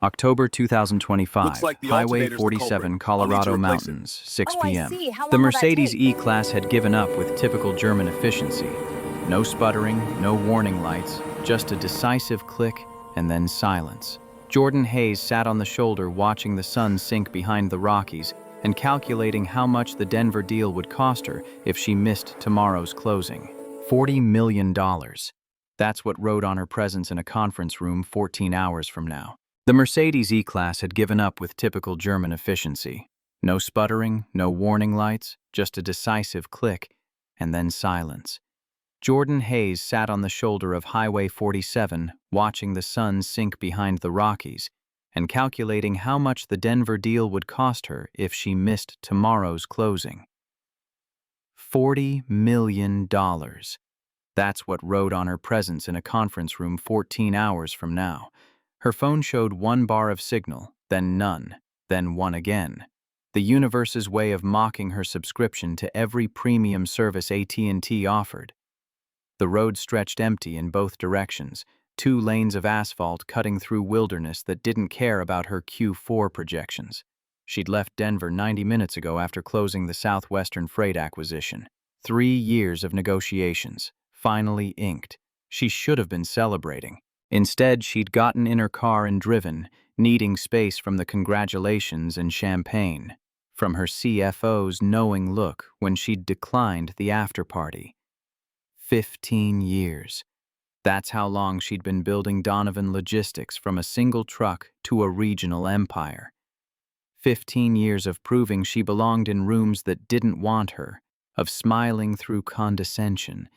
October Looks 2025, like the Highway alternator's the culprit. 47, I'll need to Colorado replace it. Mountains, 6 Oh, I p.m. see. How The long will that Mercedes take? E-Class had given up with typical German efficiency. No sputtering, no warning lights, just a decisive click and then silence. Jordan Hayes sat on the shoulder watching the sun sink behind the Rockies and calculating how much the Denver deal would cost her if she missed tomorrow's closing. $40 million. That's what rode on her presence in a conference room 14 hours from now. The Mercedes E-Class had given up with typical German efficiency. No sputtering, no warning lights, just a decisive click, and then silence. Jordan Hayes sat on the shoulder of Highway 47, watching the sun sink behind the Rockies, and calculating how much the Denver deal would cost her if she missed tomorrow's closing. $40 million. That's what rode on her presence in a conference room 14 hours from now. Her phone showed one bar of signal, then none, then one again. The universe's way of mocking her subscription to every premium service AT&T offered. The road stretched empty in both directions, 2 lanes of asphalt cutting through wilderness that didn't care about her Q4 projections. She'd left Denver 90 minutes ago after closing the Southwestern Freight acquisition. 3 years of negotiations, finally inked. She should have been celebrating. Instead, she'd gotten in her car and driven, needing space from the congratulations and champagne, from her CFO's knowing look when she'd declined the after-party. 15 years. That's how long she'd been building Donovan Logistics from a single truck to a regional empire. 15 years of proving she belonged in rooms that didn't want her, of smiling through condescension,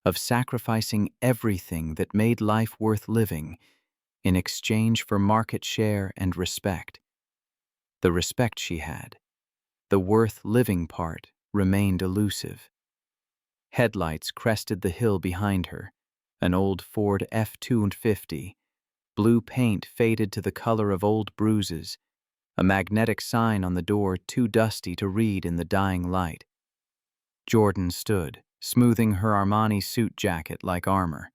of sacrificing everything that made life worth living in exchange for market share and respect. The respect she had, the worth living part, remained elusive. Headlights crested the hill behind her, an old Ford F-250, blue paint faded to the color of old bruises, a magnetic sign on the door too dusty to read in the dying light. Jordan stood, smoothing her Armani suit jacket like armor.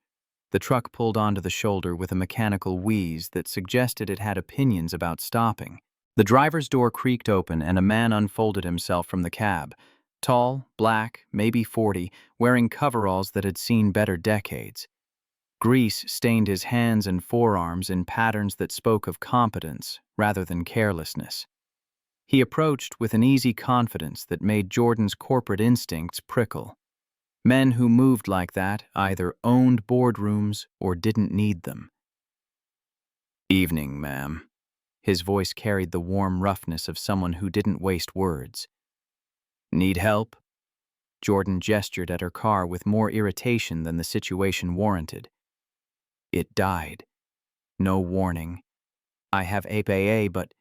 The truck pulled onto the shoulder with a mechanical wheeze that suggested it had opinions about stopping. The driver's door creaked open and a man unfolded himself from the cab. Tall, black, maybe 40, wearing coveralls that had seen better decades. Grease stained his hands and forearms in patterns that spoke of competence rather than carelessness. He approached with an easy confidence that made Jordan's corporate instincts prickle. Men who moved like that either owned boardrooms or didn't need them. "Evening, ma'am." His voice carried the warm roughness of someone who didn't waste words. "Need help?" Jordan gestured at her car with more irritation than the situation warranted. It died. No warning. "I have APA, but..."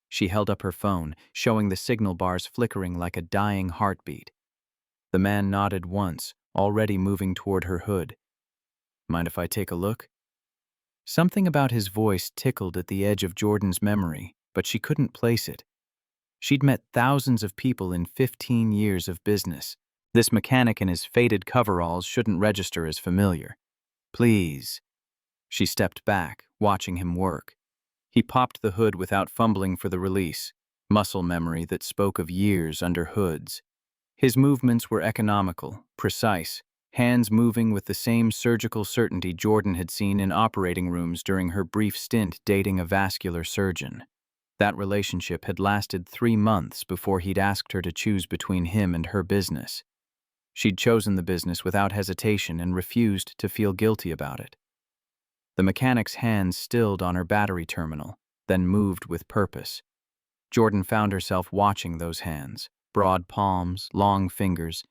She held up her phone, showing the signal bars flickering like a dying heartbeat. The man nodded once, already moving toward her hood. "Mind if I take a look?" Something about his voice tickled at the edge of Jordan's memory, but she couldn't place it. She'd met thousands of people in 15 years of business. This mechanic in his faded coveralls shouldn't register as familiar. "Please." She stepped back, watching him work. He popped the hood without fumbling for the release, muscle memory that spoke of years under hoods. His movements were economical, precise, hands moving with the same surgical certainty Jordan had seen in operating rooms during her brief stint dating a vascular surgeon. That relationship had lasted 3 months before he'd asked her to choose between him and her business. She'd chosen the business without hesitation and refused to feel guilty about it. The mechanic's hands stilled on her battery terminal, then moved with purpose. Jordan found herself watching those hands, broad palms, long fingers,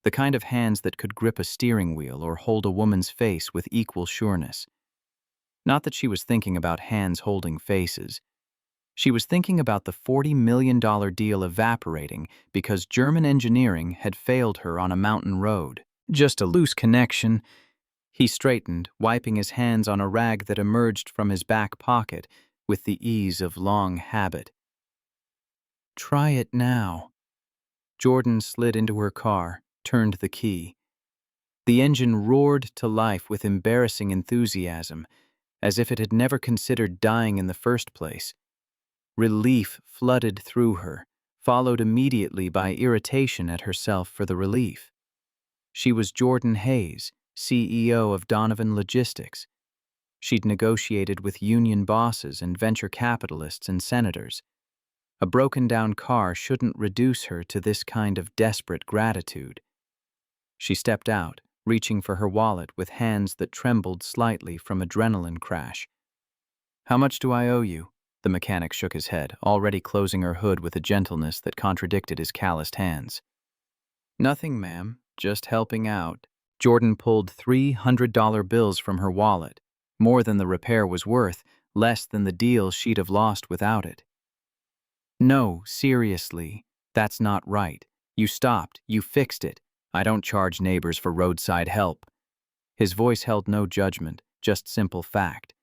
the kind of hands that could grip a steering wheel or hold a woman's face with equal sureness. Not that she was thinking about hands holding faces. She was thinking about the $40 million deal evaporating because German engineering had failed her on a mountain road. Just a loose connection. He straightened, wiping his hands on a rag that emerged from his back pocket with the ease of long habit. "Try it now." Jordan slid into her car, turned the key. The engine roared to life with embarrassing enthusiasm, as if it had never considered dying in the first place. Relief flooded through her, followed immediately by irritation at herself for the relief. She was Jordan Hayes, CEO of Donovan Logistics. She'd negotiated with union bosses and venture capitalists and senators. A broken-down car shouldn't reduce her to this kind of desperate gratitude. She stepped out, reaching for her wallet with hands that trembled slightly from adrenaline crash. "How much do I owe you?" The mechanic shook his head, already closing her hood with a gentleness that contradicted his calloused hands. "Nothing, ma'am. Just helping out." Jordan pulled $300 bills from her wallet, more than the repair was worth, less than the deal she'd have lost without it. "No, seriously, that's not right. You stopped, you fixed it. I don't charge neighbors for roadside help." His voice held no judgment, just simple fact.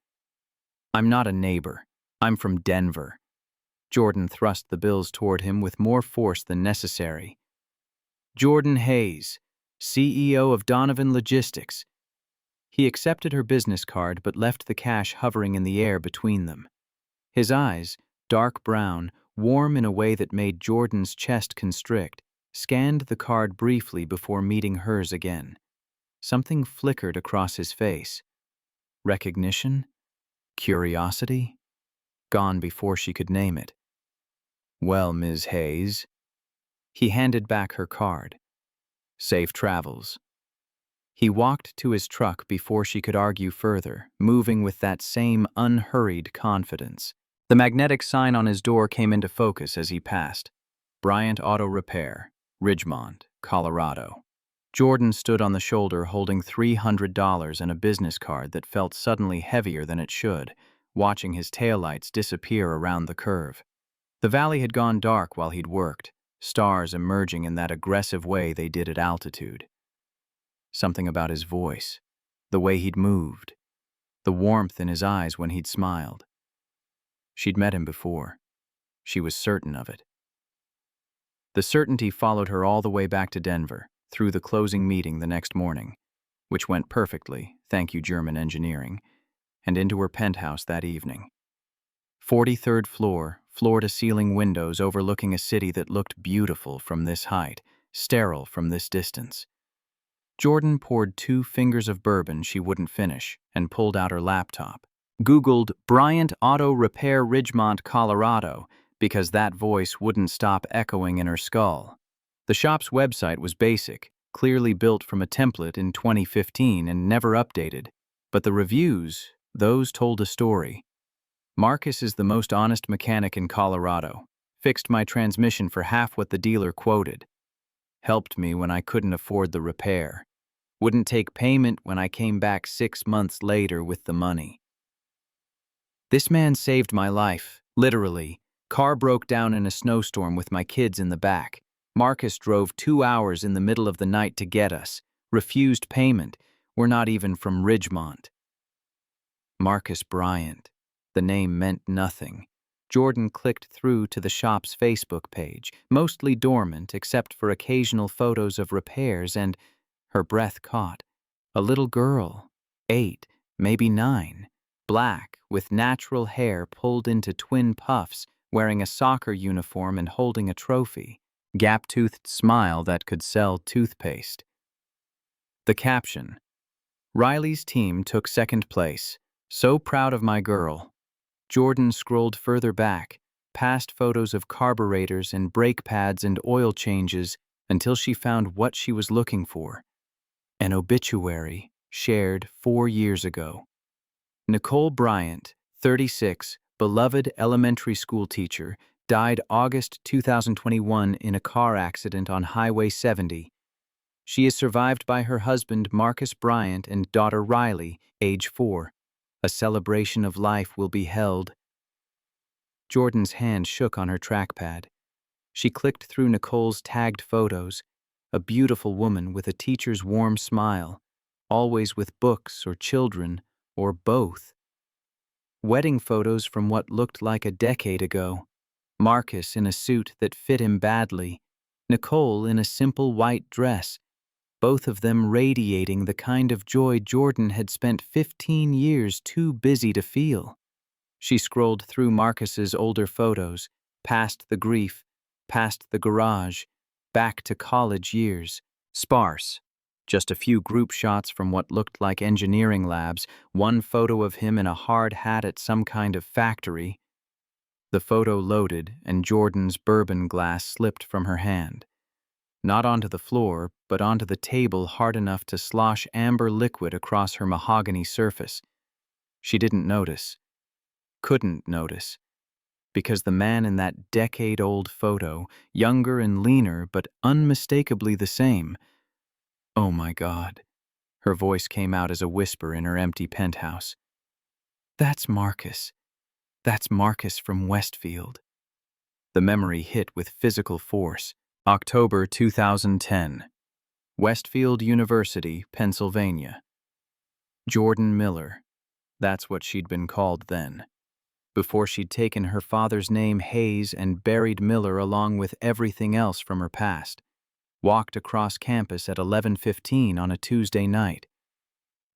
"I'm not a neighbor. I'm from Denver." Jordan thrust the bills toward him with more force than necessary. "Jordan Hayes, CEO of Donovan Logistics." He accepted her business card but left the cash hovering in the air between them. His eyes, dark brown, warm in a way that made Jordan's chest constrict, scanned the card briefly before meeting hers again. Something flickered across his face. Recognition? Curiosity? Gone before she could name it. "Well, Ms. Hayes." He handed back her card. "Safe travels." He walked to his truck before she could argue further, moving with that same unhurried confidence. The magnetic sign on his door came into focus as he passed. Bryant Auto Repair, Ridgemont, Colorado. Jordan stood on the shoulder holding $300 and a business card that felt suddenly heavier than it should, watching his taillights disappear around the curve. The valley had gone dark while he'd worked, stars emerging in that aggressive way they did at altitude. Something about his voice, the way he'd moved, the warmth in his eyes when he'd smiled. She'd met him before. She was certain of it. The certainty followed her all the way back to Denver, through the closing meeting the next morning, which went perfectly, thank you German engineering, and into her penthouse that evening. 43rd floor, floor-to-ceiling windows overlooking a city that looked beautiful from this height, sterile from this distance. Jordan poured 2 fingers of bourbon she wouldn't finish and pulled out her laptop. Googled Bryant Auto Repair Ridgemont, Colorado, because that voice wouldn't stop echoing in her skull. The shop's website was basic, clearly built from a template in 2015 and never updated, but the reviews, those told a story. "Marcus is the most honest mechanic in Colorado. Fixed my transmission for half what the dealer quoted. Helped me when I couldn't afford the repair. Wouldn't take payment when I came back 6 months later with the money. This man saved my life, literally. Car broke down in a snowstorm with my kids in the back. Marcus drove 2 hours in the middle of the night to get us. Refused payment. We're not even from Ridgemont." Marcus Bryant. The name meant nothing. Jordan clicked through to the shop's Facebook page, mostly dormant except for occasional photos of repairs, and her breath caught. A little girl, 8, maybe 9, black, with natural hair pulled into twin puffs, wearing a soccer uniform and holding a trophy. Gap-toothed smile that could sell toothpaste. The caption: "Riley's team took 2nd place. So proud of my girl." Jordan scrolled further back, past photos of carburetors and brake pads and oil changes, until she found what she was looking for. An obituary shared 4 years ago. Nicole Bryant, 36, beloved elementary school teacher, died August 2021 in a car accident on Highway 70. She is survived by her husband Marcus Bryant and daughter Riley, age 4. A celebration of life will be held. Jordan's hand shook on her trackpad. She clicked through Nicole's tagged photos, a beautiful woman with a teacher's warm smile, always with books or children, or both. Wedding photos from what looked like a decade ago. Marcus in a suit that fit him badly, Nicole in a simple white dress, both of them radiating the kind of joy Jordan had spent 15 years too busy to feel. She scrolled through Marcus's older photos, past the grief, past the garage, back to college years. Sparse. Just a few group shots from what looked like engineering labs, one photo of him in a hard hat at some kind of factory. The photo loaded, and Jordan's bourbon glass slipped from her hand. Not onto the floor, but onto the table hard enough to slosh amber liquid across her mahogany surface. She didn't notice. Couldn't notice. Because the man in that decade-old photo, younger and leaner, but unmistakably the same. Oh my God. Her voice came out as a whisper in her empty penthouse. That's Marcus. That's Marcus from Westfield. The memory hit with physical force. October 2010. Westfield University, Pennsylvania. Jordan Miller. That's what she'd been called then. Before she'd taken her father's name Hayes and buried Miller along with everything else from her past. Walked across campus at 11:15 on a Tuesday night.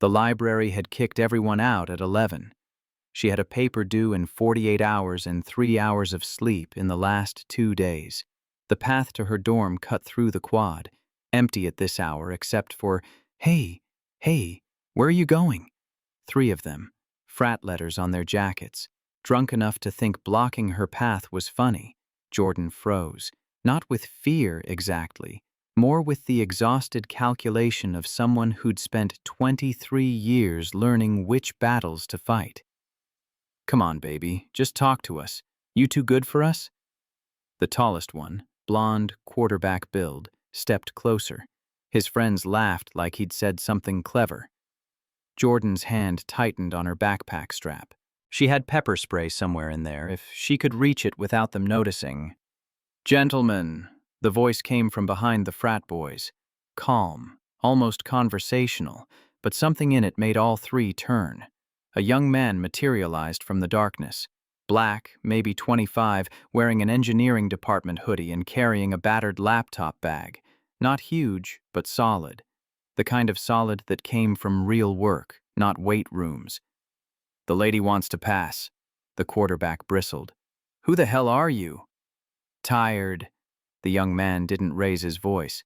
The library had kicked everyone out at 11. She had a paper due in 48 hours and 3 hours of sleep in the last 2 days. The path to her dorm cut through the quad, empty at this hour except for, "Hey, where are you going?" 3 of them, frat letters on their jackets. Drunk enough to think blocking her path was funny, Jordan froze, not with fear exactly, more with the exhausted calculation of someone who'd spent 23 years learning which battles to fight. "Come on, baby, just talk to us. You too good for us?" The tallest one, blonde, quarterback build, stepped closer. His friends laughed like he'd said something clever. Jordan's hand tightened on her backpack strap. She had pepper spray somewhere in there, if she could reach it without them noticing. "Gentlemen," the voice came from behind the frat boys. Calm, almost conversational, but something in it made all 3 turn. A young man materialized from the darkness. Black, maybe 25, wearing an engineering department hoodie and carrying a battered laptop bag. Not huge, but solid. The kind of solid that came from real work, not weight rooms. "The lady wants to pass." The quarterback bristled. "Who the hell are you?" "Tired." The young man didn't raise his voice.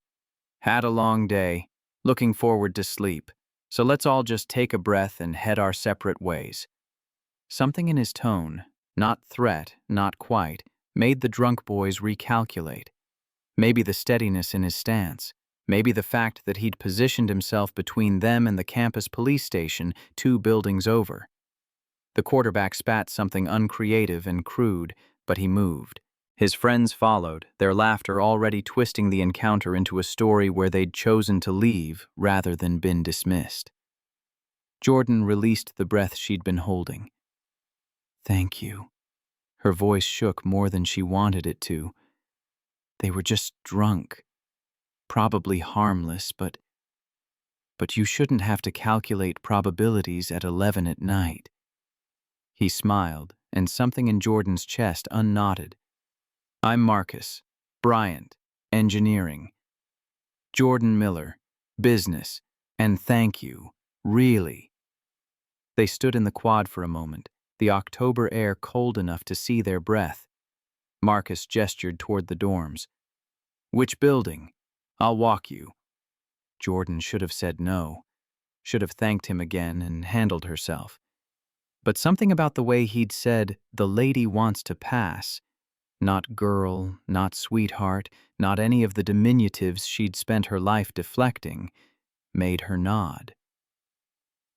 "Had a long day. Looking forward to sleep. So let's all just take a breath and head our separate ways." Something in his tone, not threat, not quite, made the drunk boys recalculate. Maybe the steadiness in his stance. Maybe the fact that he'd positioned himself between them and the campus police station 2 buildings over. The quarterback spat something uncreative and crude, but he moved. His friends followed, their laughter already twisting the encounter into a story where they'd chosen to leave rather than been dismissed. Jordan released the breath she'd been holding. "Thank you." Her voice shook more than she wanted it to. "They were just drunk. Probably harmless, but you shouldn't have to calculate probabilities at 11 at night." He smiled, and something in Jordan's chest unknotted. "I'm Marcus. Bryant. Engineering. Jordan Miller. Business. And thank you. Really." They stood in the quad for a moment, the October air cold enough to see their breath. Marcus gestured toward the dorms. "Which building? I'll walk you." Jordan should have said no, should have thanked him again and handled herself. But something about the way he'd said, "the lady wants to pass," not girl, not sweetheart, not any of the diminutives she'd spent her life deflecting, made her nod.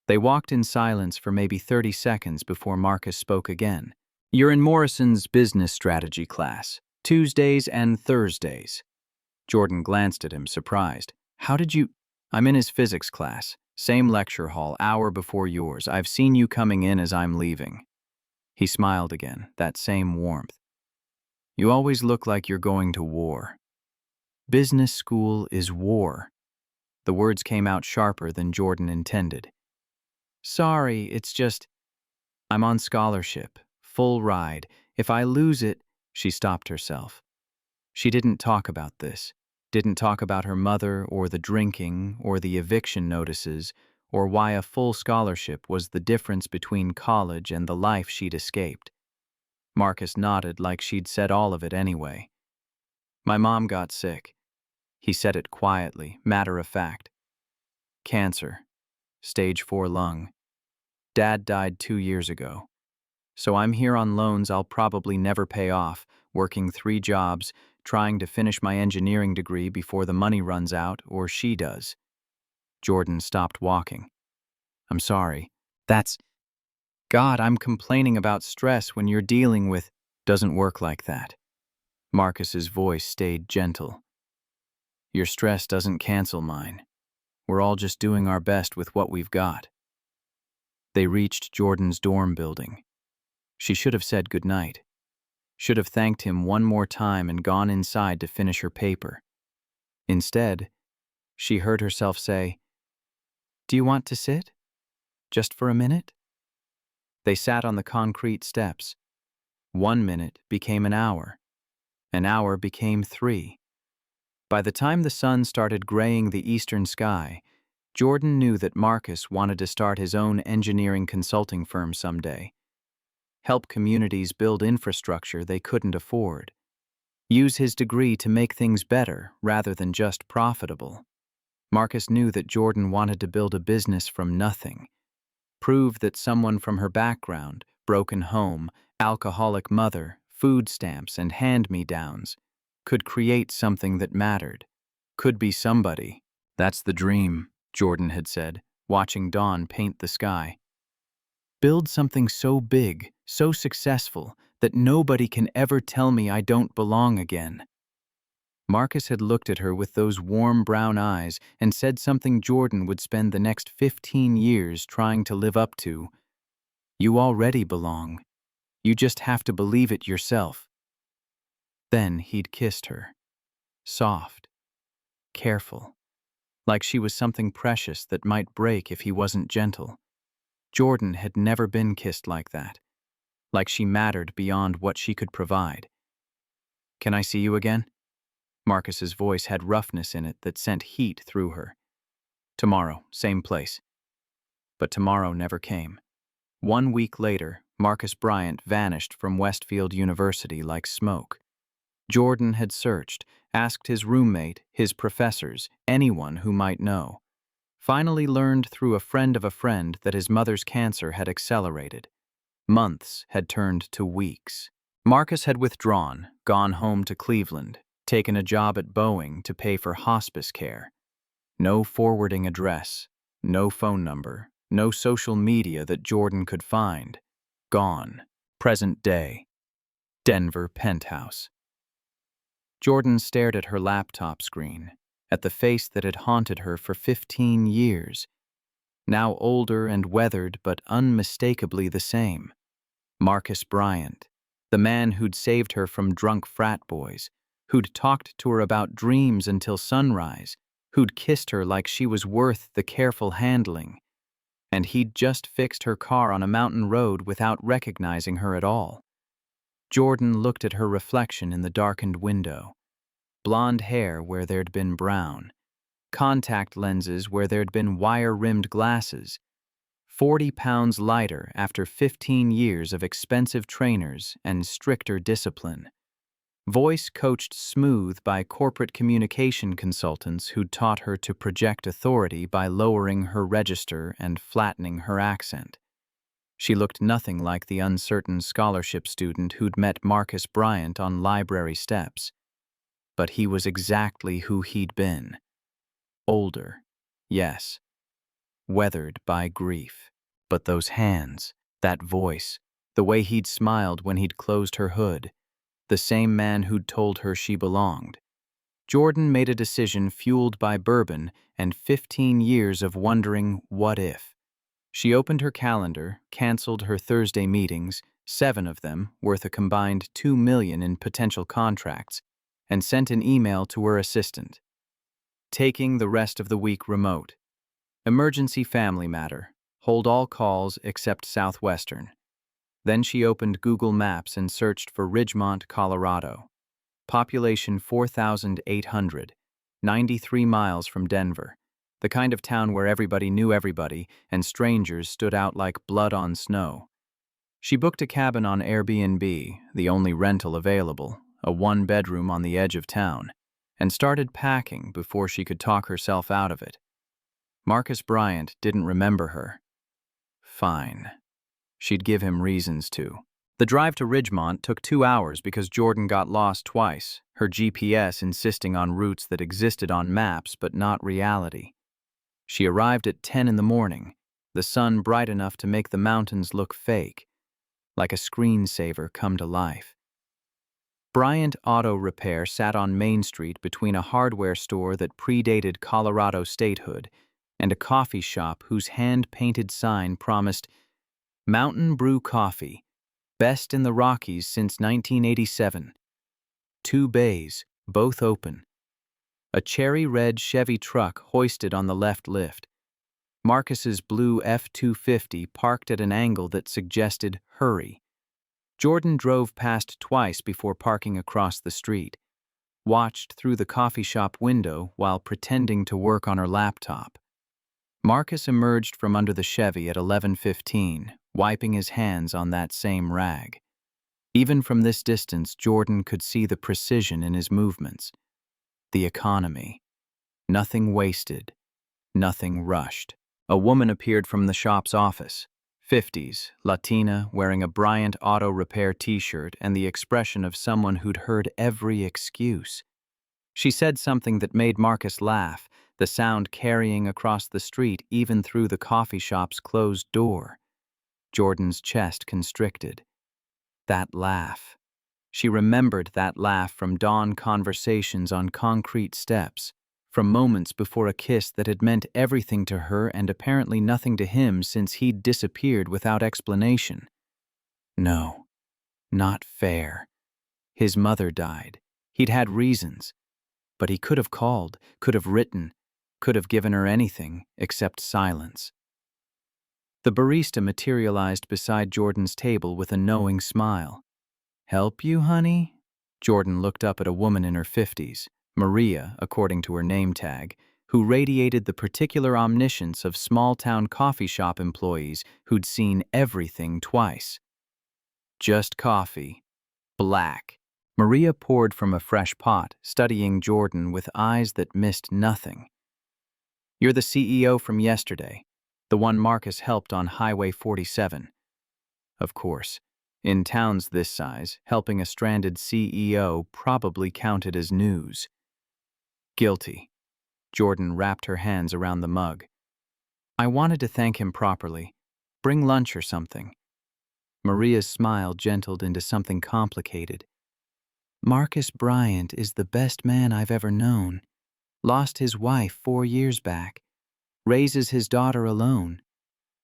They walked in silence for maybe 30 seconds before Marcus spoke again. "You're in Morrison's business strategy class, Tuesdays and Thursdays." Jordan glanced at him, surprised. "How did you—" "I'm in his physics class. Same lecture hall, hour before yours. I've seen you coming in as I'm leaving." He smiled again, that same warmth. "You always look like you're going to war." "Business school is war." The words came out sharper than Jordan intended. "Sorry, it's just, I'm on scholarship, full ride. If I lose it—" She stopped herself. She didn't talk about this, Didn't talk about her mother or the drinking or the eviction notices or why a full scholarship was the difference between college and the life she'd escaped. Marcus nodded like she'd said all of it anyway. My mom got sick. He said it quietly, matter of fact. Cancer. Stage 4 lung. Dad died 2 years ago. So I'm here on loans I'll probably never pay off, working 3 jobs, trying to finish my engineering degree before the money runs out, or she does. Jordan stopped walking. I'm sorry. God, I'm complaining about stress when you're dealing with... Doesn't work like that. Marcus's voice stayed gentle. Your stress doesn't cancel mine. We're all just doing our best with what we've got. They reached Jordan's dorm building. She should have said goodnight. Should have thanked him one more time and gone inside to finish her paper. Instead, she heard herself say, Do you want to sit? Just for a minute? They sat on the concrete steps. 1 minute became an hour. An hour became 3. By the time the sun started graying the eastern sky, Jordan knew that Marcus wanted to start his own engineering consulting firm someday. Help communities build infrastructure they couldn't afford. Use his degree to make things better rather than just profitable. Marcus knew that Jordan wanted to build a business from nothing. Prove that someone from her background, broken home, alcoholic mother, food stamps, and hand-me-downs, could create something that mattered. Could be somebody. That's the dream, Jordan had said, watching dawn paint the sky. Build something so big, so successful, that nobody can ever tell me I don't belong again. Marcus had looked at her with those warm brown eyes and said something Jordan would spend the next 15 years trying to live up to. You already belong. You just have to believe it yourself. Then he'd kissed her. Soft. Careful. Like she was something precious that might break if he wasn't gentle. Jordan had never been kissed like that. Like she mattered beyond what she could provide. Can I see you again? Marcus's voice had roughness in it that sent heat through her. Tomorrow, same place. But tomorrow never came. 1 week later, Marcus Bryant vanished from Westfield University like smoke. Jordan had searched, asked his roommate, his professors, anyone who might know. Finally learned through a friend of a friend that his mother's cancer had accelerated. Months had turned to weeks. Marcus had withdrawn, gone home to Cleveland, taken a job at Boeing to pay for hospice care. No forwarding address, no phone number, no social media that Jordan could find. Gone. Present day. Denver penthouse. Jordan stared at her laptop screen, at the face that had haunted her for 15 years. Now older and weathered, but unmistakably the same. Marcus Bryant, the man who'd saved her from drunk frat boys, who'd talked to her about dreams until sunrise, who'd kissed her like she was worth the careful handling. And he'd just fixed her car on a mountain road without recognizing her at all. Jordan looked at her reflection in the darkened window. Blonde hair where there'd been brown. Contact lenses where there'd been wire-rimmed glasses. 40 pounds lighter after 15 years of expensive trainers and stricter discipline. Voice coached smooth by corporate communication consultants who'd taught her to project authority by lowering her register and flattening her accent. She looked nothing like the uncertain scholarship student who'd met Marcus Bryant on library steps. But he was exactly who he'd been. Older, yes. Weathered by grief. But those hands, that voice, the way he'd smiled when he'd closed her hood, the same man who'd told her she belonged. Jordan made a decision fueled by bourbon and 15 years of wondering what if. She opened her calendar, canceled her Thursday meetings, 7 of them, worth a combined $2 million in potential contracts, and sent an email to her assistant. Taking the rest of the week remote. Emergency family matter. Hold all calls except Southwestern. Then she opened Google Maps and searched for Ridgemont, Colorado. Population 4,800. 93 miles from Denver, the kind of town where everybody knew everybody and strangers stood out like blood on snow. She booked a cabin on Airbnb, the only rental available, a one-bedroom on the edge of town, and started packing before she could talk herself out of it. Marcus Bryant didn't remember her. Fine. She'd give him reasons to. The drive to Ridgemont took 2 hours because Jordan got lost twice, her GPS insisting on routes that existed on maps but not reality. She arrived at 10 in the morning, the sun bright enough to make the mountains look fake, like a screensaver come to life. Bryant Auto Repair sat on Main Street between a hardware store that predated Colorado statehood and a coffee shop whose hand-painted sign promised Mountain Brew Coffee, best in the Rockies since 1987. 2 bays, both open. A cherry-red Chevy truck hoisted on the left lift. Marcus's blue F-250 parked at an angle that suggested hurry. Jordan drove past twice before parking across the street, watched through the coffee shop window while pretending to work on her laptop. Marcus emerged from under the Chevy at 11:15, wiping his hands on that same rag. Even from this distance, Jordan could see the precision in his movements. The economy. Nothing wasted. Nothing rushed. A woman appeared from the shop's office. 50s, Latina, wearing a Bryant Auto Repair t-shirt and the expression of someone who'd heard every excuse. She said something that made Marcus laugh, the sound carrying across the street even through the coffee shop's closed door. Jordan's chest constricted. That laugh. She remembered that laugh from dawn conversations on concrete steps, from moments before a kiss that had meant everything to her and apparently nothing to him since he'd disappeared without explanation. No, not fair. His mother died. He'd had reasons. But he could have called, could have written, could have given her anything except silence. The barista materialized beside Jordan's table with a knowing smile. "Help you, honey?" Jordan looked up at a woman in her 50s, Maria, according to her name tag, who radiated the particular omniscience of small-town coffee shop employees who'd seen everything twice. "Just coffee. Black." Maria poured from a fresh pot, studying Jordan with eyes that missed nothing. "You're the CEO from yesterday, the one Marcus helped on Highway 47. Of course, in towns this size, helping a stranded CEO probably counted as news. Guilty. Jordan wrapped her hands around the mug. "I wanted to thank him properly. Bring lunch or something." Maria's smile gentled into something complicated. "Marcus Bryant is the best man I've ever known. Lost his wife 4 years back. Raises his daughter alone.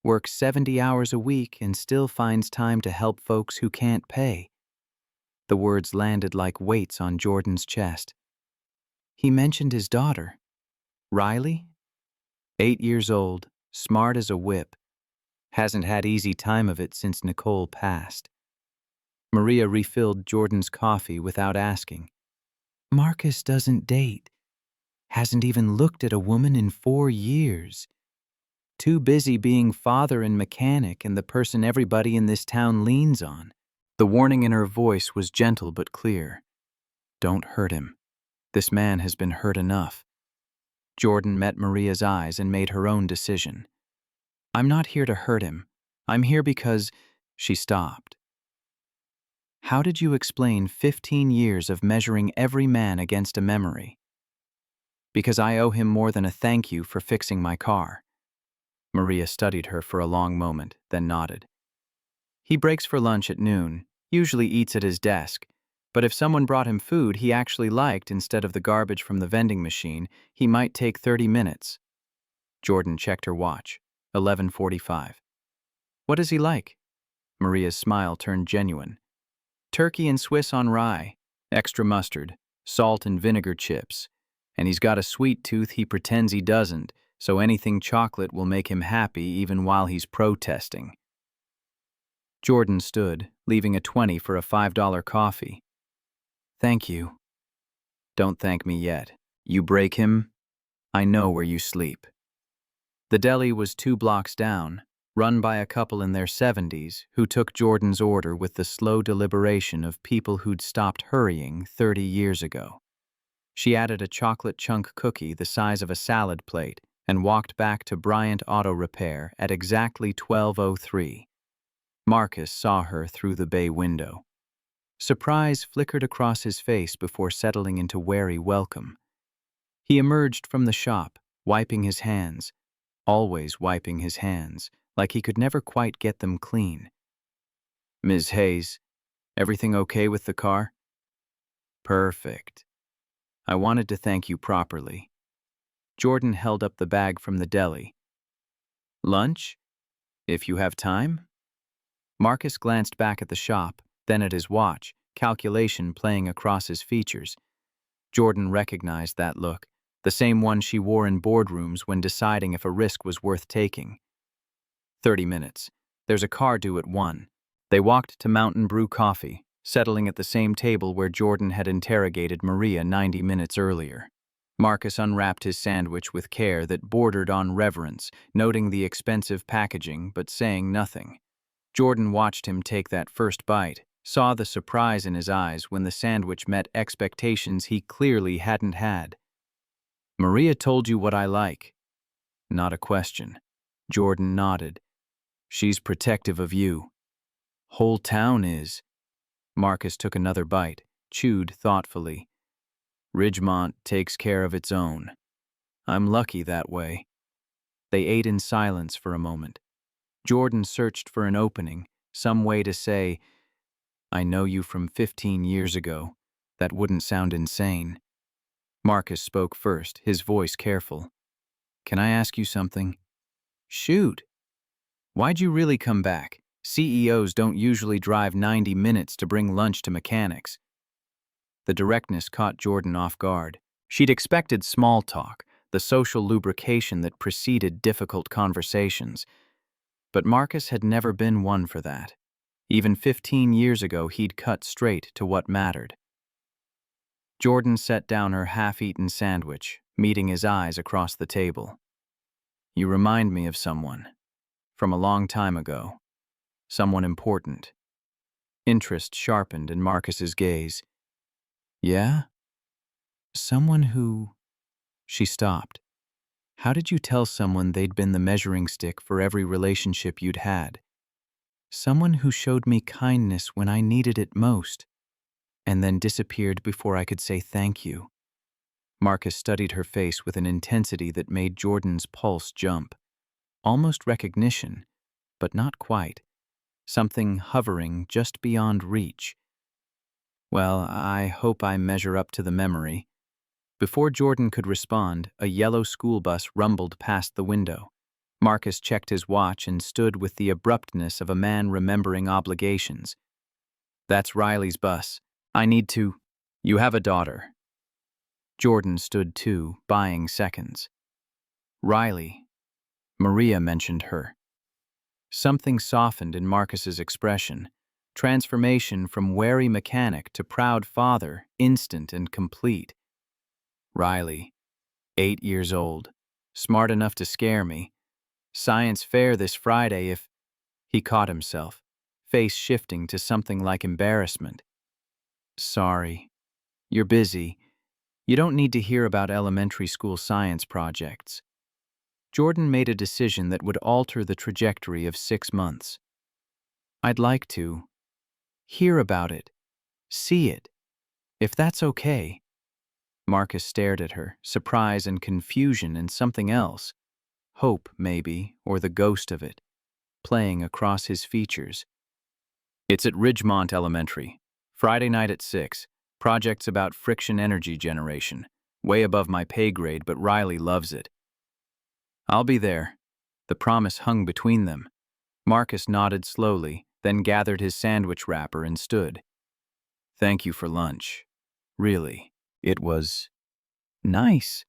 Works 70 hours a week and still finds time to help folks who can't pay." The words landed like weights on Jordan's chest. "He mentioned his daughter. Riley? 8 years old, smart as a whip. Hasn't had easy time of it since Nicole passed." Maria refilled Jordan's coffee without asking. "Marcus doesn't date. Hasn't even looked at a woman in 4 years. Too busy being father and mechanic and the person everybody in this town leans on." The warning in her voice was gentle but clear. "Don't hurt him. This man has been hurt enough." Jordan met Maria's eyes and made her own decision. "I'm not here to hurt him. I'm here because—" She stopped. "How did you explain 15 years of measuring every man against a memory?" "Because I owe him more than a thank you for fixing my car." Maria studied her for a long moment, then nodded. "He breaks for lunch at noon, usually eats at his desk, but if someone brought him food he actually liked instead of the garbage from the vending machine, he might take 30 minutes. Jordan checked her watch. 11:45. "What is he like?" Maria's smile turned genuine. "Turkey and Swiss on rye, extra mustard, salt and vinegar chips, and he's got a sweet tooth he pretends he doesn't, so anything chocolate will make him happy even while he's protesting." Jordan stood, leaving a 20 for a $5 coffee. "Thank you." "Don't thank me yet. You break him, I know where you sleep. The deli was 2 blocks down, run by a couple in their 70s who took Jordan's order with the slow deliberation of people who'd stopped hurrying 30 years ago. She added a chocolate chunk cookie the size of a salad plate and walked back to Bryant Auto Repair at exactly 12:03. Marcus saw her through the bay window. Surprise flickered across his face before settling into wary welcome. He emerged from the shop, wiping his hands, always wiping his hands, like he could never quite get them clean. Ms. Hayes, everything okay with the car? Perfect. I wanted to thank you properly. Jordan held up the bag from the deli. Lunch? If you have time? Marcus glanced back at the shop, then at his watch, calculation playing across his features. Jordan recognized that look, the same one she wore in boardrooms when deciding if a risk was worth taking. 30 minutes. There's a car due at 1. They walked to Mountain Brew Coffee, settling at the same table where Jordan had interrogated Maria 90 minutes earlier. Marcus unwrapped his sandwich with care that bordered on reverence, noting the expensive packaging but saying nothing. Jordan watched him take that first bite, saw the surprise in his eyes when the sandwich met expectations he clearly hadn't had. Maria told you what I like. Not a question. Jordan nodded. She's protective of you. Whole town is. Marcus took another bite, chewed thoughtfully. Ridgemont takes care of its own. I'm lucky that way. They ate in silence for a moment. Jordan searched for an opening, some way to say, I know you from 15 years ago. That wouldn't sound insane. Marcus spoke first, his voice careful. Can I ask you something? Shoot. Why'd you really come back? CEOs don't usually drive 90 minutes to bring lunch to mechanics. The directness caught Jordan off guard. She'd expected small talk, the social lubrication that preceded difficult conversations. But Marcus had never been one for that. Even 15 years ago, he'd cut straight to what mattered. Jordan set down her half-eaten sandwich, meeting his eyes across the table. You remind me of someone. From a long time ago. Someone important. Interest sharpened in Marcus's gaze. Yeah? Someone who... She stopped. How did you tell someone they'd been the measuring stick for every relationship you'd had? Someone who showed me kindness when I needed it most, and then disappeared before I could say thank you. Marcus studied her face with an intensity that made Jordan's pulse jump. Almost recognition, but not quite. Something hovering just beyond reach. Well, I hope I measure up to the memory. Before Jordan could respond, a yellow school bus rumbled past the window. Marcus checked his watch and stood with the abruptness of a man remembering obligations. That's Riley's bus. I need to... You have a daughter. Jordan stood too, buying seconds. Riley. Maria mentioned her. Something softened in Marcus's expression. Transformation from wary mechanic to proud father, instant and complete. Riley. 8 years old. Smart enough to scare me. Science fair this Friday if... He caught himself, face shifting to something like embarrassment. Sorry. You're busy. You don't need to hear about elementary school science projects. Jordan made a decision that would alter the trajectory of 6 months. I'd like to hear about it, see it, if that's okay. Marcus stared at her, surprise and confusion and something else. Hope, maybe, or the ghost of it, playing across his features. It's at Ridgemont Elementary. Friday night at 6. Project's about friction energy generation. Way above my pay grade, but Riley loves it. I'll be there. The promise hung between them. Marcus nodded slowly, then gathered his sandwich wrapper and stood. Thank you for lunch. Really, it was... nice.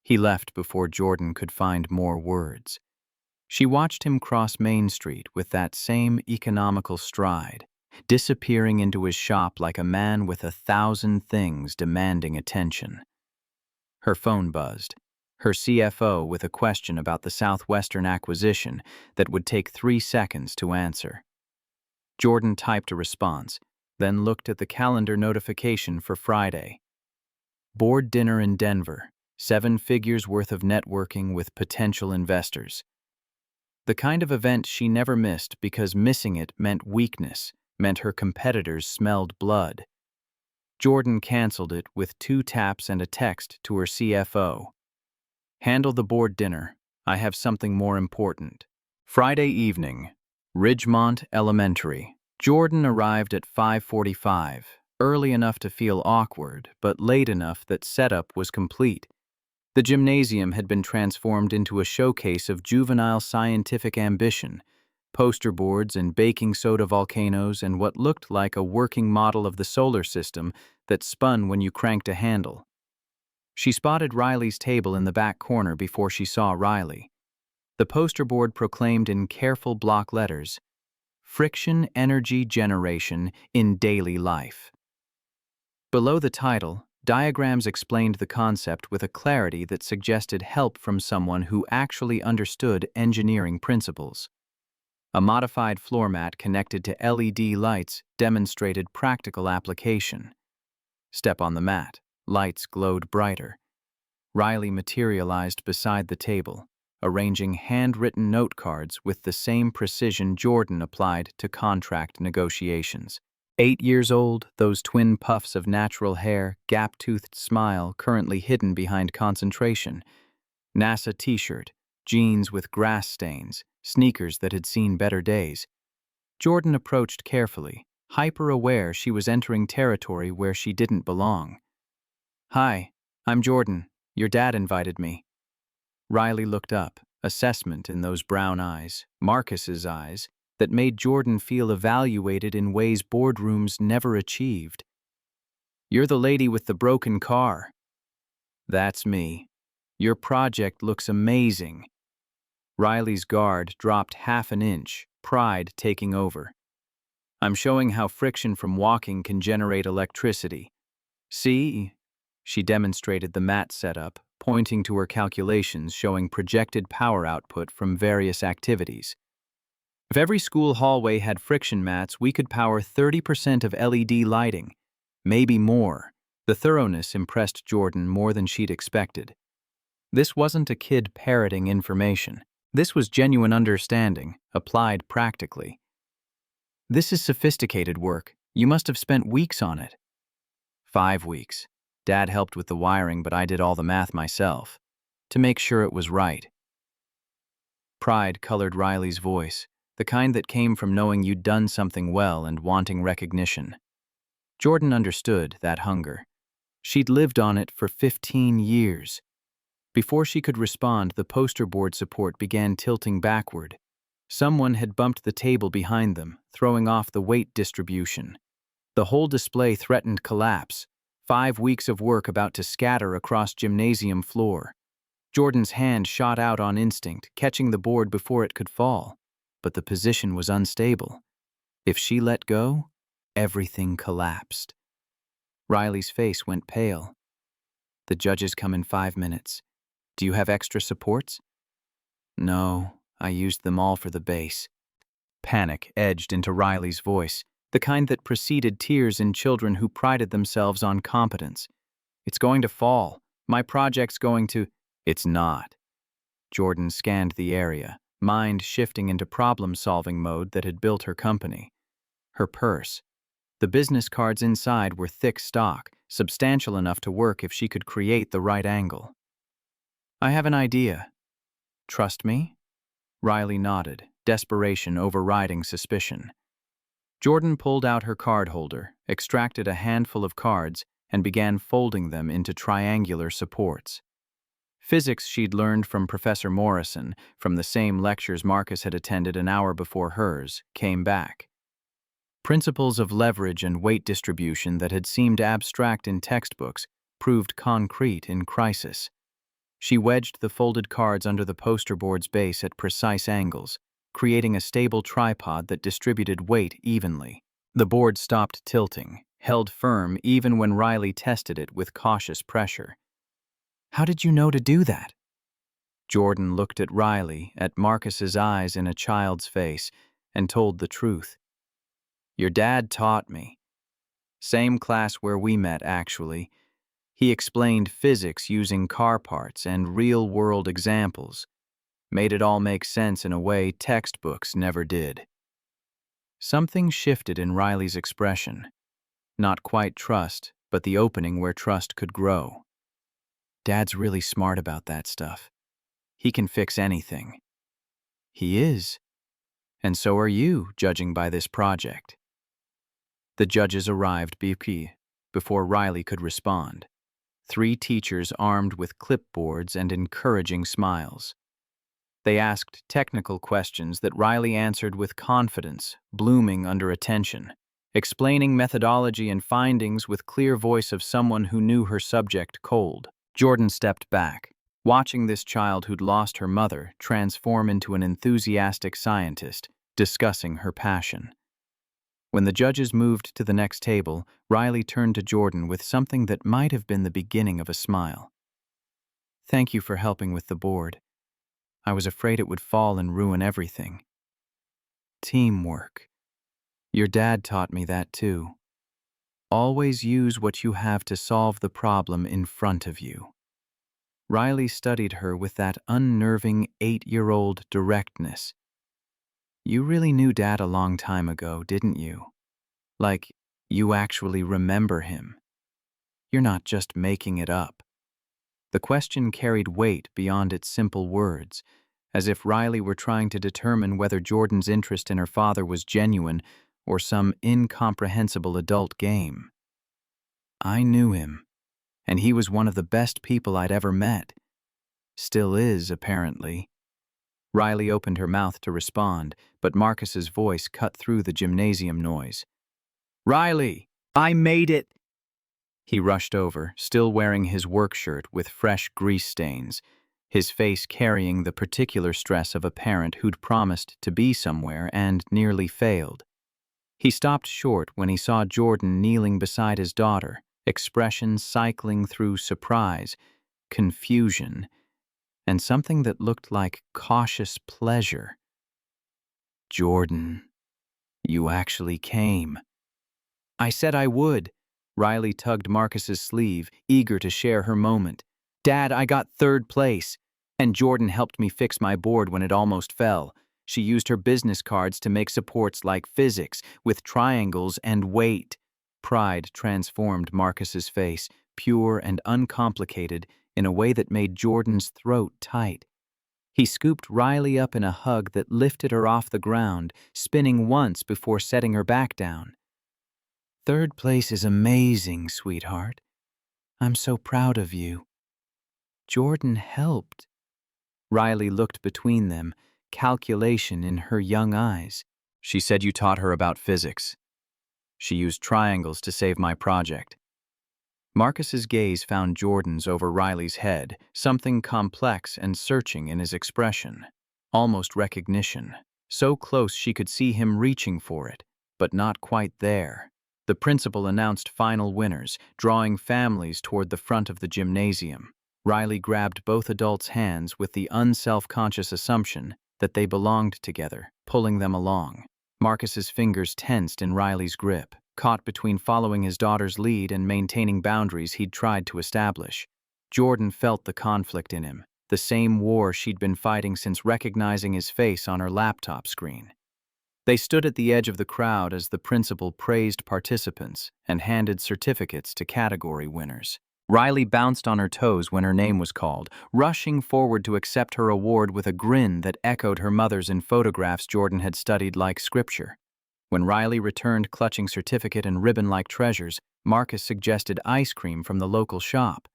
He left before Jordan could find more words. She watched him cross Main Street with that same economical stride, disappearing into his shop like a man with 1,000 things demanding attention. Her phone buzzed. Her CFO with a question about the Southwestern acquisition that would take 3 seconds to answer. Jordan typed a response, then looked at the calendar notification for Friday. Board dinner in Denver, 7 figures worth of networking with potential investors. The kind of event she never missed because missing it meant weakness, meant her competitors smelled blood. Jordan canceled it with 2 taps and a text to her CFO. Handle the board dinner. I have something more important. Friday evening, Ridgemont Elementary. Jordan arrived at 5:45, early enough to feel awkward, but late enough that setup was complete. The gymnasium had been transformed into a showcase of juvenile scientific ambition, poster boards and baking soda volcanoes and what looked like a working model of the solar system that spun when you cranked a handle. She spotted Riley's table in the back corner before she saw Riley. The poster board proclaimed in careful block letters, "Friction Energy Generation in Daily Life." Below the title, diagrams explained the concept with a clarity that suggested help from someone who actually understood engineering principles. A modified floor mat connected to LED lights demonstrated practical application. Step on the mat. Lights glowed brighter. Riley materialized beside the table, arranging handwritten note cards with the same precision Jordan applied to contract negotiations. 8 years old, those twin puffs of natural hair, gap-toothed smile currently hidden behind concentration. NASA t-shirt, jeans with grass stains, sneakers that had seen better days. Jordan approached carefully, hyper-aware she was entering territory where she didn't belong. "Hi, I'm Jordan. Your dad invited me." Riley looked up, assessment in those brown eyes, Marcus's eyes, that made Jordan feel evaluated in ways boardrooms never achieved. "You're the lady with the broken car." "That's me. Your project looks amazing." Riley's guard dropped half an inch, pride taking over. "I'm showing how friction from walking can generate electricity. See?" She demonstrated the mat setup, pointing to her calculations showing projected power output from various activities. "If every school hallway had friction mats, we could power 30% of LED lighting. Maybe more." The thoroughness impressed Jordan more than she'd expected. This wasn't a kid parroting information. This was genuine understanding, applied practically. "This is sophisticated work. You must have spent weeks on it." 5 weeks. Dad helped with the wiring, but I did all the math myself, to make sure it was right. Pride colored Riley's voice, the kind that came from knowing you'd done something well and wanting recognition. Jordan understood that hunger. She'd lived on it for 15 years. Before she could respond, the poster board support began tilting backward. Someone had bumped the table behind them, throwing off the weight distribution. The whole display threatened collapse. 5 weeks of work about to scatter across gymnasium floor. Jordan's hand shot out on instinct, catching the board before it could fall. But the position was unstable. If she let go, everything collapsed. Riley's face went pale. "The judges come in 5 minutes. Do you have extra supports?" "No, I used them all for the base." Panic edged into Riley's voice, the kind that preceded tears in children who prided themselves on competence. "It's going to fall. My project's going to—" "It's not." Jordan scanned the area, mind shifting into problem-solving mode that had built her company. Her purse. The business cards inside were thick stock, substantial enough to work if she could create the right angle. "I have an idea." "Trust me?" Riley nodded, desperation overriding suspicion. Jordan pulled out her card holder, extracted a handful of cards, and began folding them into triangular supports. Physics she'd learned from Professor Morrison, from the same lectures Marcus had attended an hour before hers, came back. Principles of leverage and weight distribution that had seemed abstract in textbooks proved concrete in crisis. She wedged the folded cards under the poster board's base at precise angles, creating a stable tripod that distributed weight evenly. The board stopped tilting, held firm even when Riley tested it with cautious pressure. How did you know to do that? Jordan looked at Riley, at Marcus's eyes in a child's face, and told the truth. Your dad taught me. Same class where we met, actually. He explained physics using car parts and real-world examples. Made it all make sense in a way textbooks never did. Something shifted in Riley's expression. Not quite trust, but the opening where trust could grow. Dad's really smart about that stuff. He can fix anything. He is. And so are you, judging by this project. The judges arrived before Riley could respond. 3 teachers armed with clipboards and encouraging smiles. They asked technical questions that Riley answered with confidence, blooming under attention, explaining methodology and findings with clear voice of someone who knew her subject cold. Jordan stepped back, watching this child who'd lost her mother transform into an enthusiastic scientist, discussing her passion. When the judges moved to the next table, Riley turned to Jordan with something that might have been the beginning of a smile. Thank you for helping with the board. I was afraid it would fall and ruin everything. Teamwork. Your dad taught me that too. Always use what you have to solve the problem in front of you. Riley studied her with that unnerving 8-year-old directness. You really knew Dad a long time ago, didn't you? Like, you actually remember him. You're not just making it up. The question carried weight beyond its simple words, as if Riley were trying to determine whether Jordan's interest in her father was genuine or some incomprehensible adult game. I knew him, and he was one of the best people I'd ever met. Still is, apparently. Riley opened her mouth to respond, but Marcus's voice cut through the gymnasium noise. Riley, I made it! He rushed over, still wearing his work shirt with fresh grease stains, his face carrying the particular stress of a parent who'd promised to be somewhere and nearly failed. He stopped short when he saw Jordan kneeling beside his daughter, expressions cycling through surprise, confusion, and something that looked like cautious pleasure. Jordan, you actually came. I said I would. Riley tugged Marcus's sleeve, eager to share her moment. Dad, I got 3rd place, and Jordan helped me fix my board when it almost fell. She used her business cards to make supports like physics, with triangles and weight. Pride transformed Marcus's face, pure and uncomplicated, in a way that made Jordan's throat tight. He scooped Riley up in a hug that lifted her off the ground, spinning once before setting her back down. 3rd place is amazing, sweetheart. I'm so proud of you. Jordan helped. Riley looked between them, calculation in her young eyes. She said you taught her about physics. She used triangles to save my project. Marcus's gaze found Jordan's over Riley's head, something complex and searching in his expression. Almost recognition. So close she could see him reaching for it, but not quite there. The principal announced final winners, drawing families toward the front of the gymnasium. Riley grabbed both adults' hands with the unself-conscious assumption that they belonged together, pulling them along. Marcus's fingers tensed in Riley's grip, caught between following his daughter's lead and maintaining boundaries he'd tried to establish. Jordan felt the conflict in him, the same war she'd been fighting since recognizing his face on her laptop screen. They stood at the edge of the crowd as the principal praised participants and handed certificates to category winners. Riley bounced on her toes when her name was called, rushing forward to accept her award with a grin that echoed her mother's in photographs Jordan had studied like scripture. When Riley returned clutching certificate and ribbon like treasures, Marcus suggested ice cream from the local shop.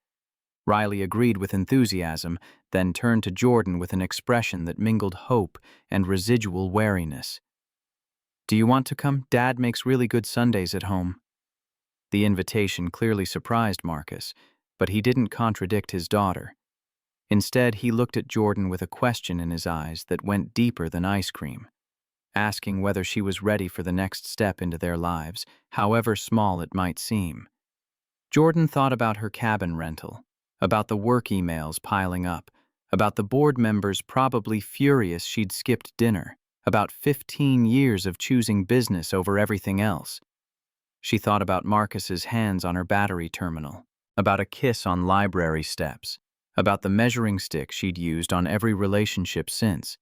Riley agreed with enthusiasm, then turned to Jordan with an expression that mingled hope and residual wariness. Do you want to come? Dad makes really good sundaes at home. The invitation clearly surprised Marcus, but he didn't contradict his daughter. Instead, he looked at Jordan with a question in his eyes that went deeper than ice cream, asking whether she was ready for the next step into their lives, however small it might seem. Jordan thought about her cabin rental, about the work emails piling up, about the board members probably furious she'd skipped dinner, about 15 years of choosing business over everything else. She thought about Marcus's hands on her battery terminal, about a kiss on library steps, about the measuring stick she'd used on every relationship since.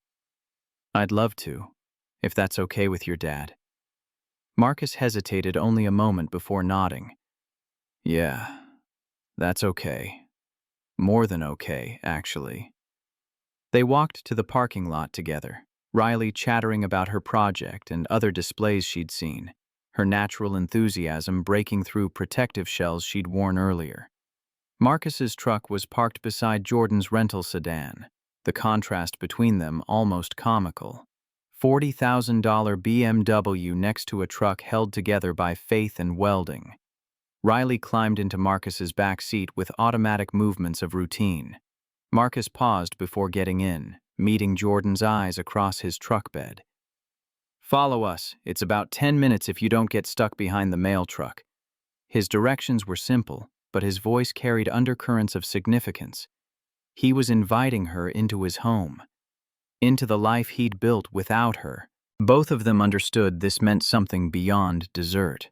"I'd love to, if that's okay with your dad." Marcus hesitated only a moment before nodding. "Yeah, that's okay. More than okay, actually." They walked to the parking lot together, Riley chattering about her project and other displays she'd seen, her natural enthusiasm breaking through protective shells she'd worn earlier. Marcus's truck was parked beside Jordan's rental sedan, the contrast between them almost comical. $40,000 BMW next to a truck held together by faith and welding. Riley climbed into Marcus's back seat with automatic movements of routine. Marcus paused before getting in, meeting Jordan's eyes across his truck bed. "Follow us. It's about 10 minutes if you don't get stuck behind the mail truck." His directions were simple, but his voice carried undercurrents of significance. He was inviting her into his home, into the life he'd built without her. Both of them understood this meant something beyond dessert.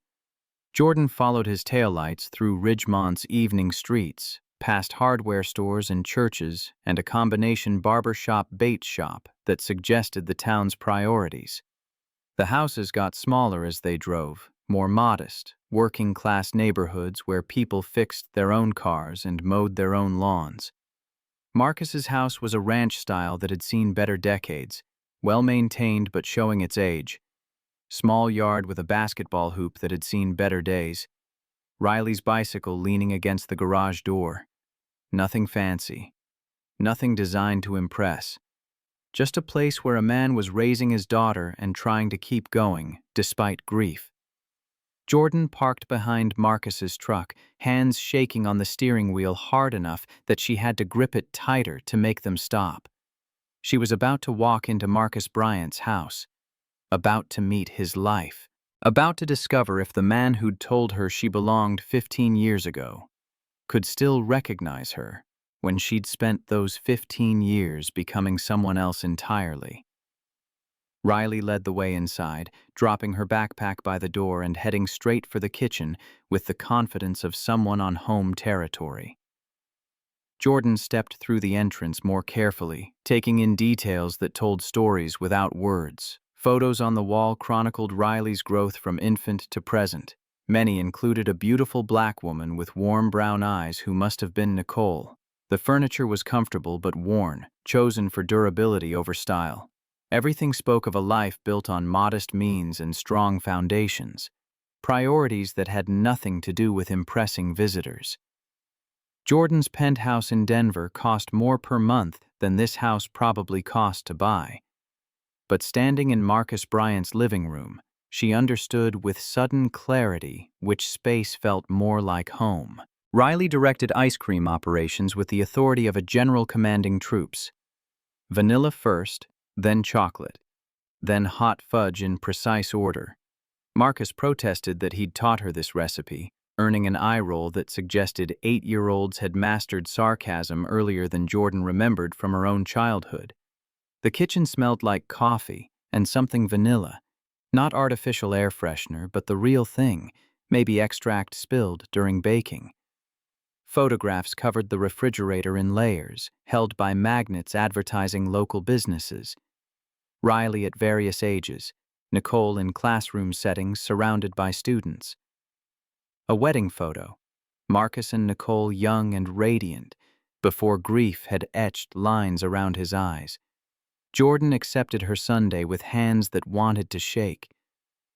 Jordan followed his taillights through Ridgemont's evening streets, past hardware stores and churches and a combination barbershop-bait shop that suggested the town's priorities. The houses got smaller as they drove, more modest, working-class neighborhoods where people fixed their own cars and mowed their own lawns. Marcus's house was a ranch style that had seen better decades, well-maintained but showing its age. Small yard with a basketball hoop that had seen better days. Riley's bicycle leaning against the garage door. Nothing fancy. Nothing designed to impress. Just a place where a man was raising his daughter and trying to keep going, despite grief. Jordan parked behind Marcus's truck, hands shaking on the steering wheel hard enough that she had to grip it tighter to make them stop. She was about to walk into Marcus Bryant's house, about to meet his life, about to discover if the man who'd told her she belonged 15 years ago could still recognize her when she'd spent those 15 years becoming someone else entirely. Riley led the way inside, dropping her backpack by the door and heading straight for the kitchen with the confidence of someone on home territory. Jordan stepped through the entrance more carefully, taking in details that told stories without words. Photos on the wall chronicled Riley's growth from infant to present. Many included a beautiful black woman with warm brown eyes who must have been Nicole. The furniture was comfortable but worn, chosen for durability over style. Everything spoke of a life built on modest means and strong foundations, priorities that had nothing to do with impressing visitors. Jordan's penthouse in Denver cost more per month than this house probably cost to buy. But standing in Marcus Bryant's living room, she understood with sudden clarity which space felt more like home. Riley directed ice cream operations with the authority of a general commanding troops. Vanilla first, then chocolate, then hot fudge in precise order. Marcus protested that he'd taught her this recipe, earning an eye roll that suggested 8-year-olds had mastered sarcasm earlier than Jordan remembered from her own childhood. The kitchen smelled like coffee and something vanilla, not artificial air freshener, but the real thing, maybe extract spilled during baking. Photographs covered the refrigerator in layers, held by magnets advertising local businesses. Riley at various ages, Nicole in classroom settings surrounded by students. A wedding photo, Marcus and Nicole young and radiant, before grief had etched lines around his eyes. Jordan accepted her sundae with hands that wanted to shake,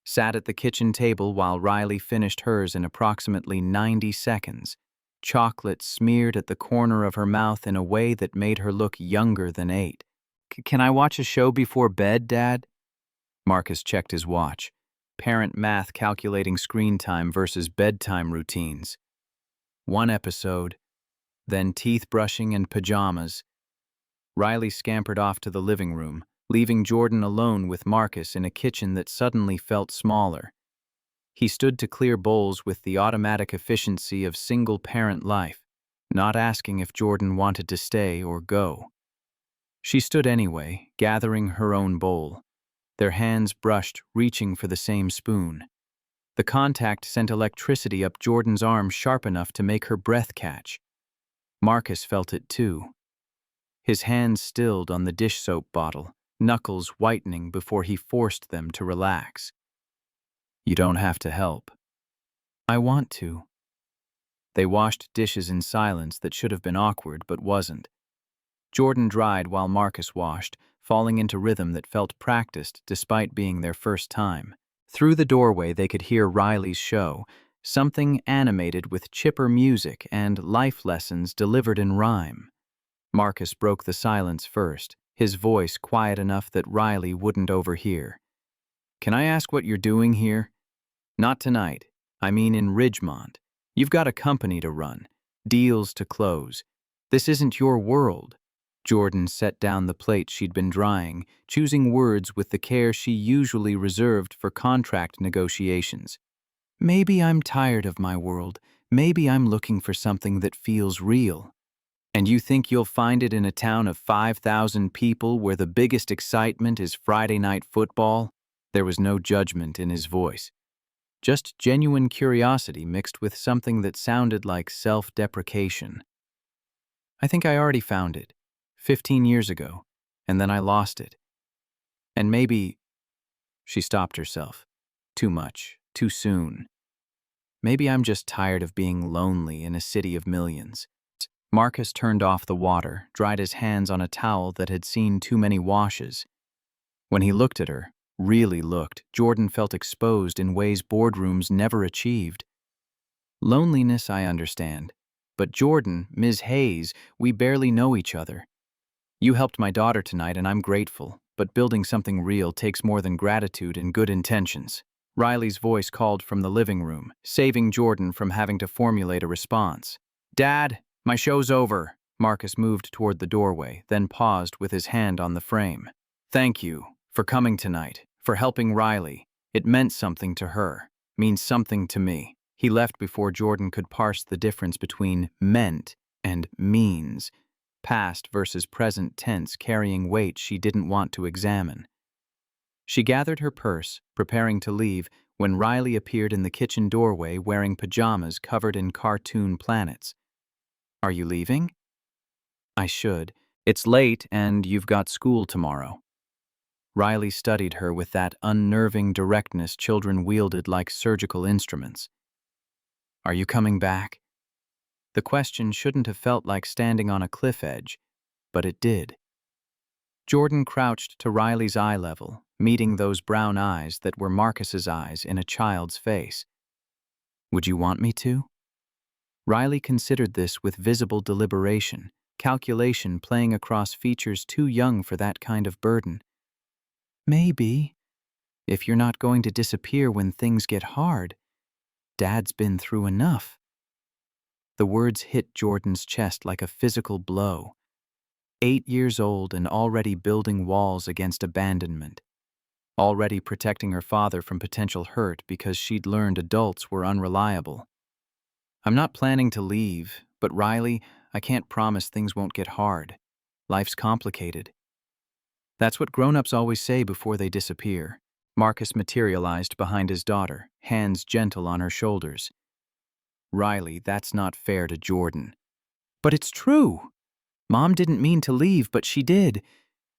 sat at the kitchen table while Riley finished hers in approximately 90 seconds, chocolate smeared at the corner of her mouth in a way that made her look younger than 8. "Can I watch a show before bed, Dad?" Marcus checked his watch. Parent math calculating screen time versus bedtime routines. 1 episode, then teeth brushing and pajamas. Riley scampered off to the living room, leaving Jordan alone with Marcus in a kitchen that suddenly felt smaller. He stood to clear bowls with the automatic efficiency of single-parent life, not asking if Jordan wanted to stay or go. She stood anyway, gathering her own bowl, their hands brushed, reaching for the same spoon. The contact sent electricity up Jordan's arm sharp enough to make her breath catch. Marcus felt it too. His hands stilled on the dish soap bottle, knuckles whitening before he forced them to relax. You don't have to help. I want to. They washed dishes in silence that should have been awkward but wasn't. Jordan dried while Marcus washed, falling into rhythm that felt practiced despite being their first time. Through the doorway they could hear Riley's show, something animated with chipper music and life lessons delivered in rhyme. Marcus broke the silence first, his voice quiet enough that Riley wouldn't overhear. Can I ask what you're doing here? Not tonight. I mean in Ridgemont. You've got a company to run, deals to close. This isn't your world. Jordan set down the plate she'd been drying, choosing words with the care she usually reserved for contract negotiations. Maybe I'm tired of my world. Maybe I'm looking for something that feels real. And you think you'll find it in a town of 5,000 people where the biggest excitement is Friday night football? There was no judgment in his voice. Just genuine curiosity mixed with something that sounded like self-deprecation. I think I already found it, 15 years ago, and then I lost it. And maybe... She stopped herself. Too much, too soon. Maybe I'm just tired of being lonely in a city of millions. Marcus turned off the water, dried his hands on a towel that had seen too many washes. When he looked at her, really looked, Jordan felt exposed in ways boardrooms never achieved. Loneliness, I understand. But Jordan, Ms. Hayes, we barely know each other. You helped my daughter tonight and I'm grateful, but building something real takes more than gratitude and good intentions. Riley's voice called from the living room, saving Jordan from having to formulate a response. Dad, my show's over. Marcus moved toward the doorway, then paused with his hand on the frame. Thank you for coming tonight, for helping Riley. It meant something to her, means something to me. He left before Jordan could parse the difference between meant and means, past versus present tense carrying weight she didn't want to examine. She gathered her purse, preparing to leave, when Riley appeared in the kitchen doorway wearing pajamas covered in cartoon planets. Are you leaving? I should. It's late and you've got school tomorrow. Riley studied her with that unnerving directness children wielded like surgical instruments. Are you coming back? The question shouldn't have felt like standing on a cliff edge, but it did. Jordan crouched to Riley's eye level, meeting those brown eyes that were Marcus's eyes in a child's face. Would you want me to? Riley considered this with visible deliberation, calculation playing across features too young for that kind of burden. Maybe, if you're not going to disappear when things get hard. Dad's been through enough. The words hit Jordan's chest like a physical blow. 8 years old and already building walls against abandonment. Already protecting her father from potential hurt because she'd learned adults were unreliable. I'm not planning to leave, but Riley, I can't promise things won't get hard. Life's complicated. That's what grown-ups always say before they disappear. Marcus materialized behind his daughter, hands gentle on her shoulders. Riley, that's not fair to Jordan. But it's true. Mom didn't mean to leave, but she did.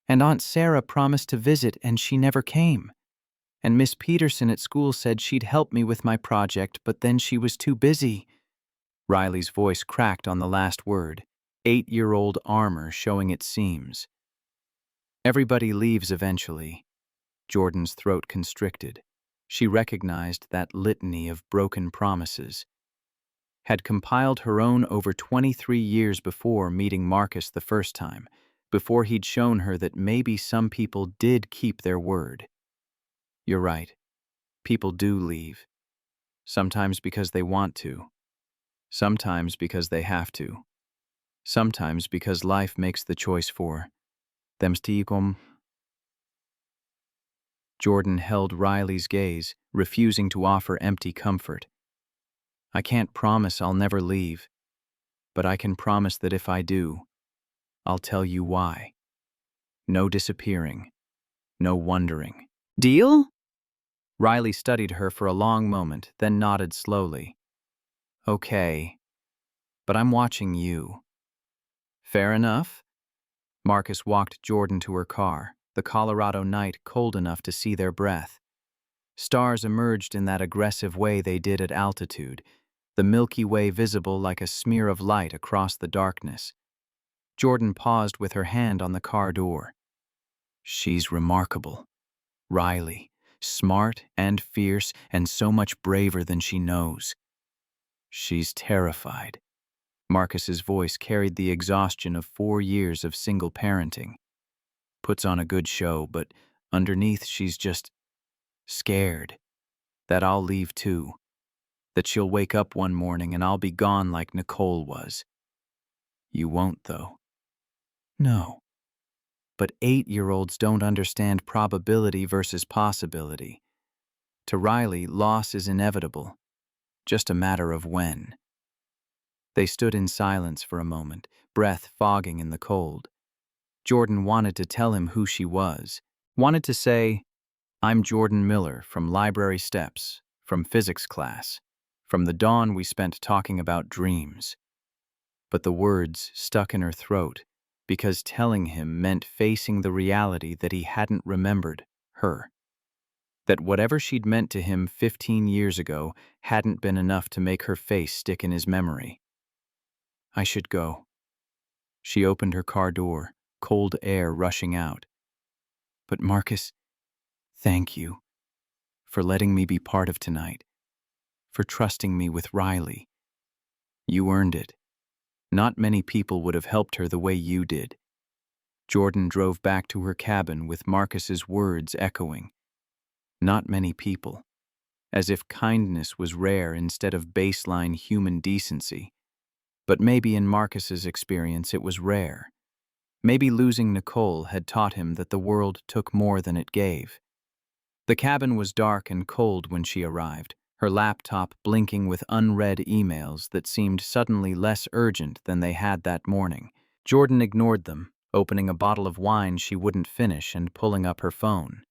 And Aunt Sarah promised to visit, and she never came. And Miss Peterson at school said she'd help me with my project, but then she was too busy. Riley's voice cracked on the last word, 8-year-old armor showing its seams. Everybody leaves eventually. Jordan's throat constricted. She recognized that litany of broken promises. Had compiled her own over 23 years before meeting Marcus the first time, before he'd shown her that maybe some people did keep their word. You're right. People do leave. Sometimes because they want to. Sometimes because they have to. Sometimes because life makes the choice for them. Jordan held Riley's gaze, refusing to offer empty comfort. I can't promise I'll never leave. But I can promise that if I do, I'll tell you why. No disappearing. No wondering. Deal? Riley studied her for a long moment, then nodded slowly. Okay, but I'm watching you. Fair enough? Marcus walked Jordan to her car, the Colorado night cold enough to see their breath. Stars emerged in that aggressive way they did at altitude, the Milky Way visible like a smear of light across the darkness. Jordan paused with her hand on the car door. She's remarkable. Riley, smart and fierce and so much braver than she knows. She's terrified. Marcus's voice carried the exhaustion of 4 years of single parenting. Puts on a good show, but underneath she's just scared. That I'll leave too. That she'll wake up one morning and I'll be gone like Nicole was. You won't, though. No. But 8-year-olds don't understand probability versus possibility. To Riley, loss is inevitable, just a matter of when. They stood in silence for a moment, breath fogging in the cold. Jordan wanted to tell him who she was, wanted to say, I'm Jordan Miller from Library Steps, from physics class, from the dawn we spent talking about dreams. But the words stuck in her throat because telling him meant facing the reality that he hadn't remembered her. That whatever she'd meant to him 15 years ago hadn't been enough to make her face stick in his memory. I should go. She opened her car door, cold air rushing out. But Marcus, thank you for letting me be part of tonight, for trusting me with Riley. You earned it. Not many people would have helped her the way you did. Jordan drove back to her cabin with Marcus's words echoing. Not many people. As if kindness was rare instead of baseline human decency. But maybe in Marcus's experience it was rare. Maybe losing Nicole had taught him that the world took more than it gave. The cabin was dark and cold when she arrived, her laptop blinking with unread emails that seemed suddenly less urgent than they had that morning. Jordan ignored them, opening a bottle of wine she wouldn't finish and pulling up her phone.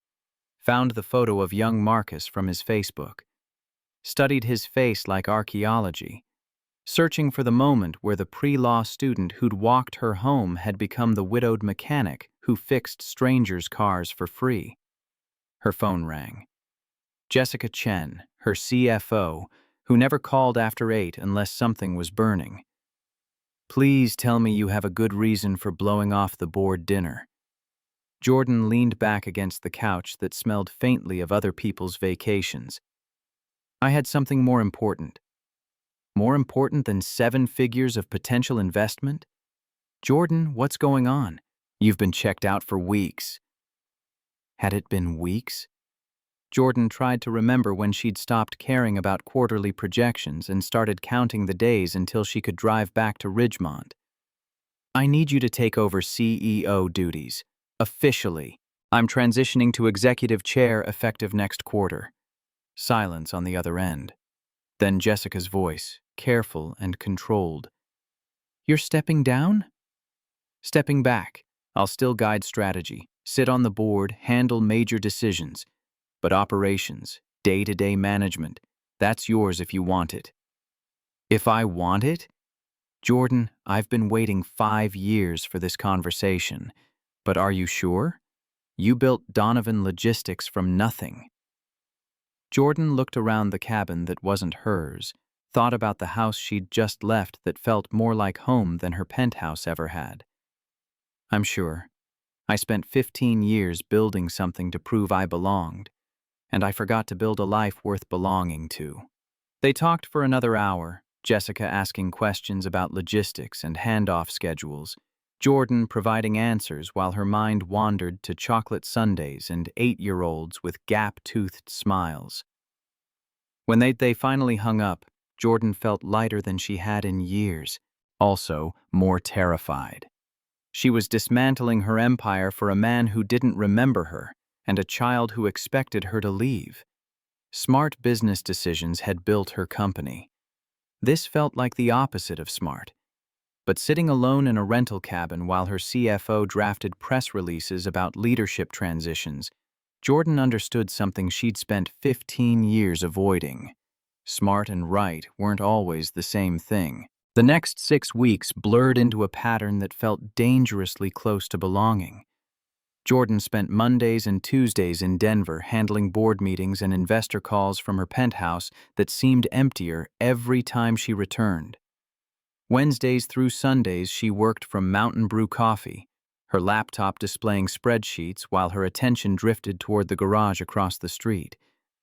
Found the photo of young Marcus from his Facebook. Studied his face like archaeology, searching for the moment where the pre-law student who'd walked her home had become the widowed mechanic who fixed strangers' cars for free. Her phone rang. Jessica Chen, her CFO, who never called after 8 unless something was burning. Please tell me you have a good reason for blowing off the board dinner. Jordan leaned back against the couch that smelled faintly of other people's vacations. I had something more important. More important than 7 figures of potential investment? Jordan, what's going on? You've been checked out for weeks. Had it been weeks? Jordan tried to remember when she'd stopped caring about quarterly projections and started counting the days until she could drive back to Ridgemont. I need you to take over CEO duties. Officially. I'm transitioning to executive chair effective next quarter. Silence on the other end. Then Jessica's voice, careful and controlled. You're stepping down? Stepping back. I'll still guide strategy, sit on the board, handle major decisions. But operations, day-to-day management, that's yours if you want it. If I want it? Jordan, I've been waiting 5 years for this conversation. But are you sure? You built Donovan Logistics from nothing. Jordan looked around the cabin that wasn't hers, thought about the house she'd just left that felt more like home than her penthouse ever had. I'm sure. I spent 15 years building something to prove I belonged, and I forgot to build a life worth belonging to. They talked for another hour, Jessica asking questions about logistics and handoff schedules, Jordan providing answers while her mind wandered to chocolate sundaes and 8-year-olds with gap-toothed smiles. When they finally hung up, Jordan felt lighter than she had in years, also more terrified. She was dismantling her empire for a man who didn't remember her and a child who expected her to leave. Smart business decisions had built her company. This felt like the opposite of smart. But sitting alone in a rental cabin while her CFO drafted press releases about leadership transitions, Jordan understood something she'd spent 15 years avoiding. Smart and right weren't always the same thing. The next 6 weeks blurred into a pattern that felt dangerously close to belonging. Jordan spent Mondays and Tuesdays in Denver handling board meetings and investor calls from her penthouse that seemed emptier every time she returned. Wednesdays through Sundays, she worked from Mountain Brew Coffee, her laptop displaying spreadsheets while her attention drifted toward the garage across the street.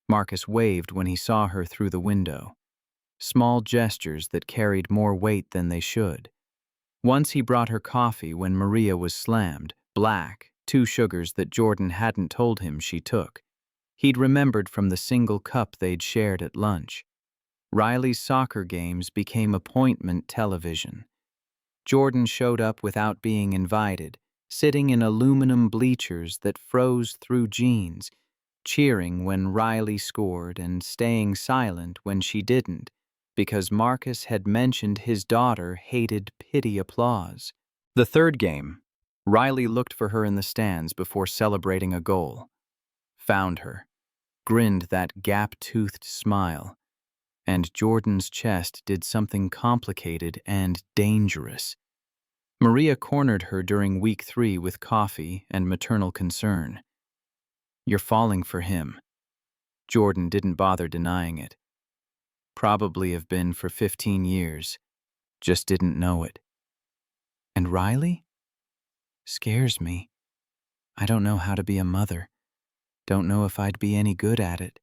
Marcus waved when he saw her through the window. Small gestures that carried more weight than they should. Once he brought her coffee when Maria was slammed, black, 2 sugars that Jordan hadn't told him she took. He'd remembered from the single cup they'd shared at lunch. Riley's soccer games became appointment television. Jordan showed up without being invited, sitting in aluminum bleachers that froze through jeans, cheering when Riley scored and staying silent when she didn't, because Marcus had mentioned his daughter hated pity applause. The third game, Riley looked for her in the stands before celebrating a goal. Found her, grinned that gap-toothed smile, and Jordan's chest did something complicated and dangerous. Maria cornered her during week 3 with coffee and maternal concern. "You're falling for him." Jordan didn't bother denying it. Probably have been for 15 years. Just didn't know it. "And Riley? Scares me. I don't know how to be a mother. Don't know if I'd be any good at it."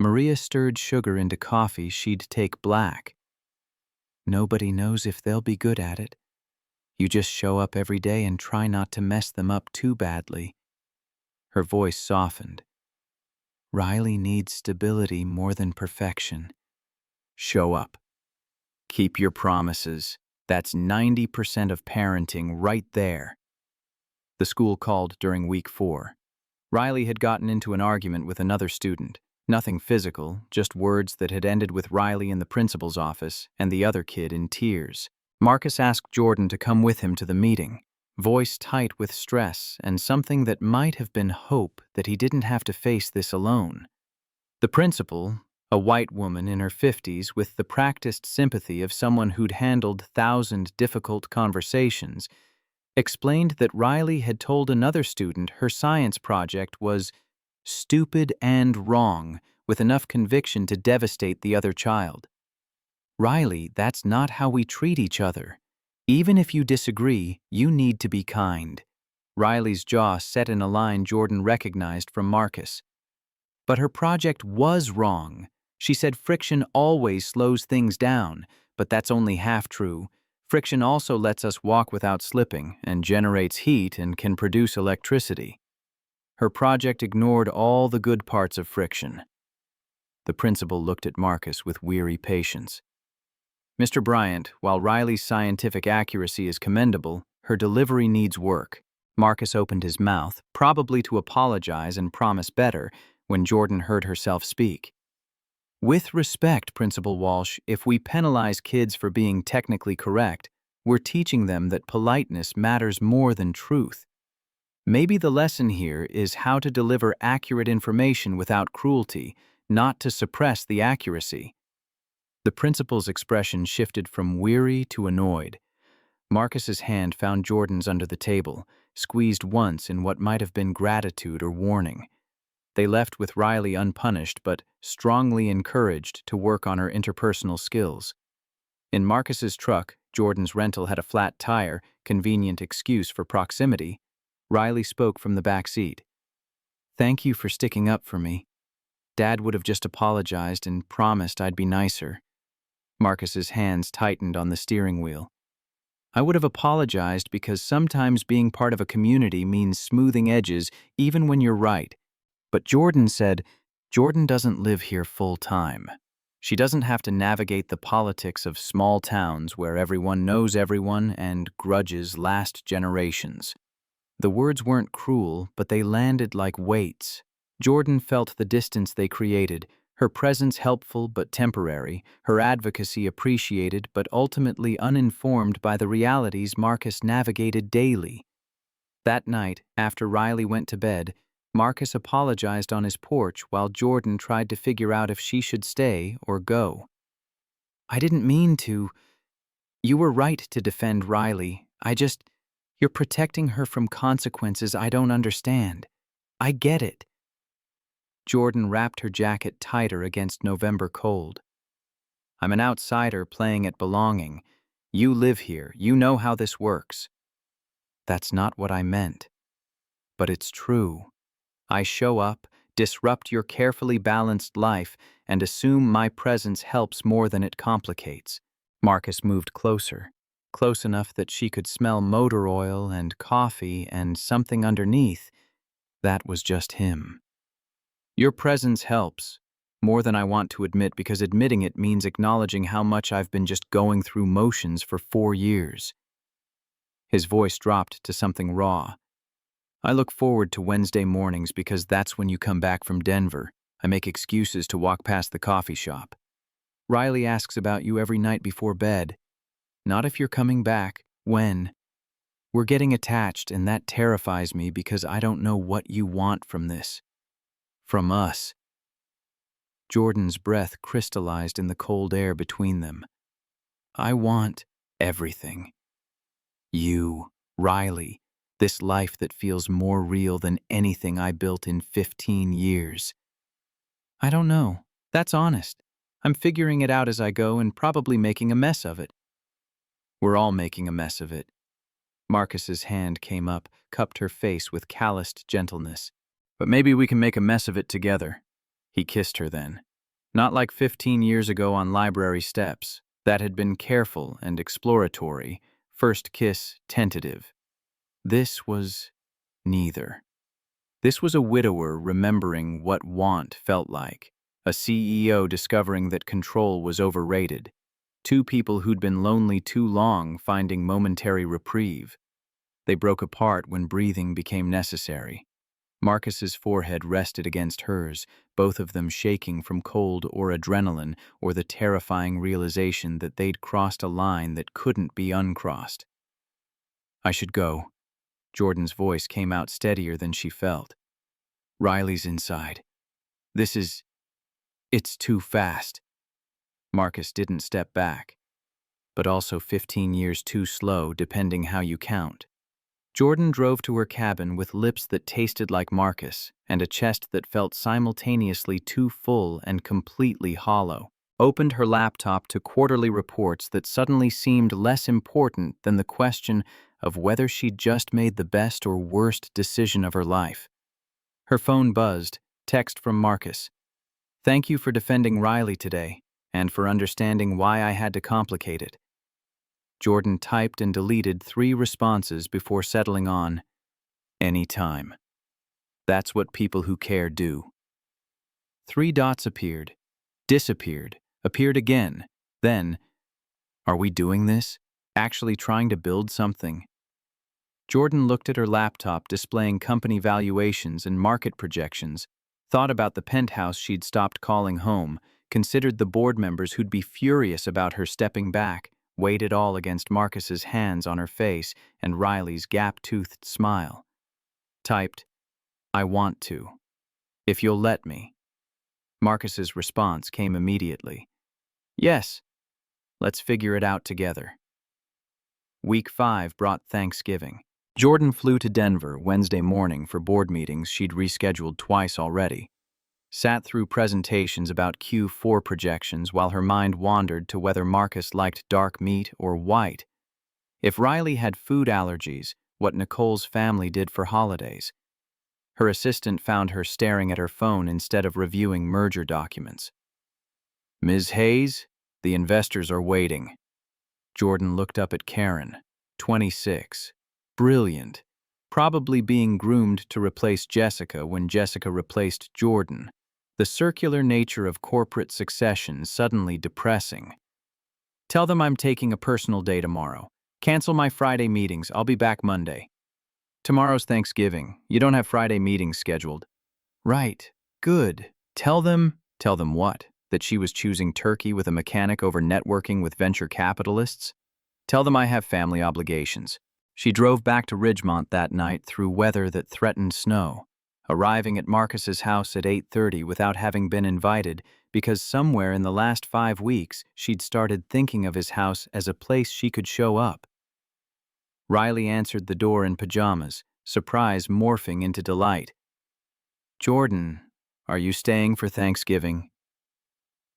Maria stirred sugar into coffee she'd take black. "Nobody knows if they'll be good at it. You just show up every day and try not to mess them up too badly." Her voice softened. "Riley needs stability more than perfection." Show up. Keep your promises. That's 90% of parenting right there. The school called during week 4. Riley had gotten into an argument with another student. Nothing physical, just words that had ended with Riley in the principal's office and the other kid in tears. Marcus asked Jordan to come with him to the meeting, voice tight with stress and something that might have been hope that he didn't have to face this alone. The principal, a white woman in her 50s with the practiced sympathy of someone who'd handled 1,000 difficult conversations, explained that Riley had told another student her science project was stupid and wrong, with enough conviction to devastate the other child. "Riley, that's not how we treat each other. Even if you disagree, you need to be kind." Riley's jaw set in a line Jordan recognized from Marcus. But her project was wrong. She said friction always slows things down, but that's only half true. Friction also lets us walk without slipping and generates heat and can produce electricity. Her project ignored all the good parts of friction. The principal looked at Marcus with weary patience. "Mr. Bryant, while Riley's scientific accuracy is commendable, her delivery needs work." Marcus opened his mouth, probably to apologize and promise better, when Jordan heard herself speak. "With respect, Principal Walsh, if we penalize kids for being technically correct, we're teaching them that politeness matters more than truth. Maybe the lesson here is how to deliver accurate information without cruelty, not to suppress the accuracy." The principal's expression shifted from weary to annoyed. Marcus's hand found Jordan's under the table, squeezed once in what might have been gratitude or warning. They left with Riley unpunished but strongly encouraged to work on her interpersonal skills. In Marcus's truck, Jordan's rental had a flat tire, convenient excuse for proximity. Riley spoke from the back seat. "Thank you for sticking up for me. Dad would have just apologized and promised I'd be nicer." Marcus's hands tightened on the steering wheel. "I would have apologized because sometimes being part of a community means smoothing edges even when you're right." But Jordan said, "Jordan doesn't live here full time. She doesn't have to navigate the politics of small towns where everyone knows everyone and grudges last generations." The words weren't cruel, but they landed like weights. Jordan felt the distance they created, Her presence helpful but temporary, her advocacy appreciated but ultimately uninformed by the realities Marcus navigated daily. That night, after Riley went to bed, Marcus apologized on his porch while Jordan tried to figure out if she should stay or go. "I didn't mean to. You were right to defend Riley. You're protecting her from consequences I don't understand. I get it." Jordan wrapped her jacket tighter against November cold. "I'm an outsider playing at belonging. You live here. You know how this works." "That's not what I meant. But it's true. I show up, disrupt your carefully balanced life, and assume my presence helps more than it complicates." Marcus moved closer, close enough that she could smell motor oil and coffee and something underneath. That was just him. "Your presence helps, more than I want to admit, because admitting it means acknowledging how much I've been just going through motions for 4 years. His voice dropped to something raw. "I look forward to Wednesday mornings because that's when you come back from Denver. I make excuses to walk past the coffee shop. Riley asks about you every night before bed. Not if you're coming back, when. We're getting attached, and that terrifies me because I don't know what you want from this. From us." Jordan's breath crystallized in the cold air between them. "I want everything. You, Riley, this life that feels more real than anything I built in 15 years. I don't know. That's honest. I'm figuring it out as I go and probably making a mess of it." "We're all making a mess of it." Marcus's hand came up, cupped her face with calloused gentleness. "But maybe we can make a mess of it together." He kissed her then. Not like 15 years ago on library steps. That had been careful and exploratory, first kiss tentative. This was neither. This was a widower remembering what want felt like, a CEO discovering that control was overrated, two people who'd been lonely too long finding momentary reprieve. They broke apart when breathing became necessary. Marcus's forehead rested against hers, both of them shaking from cold or adrenaline or the terrifying realization that they'd crossed a line that couldn't be uncrossed. "I should go." Jordan's voice came out steadier than she felt. "Riley's inside. It's too fast." Marcus didn't step back, but also 15 years too slow, depending how you count. Jordan drove to her cabin with lips that tasted like Marcus and a chest that felt simultaneously too full and completely hollow. Opened her laptop to quarterly reports that suddenly seemed less important than the question of whether she'd just made the best or worst decision of her life. Her phone buzzed, text from Marcus. "Thank you for defending Riley today, and for understanding why I had to complicate it." Jordan typed and deleted 3 responses before settling on, "Anytime. That's what people who care do." 3 dots appeared, disappeared, appeared again, then, "Are we doing this? Actually trying to build something?" Jordan looked at her laptop displaying company valuations and market projections, thought about the penthouse she'd stopped calling home, considered the board members who'd be furious about her stepping back, weighed it all against Marcus's hands on her face and Riley's gap-toothed smile. Typed, "I want to. If you'll let me." Marcus's response came immediately. "Yes. Let's figure it out together." Week 5 brought Thanksgiving. Jordan flew to Denver Wednesday morning for board meetings she'd rescheduled twice already. Sat through presentations about Q4 projections while her mind wandered to whether Marcus liked dark meat or white. If Riley had food allergies, what Nicole's family did for holidays. Her assistant found her staring at her phone instead of reviewing merger documents. "Ms. Hayes, the investors are waiting." Jordan looked up at Karen, 26. Brilliant. Probably being groomed to replace Jessica when Jessica replaced Jordan. The circular nature of corporate succession suddenly depressing. "Tell them I'm taking a personal day tomorrow. Cancel my Friday meetings. I'll be back Monday." "Tomorrow's Thanksgiving. You don't have Friday meetings scheduled." "Right. Good. Tell them Tell them what? That she was choosing Turkey with a mechanic over networking with venture capitalists? Tell them I have family obligations. She drove back to Ridgemont that night through weather that threatened snow, arriving at Marcus's house at 8:30 without having been invited because somewhere in the last 5 weeks she'd started thinking of his house as a place she could show up. Riley answered the door in pajamas, surprise morphing into delight. "Jordan, are you staying for Thanksgiving?"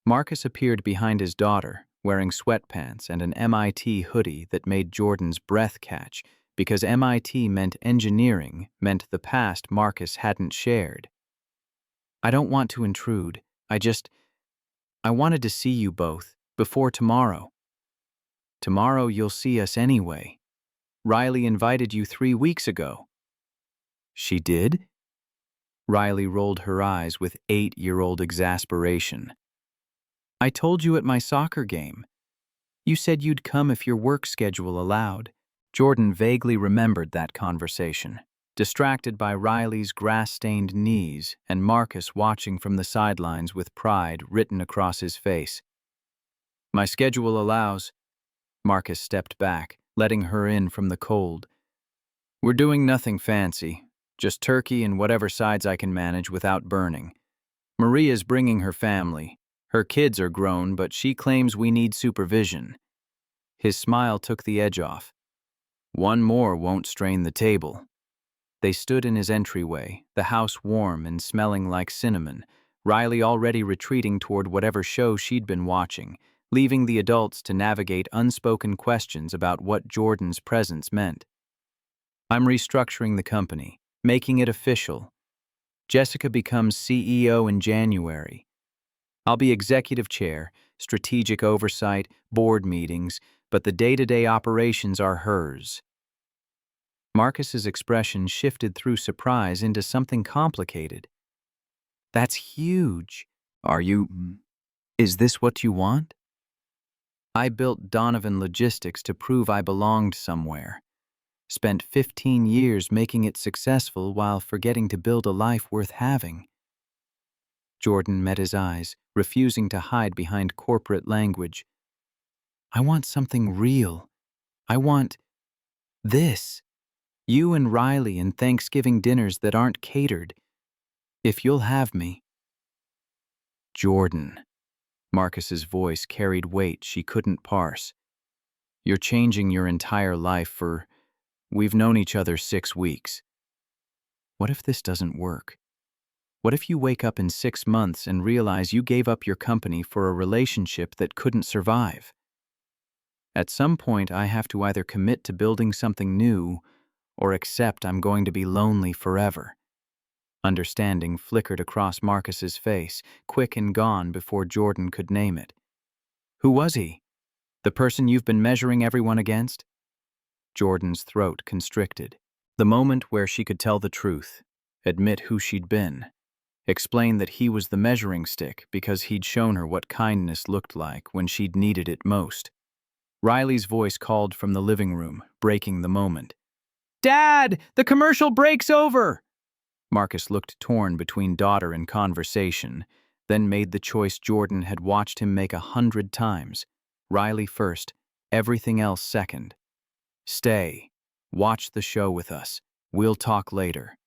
Marcus appeared behind his daughter, wearing sweatpants and an MIT hoodie that made Jordan's breath catch because MIT meant engineering, meant the past Marcus hadn't shared. "I don't want to intrude. I wanted to see you both, before tomorrow." "Tomorrow you'll see us anyway. Riley invited you 3 weeks ago." "She did?" Riley rolled her eyes with 8-year-old exasperation. "I told you at my soccer game. You said you'd come if your work schedule allowed." Jordan vaguely remembered that conversation, distracted by Riley's grass-stained knees and Marcus watching from the sidelines with pride written across his face. "My schedule allows." Marcus stepped back, letting her in from the cold. "We're doing nothing fancy, just turkey and whatever sides I can manage without burning. Maria's bringing her family. Her kids are grown, but she claims we need supervision." His smile took the edge off. "One more won't strain the table." They stood in his entryway, the house warm and smelling like cinnamon, Riley already retreating toward whatever show she'd been watching, leaving the adults to navigate unspoken questions about what Jordan's presence meant. "I'm restructuring the company, making it official. Jessica becomes CEO in January. I'll be executive chair, strategic oversight, board meetings, but the day-to-day operations are hers." Marcus's expression shifted through surprise into something complicated. "That's huge. Is this what you want?" "I built Donovan Logistics to prove I belonged somewhere. Spent 15 years making it successful while forgetting to build a life worth having." Jordan met his eyes, refusing to hide behind corporate language. "I want something real. I want this. You and Riley and Thanksgiving dinners that aren't catered. If you'll have me." "Jordan." Marcus's voice carried weight she couldn't parse. "You're changing your entire life for... We've known each other 6 weeks. What if this doesn't work? What if you wake up in 6 months and realize you gave up your company for a relationship that couldn't survive? At some point, I have to either commit to building something new or accept I'm going to be lonely forever." Understanding flickered across Marcus's face, quick and gone before Jordan could name it. "Who was he? The person you've been measuring everyone against?" Jordan's throat constricted. The moment where she could tell the truth, admit who she'd been, explain that he was the measuring stick because he'd shown her what kindness looked like when she'd needed it most. Riley's voice called from the living room, breaking the moment. "Dad, the commercial break's over!" Marcus looked torn between daughter and conversation, then made the choice Jordan had watched him make 100 times. Riley first, everything else second. "Stay. Watch the show with us. We'll talk later."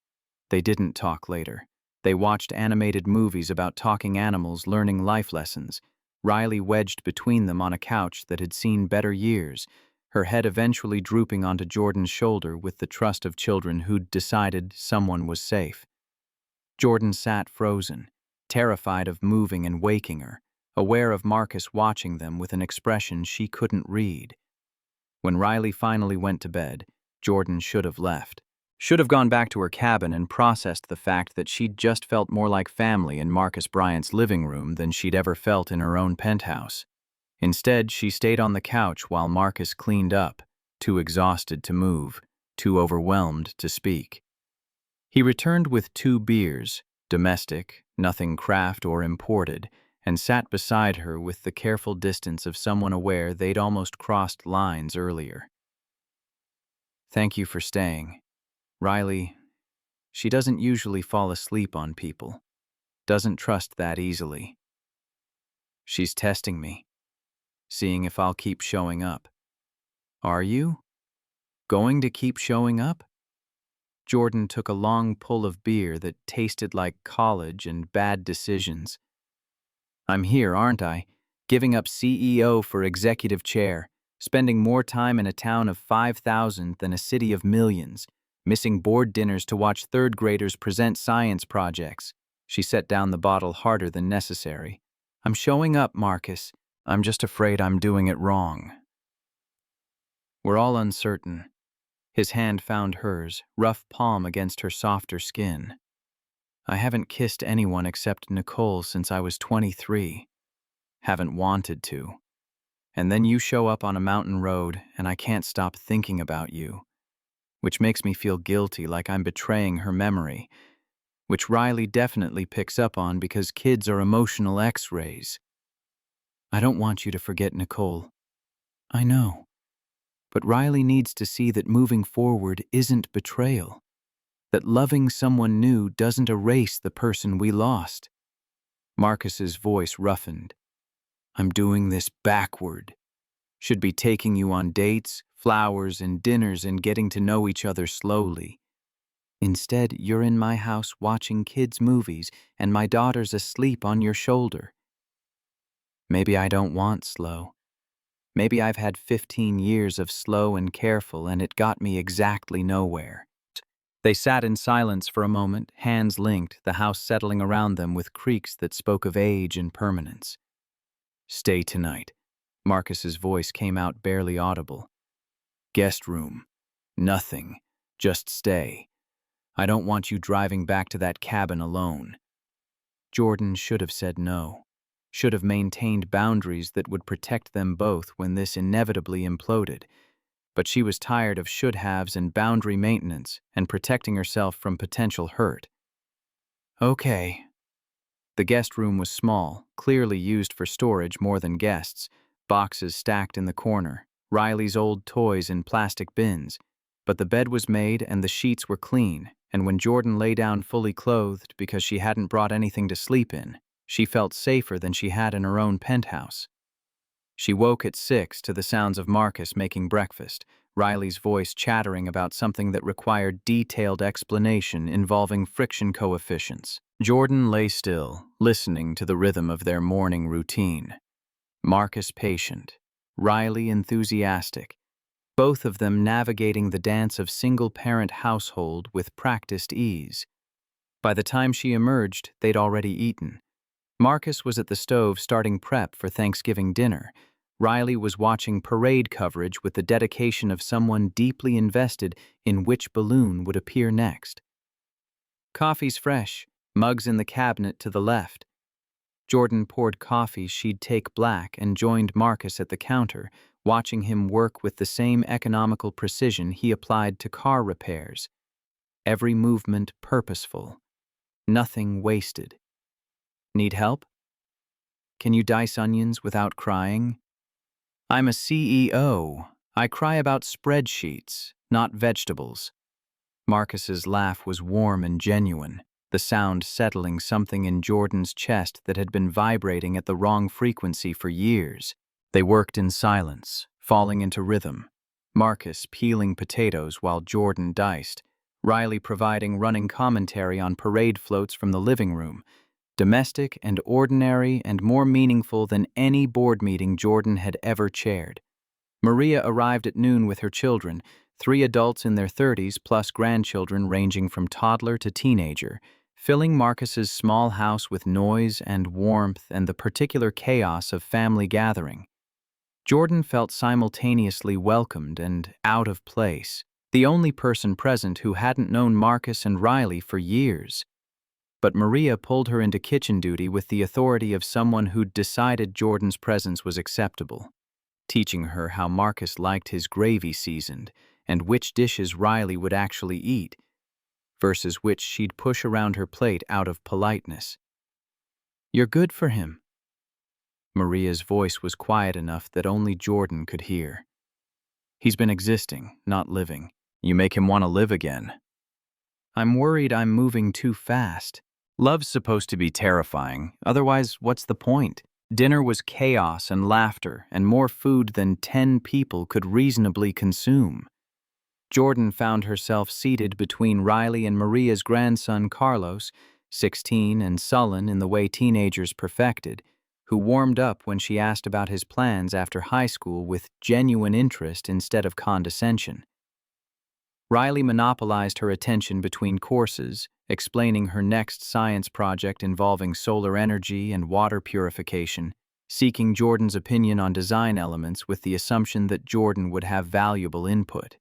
They didn't talk later. They watched animated movies about talking animals learning life lessons, Riley wedged between them on a couch that had seen better years, her head eventually drooping onto Jordan's shoulder with the trust of children who'd decided someone was safe. Jordan sat frozen, terrified of moving and waking her, aware of Marcus watching them with an expression she couldn't read. When Riley finally went to bed, Jordan should have left. Should have gone back to her cabin and processed the fact that she'd just felt more like family in Marcus Bryant's living room than she'd ever felt in her own penthouse. Instead, she stayed on the couch while Marcus cleaned up, too exhausted to move, too overwhelmed to speak. He returned with 2 beers, domestic, nothing craft or imported, and sat beside her with the careful distance of someone aware they'd almost crossed lines earlier. "Thank you for staying. Riley, she doesn't usually fall asleep on people. Doesn't trust that easily." She's testing me, seeing if I'll keep showing up. Are you going to keep showing up? Jordan took a long pull of beer that tasted like college and bad decisions. I'm here, aren't I? Giving up CEO for executive chair, spending more time in a town of 5,000 than a city of millions, missing board dinners to watch third graders present science projects. She set down the bottle harder than necessary. I'm showing up, Marcus. I'm just afraid I'm doing it wrong. We're all uncertain. His hand found hers, rough palm against her softer skin. I haven't kissed anyone except Nicole since I was 23. Haven't wanted to. And then you show up on a mountain road, and I can't stop thinking about you, which makes me feel guilty, like I'm betraying her memory, which Riley definitely picks up on because kids are emotional X-rays. I don't want you to forget Nicole. I know. But Riley needs to see that moving forward isn't betrayal, that loving someone new doesn't erase the person we lost. Marcus's voice roughened. I'm doing this backward. Should be taking you on dates, flowers, and dinners and getting to know each other slowly. Instead, you're in my house watching kids' movies and my daughter's asleep on your shoulder. Maybe I don't want slow. Maybe I've had 15 years of slow and careful and it got me exactly nowhere. They sat in silence for a moment, hands linked, the house settling around them with creaks that spoke of age and permanence. Stay tonight. Marcus's voice came out barely audible. Guest room. Nothing. Just stay. I don't want you driving back to that cabin alone. Jordan should have said no. Should have maintained boundaries that would protect them both when this inevitably imploded. But she was tired of should-haves and boundary maintenance and protecting herself from potential hurt. Okay. The guest room was small, clearly used for storage more than guests, boxes stacked in the corner, Riley's old toys in plastic bins. But the bed was made and the sheets were clean, and when Jordan lay down fully clothed because she hadn't brought anything to sleep in, she felt safer than she had in her own penthouse. She woke at 6 to the sounds of Marcus making breakfast, Riley's voice chattering about something that required detailed explanation involving friction coefficients. Jordan lay still, listening to the rhythm of their morning routine. Marcus patient, Riley enthusiastic, both of them navigating the dance of single-parent household with practiced ease. By the time she emerged, they'd already eaten. Marcus was at the stove starting prep for Thanksgiving dinner. Riley was watching parade coverage with the dedication of someone deeply invested in which balloon would appear next. Coffee's fresh, mugs in the cabinet to the left. Jordan poured coffee she'd take black and joined Marcus at the counter, watching him work with the same economical precision he applied to car repairs. Every movement purposeful. Nothing wasted. Need help? Can you dice onions without crying? I'm a CEO. I cry about spreadsheets, not vegetables. Marcus's laugh was warm and genuine, the sound settling something in Jordan's chest that had been vibrating at the wrong frequency for years. They worked in silence, falling into rhythm. Marcus peeling potatoes while Jordan diced, Riley providing running commentary on parade floats from the living room, domestic and ordinary and more meaningful than any board meeting Jordan had ever chaired. Maria arrived at noon with her children, 3 adults in their 30s plus grandchildren ranging from toddler to teenager, filling Marcus's small house with noise and warmth and the particular chaos of family gathering. Jordan felt simultaneously welcomed and out of place, the only person present who hadn't known Marcus and Riley for years. But Maria pulled her into kitchen duty with the authority of someone who'd decided Jordan's presence was acceptable, teaching her how Marcus liked his gravy seasoned and which dishes Riley would actually eat, versus which she'd push around her plate out of politeness. You're good for him. Maria's voice was quiet enough that only Jordan could hear. He's been existing, not living. You make him want to live again. I'm worried I'm moving too fast. Love's supposed to be terrifying, otherwise what's the point? Dinner was chaos and laughter and more food than 10 people could reasonably consume. Jordan found herself seated between Riley and Maria's grandson Carlos, 16 and sullen in the way teenagers perfected, who warmed up when she asked about his plans after high school with genuine interest instead of condescension. Riley monopolized her attention between courses, explaining her next science project involving solar energy and water purification, seeking Jordan's opinion on design elements with the assumption that Jordan would have valuable input.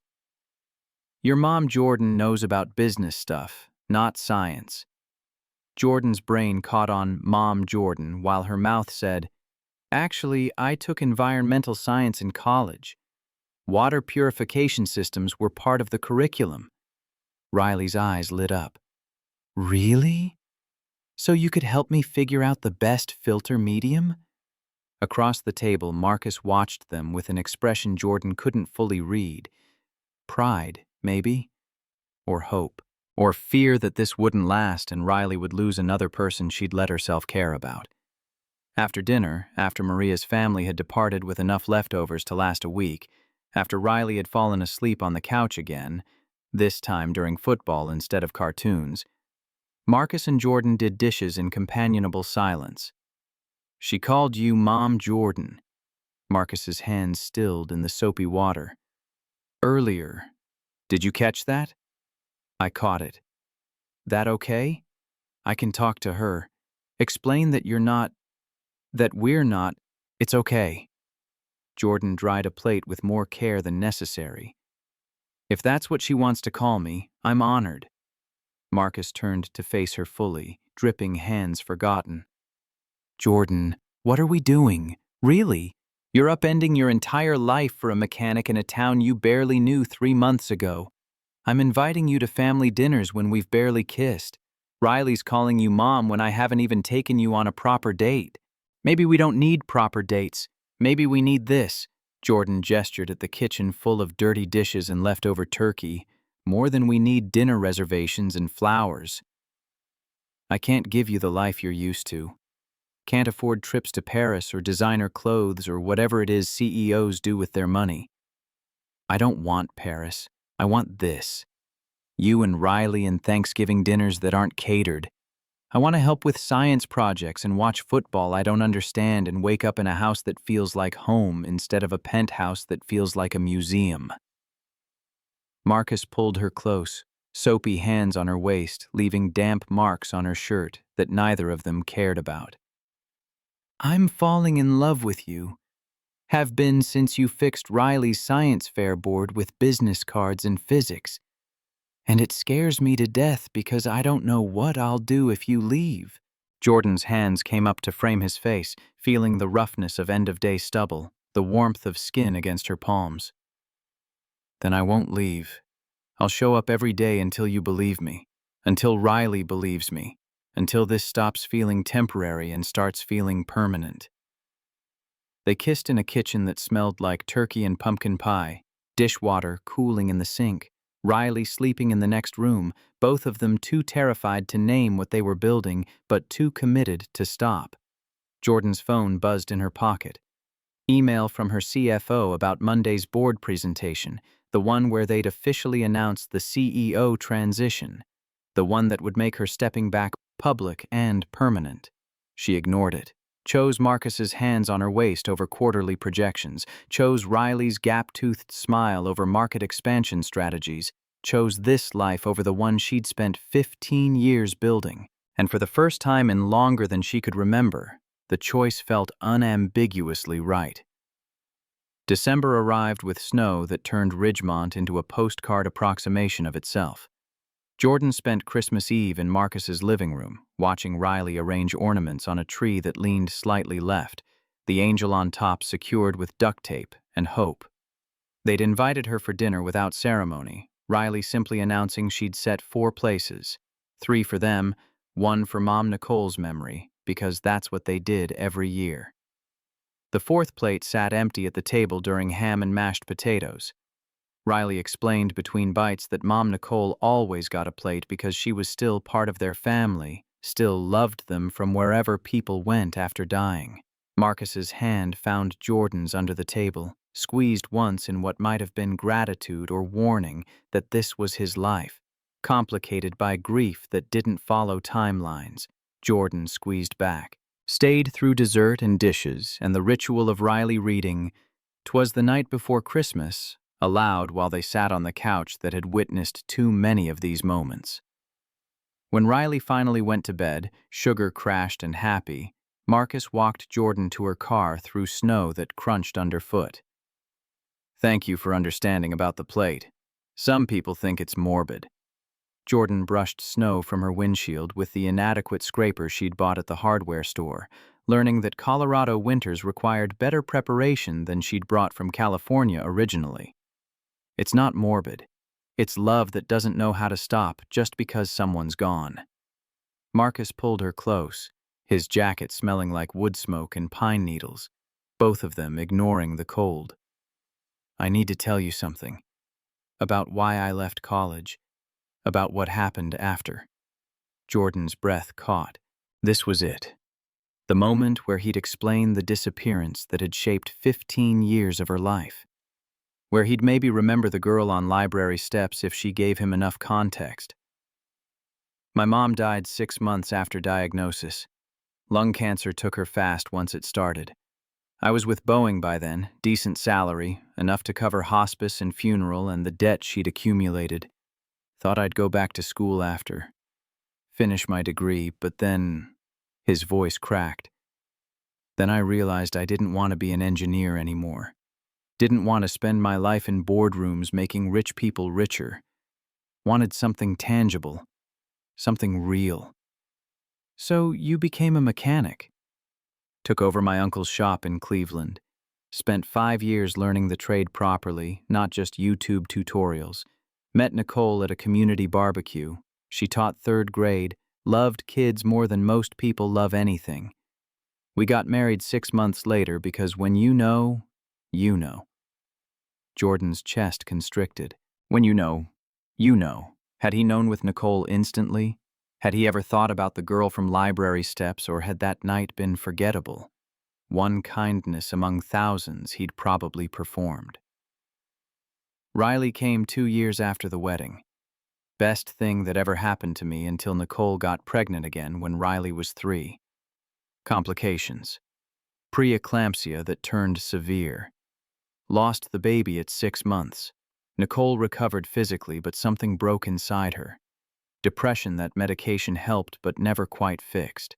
Your mom, Jordan, knows about business stuff, not science. Jordan's brain caught on Mom Jordan while her mouth said, Actually, I took environmental science in college. Water purification systems were part of the curriculum. Riley's eyes lit up. Really? So you could help me figure out the best filter medium? Across the table, Marcus watched them with an expression Jordan couldn't fully read. Pride, maybe? Or hope? Or fear that this wouldn't last and Riley would lose another person she'd let herself care about. After dinner, after Maria's family had departed with enough leftovers to last a week, after Riley had fallen asleep on the couch again, this time during football instead of cartoons, Marcus and Jordan did dishes in companionable silence. She called you Mom Jordan. Marcus's hands stilled in the soapy water. Earlier. Did you catch that? I caught it. That okay? I can talk to her. Explain that we're not. It's okay. Jordan dried a plate with more care than necessary. If that's what she wants to call me, I'm honored. Marcus turned to face her fully, dripping hands forgotten. Jordan, what are we doing? Really? You're upending your entire life for a mechanic in a town you barely knew 3 months ago. I'm inviting you to family dinners when we've barely kissed. Riley's calling you mom when I haven't even taken you on a proper date. Maybe we don't need proper dates. Maybe we need this. Jordan gestured at the kitchen full of dirty dishes and leftover turkey. More than we need dinner reservations and flowers. I can't give you the life you're used to. Can't afford trips to Paris or designer clothes or whatever it is CEOs do with their money. I don't want Paris. I want this. You and Riley and Thanksgiving dinners that aren't catered. I want to help with science projects and watch football I don't understand and wake up in a house that feels like home instead of a penthouse that feels like a museum. Marcus pulled her close, soapy hands on her waist, leaving damp marks on her shirt that neither of them cared about. I'm falling in love with you. Have been since you fixed Riley's science fair board with business cards and physics. And it scares me to death because I don't know what I'll do if you leave. Jordan's hands came up to frame his face, feeling the roughness of end-of-day stubble, the warmth of skin against her palms. Then I won't leave. I'll show up every day until you believe me, until Riley believes me, until this stops feeling temporary and starts feeling permanent. They kissed in a kitchen that smelled like turkey and pumpkin pie, dishwater cooling in the sink, Riley sleeping in the next room, both of them too terrified to name what they were building, but too committed to stop. Jordan's phone buzzed in her pocket. Email from her CFO about Monday's board presentation, the one where they'd officially announced the CEO transition, the one that would make her stepping back public and permanent. She ignored it. Chose Marcus's hands on her waist over quarterly projections, chose Riley's gap-toothed smile over market expansion strategies, chose this life over the one she'd spent 15 years building. And for the first time in longer than she could remember, the choice felt unambiguously right. December arrived with snow that turned Ridgemont into a postcard approximation of itself. Jordan spent Christmas Eve in Marcus's living room, watching Riley arrange ornaments on a tree that leaned slightly left, the angel on top secured with duct tape and hope. They'd invited her for dinner without ceremony, Riley simply announcing she'd set 4 places, 3 for them, 1 for Mom Nicole's memory, because that's what they did every year. The 4th plate sat empty at the table during ham and mashed potatoes. Riley explained between bites that Mom Nicole always got a plate because she was still part of their family, still loved them from wherever people went after dying. Marcus's hand found Jordan's under the table, squeezed once in what might have been gratitude or warning that this was his life, complicated by grief that didn't follow timelines. Jordan squeezed back, stayed through dessert and dishes and the ritual of Riley reading "'Twas the Night Before Christmas" aloud while they sat on the couch that had witnessed too many of these moments. When Riley finally went to bed, sugar crashed and happy, Marcus walked Jordan to her car through snow that crunched underfoot. "Thank you for understanding about the plate. Some people think it's morbid." Jordan brushed snow from her windshield with the inadequate scraper she'd bought at the hardware store, learning that Colorado winters required better preparation than she'd brought from California originally. "It's not morbid. It's love that doesn't know how to stop just because someone's gone." Marcus pulled her close, his jacket smelling like wood smoke and pine needles, both of them ignoring the cold. "I need to tell you something. About why I left college. About what happened after." Jordan's breath caught. This was it. The moment where he'd explain the disappearance that had shaped 15 years of her life. Where he'd maybe remember the girl on library steps if she gave him enough context. "My mom died 6 months after diagnosis. Lung cancer took her fast once it started. I was with Boeing by then, decent salary, enough to cover hospice and funeral and the debt she'd accumulated. Thought I'd go back to school after. Finish my degree, but then..." His voice cracked. "Then I realized I didn't want to be an engineer anymore. Didn't want to spend my life in boardrooms making rich people richer. Wanted something tangible. Something real. So you became a mechanic." "Took over my uncle's shop in Cleveland. Spent 5 years learning the trade properly, not just YouTube tutorials. Met Nicole at a community barbecue. She taught 3rd grade, loved kids more than most people love anything. We got married 6 months later because when you know, you know." Jordan's chest constricted. When you know, you know. Had he known with Nicole instantly? Had he ever thought about the girl from library steps, or had that night been forgettable? One kindness among thousands he'd probably performed. "Riley came 2 years after the wedding. Best thing that ever happened to me until Nicole got pregnant again when Riley was 3. Complications. Preeclampsia that turned severe. Lost the baby at 6 months. Nicole recovered physically, but something broke inside her. Depression that medication helped but never quite fixed."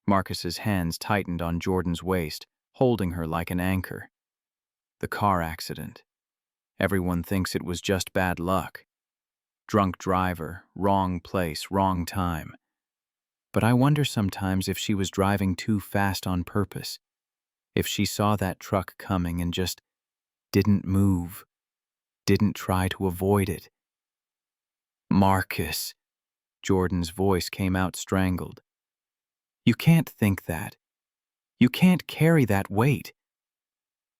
Marcus's hands tightened on Jordan's waist, holding her like an anchor. "The car accident. Everyone thinks it was just bad luck. Drunk driver, wrong place, wrong time. But I wonder sometimes if she was driving too fast on purpose. If she saw that truck coming and just didn't move, didn't try to avoid it." "Marcus," Jordan's voice came out strangled. "You can't think that. You can't carry that weight."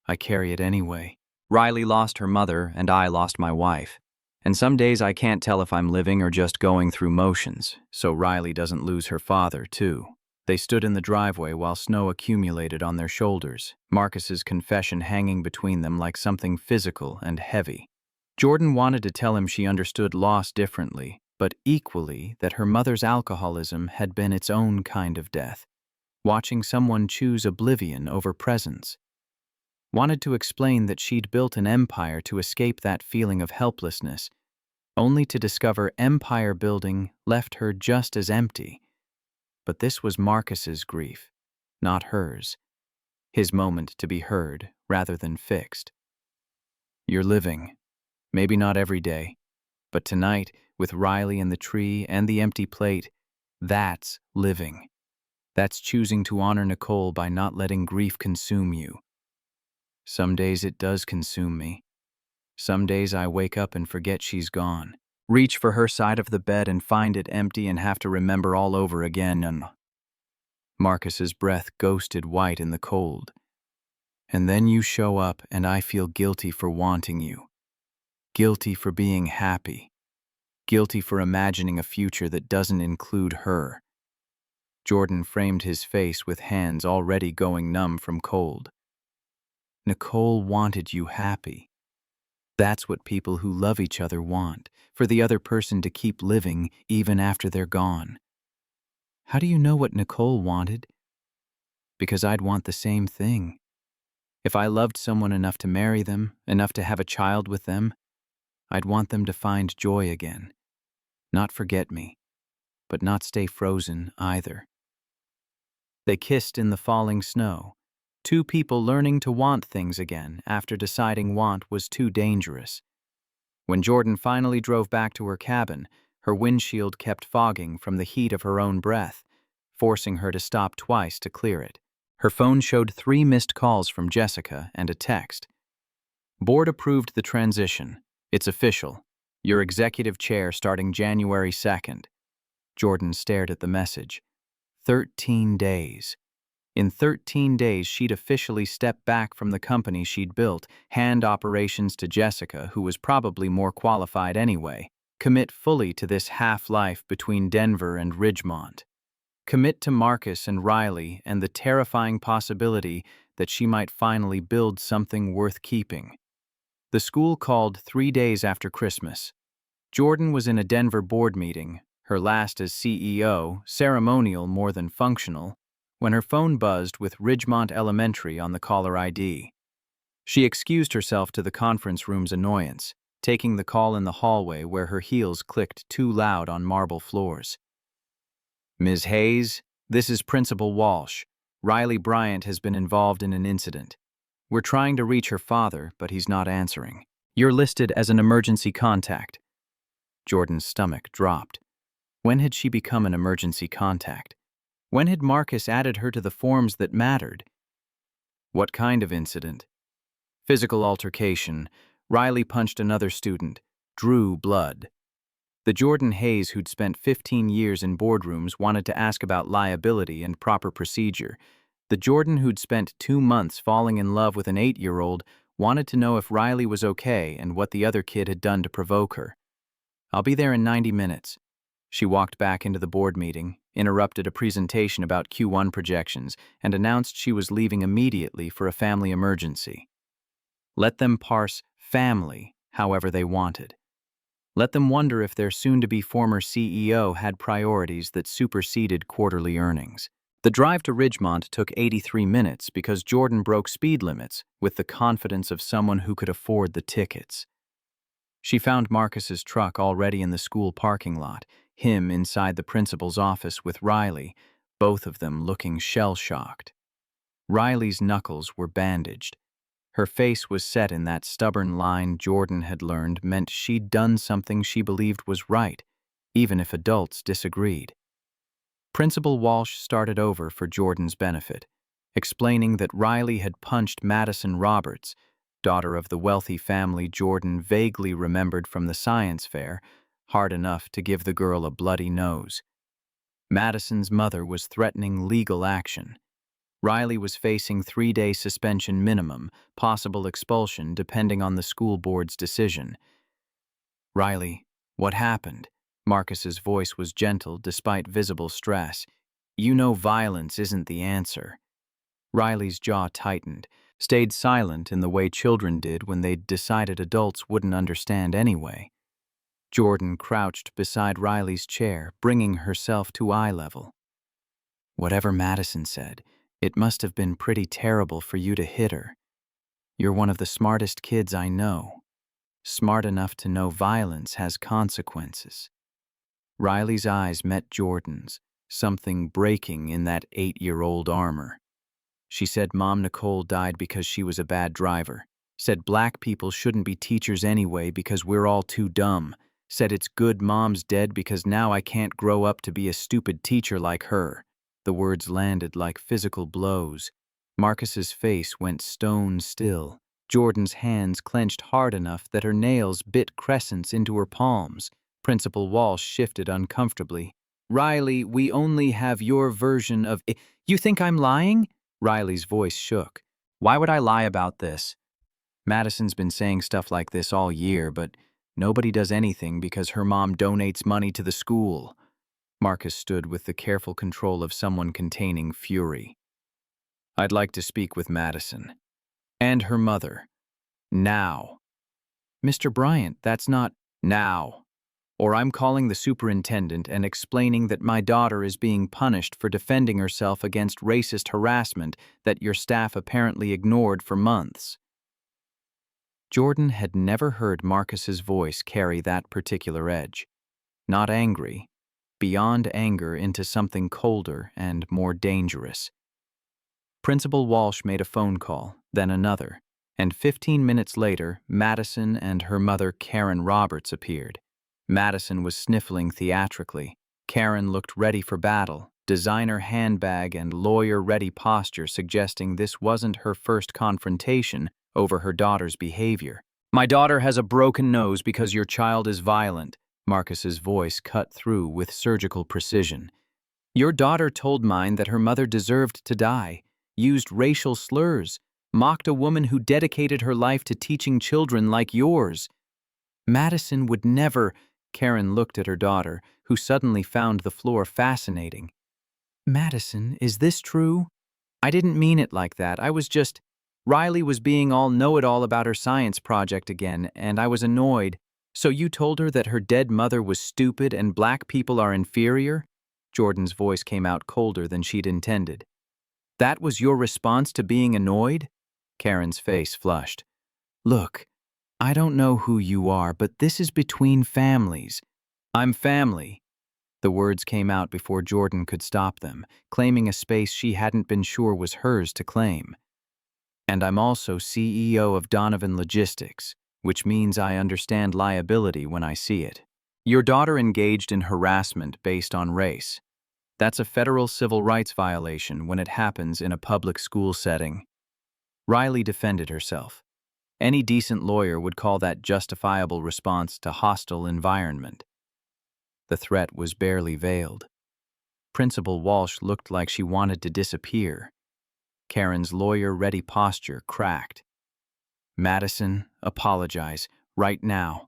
"I carry it anyway. Riley lost her mother and I lost my wife. And some days I can't tell if I'm living or just going through motions, so Riley doesn't lose her father, too." They stood in the driveway while snow accumulated on their shoulders, Marcus's confession hanging between them like something physical and heavy. Jordan wanted to tell him she understood loss differently, but equally that her mother's alcoholism had been its own kind of death, watching someone choose oblivion over presence. Wanted to explain that she'd built an empire to escape that feeling of helplessness, only to discover empire building left her just as empty. But this was Marcus's grief, not hers. His moment to be heard rather than fixed. "You're living. Maybe not every day, but tonight, with Riley and the tree and the empty plate, that's living. That's choosing to honor Nicole by not letting grief consume you. Some days it does consume me. Some days I wake up and forget she's gone. Reach for her side of the bed and find it empty and have to remember all over again and..." Marcus's breath ghosted white in the cold. "And then you show up and I feel guilty for wanting you. Guilty for being happy. Guilty for imagining a future that doesn't include her." Jordan framed his face with hands already going numb from cold. Nicole wanted you happy. That's what people who love each other want, for the other person to keep living even after they're gone. How do you know what Nicole wanted? Because I'd want the same thing. If I loved someone enough to marry them, enough to have a child with them, I'd want them to find joy again. Not forget me, but not stay frozen either. They kissed in the falling snow, two people learning to want things again after deciding want was too dangerous. When Jordan finally drove back to her cabin, her windshield kept fogging from the heat of her own breath, forcing her to stop twice to clear it. Her phone showed 3 missed calls from Jessica and a text. Board approved the transition. It's official. Your executive chair starting January 2nd. Jordan stared at the message. 13 days. In 13 days, she'd officially step back from the company she'd built, hand operations to Jessica, who was probably more qualified anyway, commit fully to this half-life between Denver and Ridgemont. Commit to Marcus and Riley and the terrifying possibility that she might finally build something worth keeping. The school called 3 days after Christmas. Jordan was in a Denver board meeting, her last as CEO, ceremonial more than functional, when her phone buzzed with Ridgemont Elementary on the caller ID. She excused herself to the conference room's annoyance, taking the call in the hallway where her heels clicked too loud on marble floors. Ms. Hayes, this is Principal Walsh. Riley Bryant has been involved in an incident. We're trying to reach her father, but he's not answering. You're listed as an emergency contact. Jordan's stomach dropped. When had she become an emergency contact? When had Marcus added her to the forms that mattered? What kind of incident? Physical altercation. Riley punched another student. Drew blood. The Jordan Hayes who'd spent 15 years in boardrooms wanted to ask about liability and proper procedure. The Jordan who'd spent 2 months falling in love with an 8-year-old wanted to know if Riley was okay and what the other kid had done to provoke her. I'll be there in 90 minutes. She walked back into the board meeting, interrupted a presentation about Q1 projections, and announced she was leaving immediately for a family emergency. Let them parse family however they wanted. Let them wonder if their soon-to-be former CEO had priorities that superseded quarterly earnings. The drive to Ridgemont took 83 minutes because Jordan broke speed limits with the confidence of someone who could afford the tickets. She found Marcus's truck already in the school parking lot, him inside the principal's office with Riley, both of them looking shell-shocked. Riley's knuckles were bandaged. Her face was set in that stubborn line Jordan had learned meant she'd done something she believed was right, even if adults disagreed. Principal Walsh started over for Jordan's benefit, explaining that Riley had punched Madison Roberts, daughter of the wealthy family Jordan vaguely remembered from the science fair, hard enough to give the girl a bloody nose. Madison's mother was threatening legal action. Riley was facing 3-day suspension minimum, possible expulsion depending on the school board's decision. Riley, what happened? Marcus's voice was gentle despite visible stress. You know violence isn't the answer. Riley's jaw tightened, stayed silent in the way children did when they'd decided adults wouldn't understand anyway. Jordan crouched beside Riley's chair, bringing herself to eye level. Whatever Madison said, it must have been pretty terrible for you to hit her. You're one of the smartest kids I know. Smart enough to know violence has consequences. Riley's eyes met Jordan's, something breaking in that 8-year-old armor. She said Mom Nicole died because she was a bad driver. Said black people shouldn't be teachers anyway because we're all too dumb. Said it's good Mom's dead because now I can't grow up to be a stupid teacher like her. The words landed like physical blows. Marcus's face went stone still. Jordan's hands clenched hard enough that her nails bit crescents into her palms. Principal Walsh shifted uncomfortably. Riley, we only have your version of it. You think I'm lying? Riley's voice shook. Why would I lie about this? Madison's been saying stuff like this all year, but nobody does anything because her mom donates money to the school. Marcus stood with the careful control of someone containing fury. "I'd like to speak with Madison. And her mother. Now." "Mr. Bryant, that's not—" "Now. Or I'm calling the superintendent and explaining that my daughter is being punished for defending herself against racist harassment that your staff apparently ignored for months." Jordan had never heard Marcus's voice carry that particular edge. Not angry, beyond anger into something colder and more dangerous. Principal Walsh made a phone call, then another, and 15 minutes later, Madison and her mother, Karen Roberts, appeared. Madison was sniffling theatrically. Karen looked ready for battle, designer handbag and lawyer-ready posture suggesting this wasn't her first confrontation over her daughter's behavior. "My daughter has a broken nose because your child is violent," Marcus's voice cut through with surgical precision. "Your daughter told mine that her mother deserved to die, used racial slurs, mocked a woman who dedicated her life to teaching children like yours." "Madison would never—" Karen looked at her daughter, who suddenly found the floor fascinating. "Madison, is this true? I didn't mean it like that. I was just—" Riley was being all know-it-all about her science project again, and I was annoyed. "So you told her that her dead mother was stupid and black people are inferior?" Jordan's voice came out colder than she'd intended. "That was your response to being annoyed?" Karen's face flushed. "Look, I don't know who you are, but this is between families." "I'm family." The words came out before Jordan could stop them, claiming a space she hadn't been sure was hers to claim. "And I'm also CEO of Donovan Logistics, which means I understand liability when I see it. Your daughter engaged in harassment based on race. That's a federal civil rights violation when it happens in a public school setting." Riley defended herself. Any decent lawyer would call that justifiable response to hostile environment. The threat was barely veiled. Principal Walsh looked like she wanted to disappear. Karen's lawyer-ready posture cracked. "Madison, apologize, right now."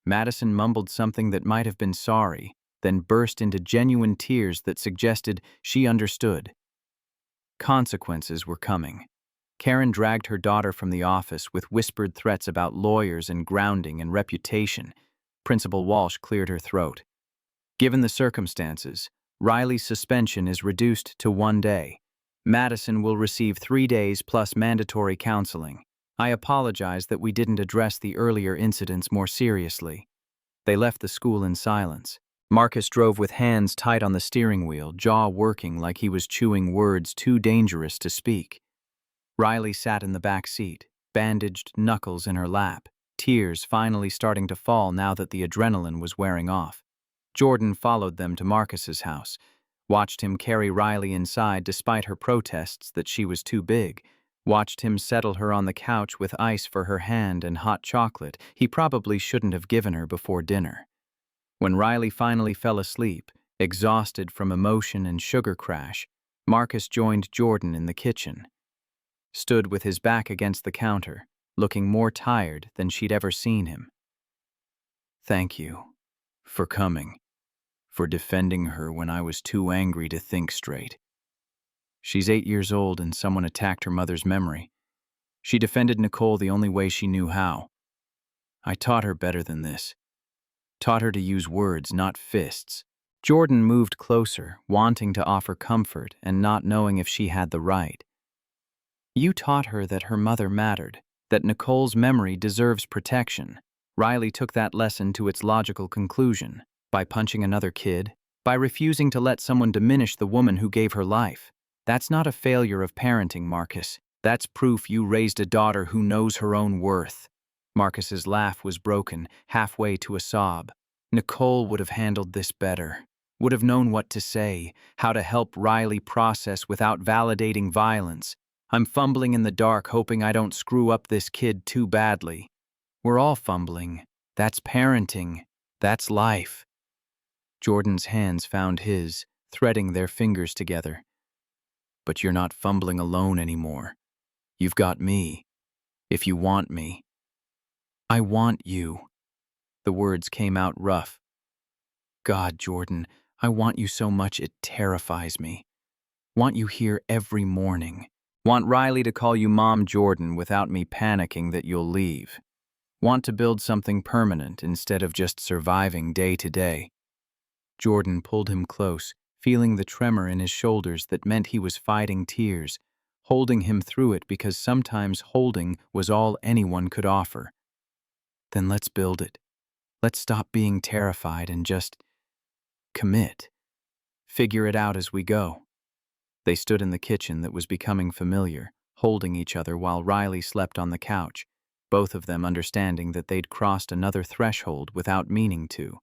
Madison mumbled something that might have been sorry, then burst into genuine tears that suggested she understood. Consequences were coming. Karen dragged her daughter from the office with whispered threats about lawyers and grounding and reputation. Principal Walsh cleared her throat. "Given the circumstances, Riley's suspension is reduced to 1 day. Madison will receive 3 days plus mandatory counseling. I apologize that we didn't address the earlier incidents more seriously." They left the school in silence. Marcus drove with hands tight on the steering wheel, jaw working like he was chewing words too dangerous to speak. Riley sat in the back seat, bandaged knuckles in her lap, tears finally starting to fall now that the adrenaline was wearing off. Jordan followed them to Marcus's house, watched him carry Riley inside despite her protests that she was too big, watched him settle her on the couch with ice for her hand and hot chocolate he probably shouldn't have given her before dinner. When Riley finally fell asleep, exhausted from emotion and sugar crash, Marcus joined Jordan in the kitchen. Stood with his back against the counter, looking more tired than she'd ever seen him. "Thank you for coming, for defending her when I was too angry to think straight. She's 8 years old and someone attacked her mother's memory. She defended Nicole the only way she knew how. I taught her better than this. Taught her to use words, not fists." Jordan moved closer, wanting to offer comfort and not knowing if she had the right. "You taught her that her mother mattered, that Nicole's memory deserves protection." Riley took that lesson to its logical conclusion. By punching another kid, by refusing to let someone diminish the woman who gave her life. That's not a failure of parenting, Marcus. That's proof you raised a daughter who knows her own worth. Marcus's laugh was broken, halfway to a sob. Nicole would have handled this better. Would have known what to say, how to help Riley process without validating violence. I'm fumbling in the dark, hoping I don't screw up this kid too badly. We're all fumbling. That's parenting. That's life. Jordan's hands found his, threading their fingers together. "But you're not fumbling alone anymore. You've got me. If you want me." "I want you." The words came out rough. "God, Jordan, I want you so much it terrifies me. Want you here every morning. Want Riley to call you Mom Jordan without me panicking that you'll leave. Want to build something permanent instead of just surviving day to day." Jordan pulled him close, feeling the tremor in his shoulders that meant he was fighting tears, holding him through it because sometimes holding was all anyone could offer. "Then let's build it. Let's stop being terrified and just commit. Figure it out as we go." They stood in the kitchen that was becoming familiar, holding each other while Riley slept on the couch, both of them understanding that they'd crossed another threshold without meaning to.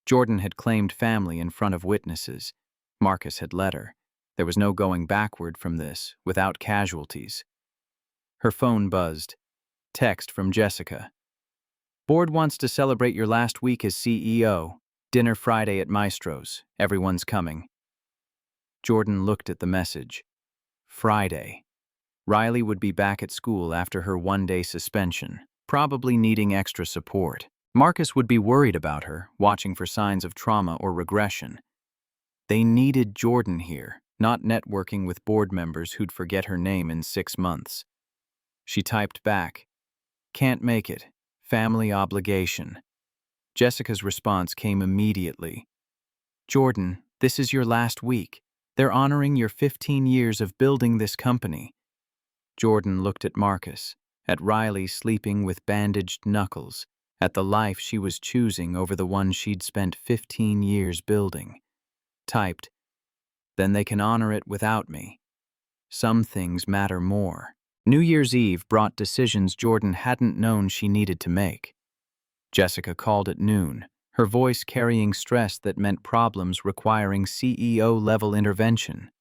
Jordan had claimed family in front of witnesses. Marcus had let her. There was no going backward from this, without casualties. Her phone buzzed. Text from Jessica. "Board wants to celebrate your last week as CEO. Dinner Friday at Maestro's. Everyone's coming." Jordan looked at the message. Friday. Riley would be back at school after her one-day suspension, probably needing extra support. Marcus would be worried about her, watching for signs of trauma or regression. They needed Jordan here, not networking with board members who'd forget her name in 6 months. She typed back, "Can't make it. Family obligation." Jessica's response came immediately. "Jordan, this is your last week. They're honoring your 15 years of building this company." Jordan looked at Marcus, at Riley sleeping with bandaged knuckles, at the life she was choosing over the one she'd spent 15 years building. Typed, "Then they can honor it without me. Some things matter more." New Year's Eve brought decisions Jordan hadn't known she needed to make. Jessica called at noon, her voice carrying stress that meant problems requiring CEO-level intervention.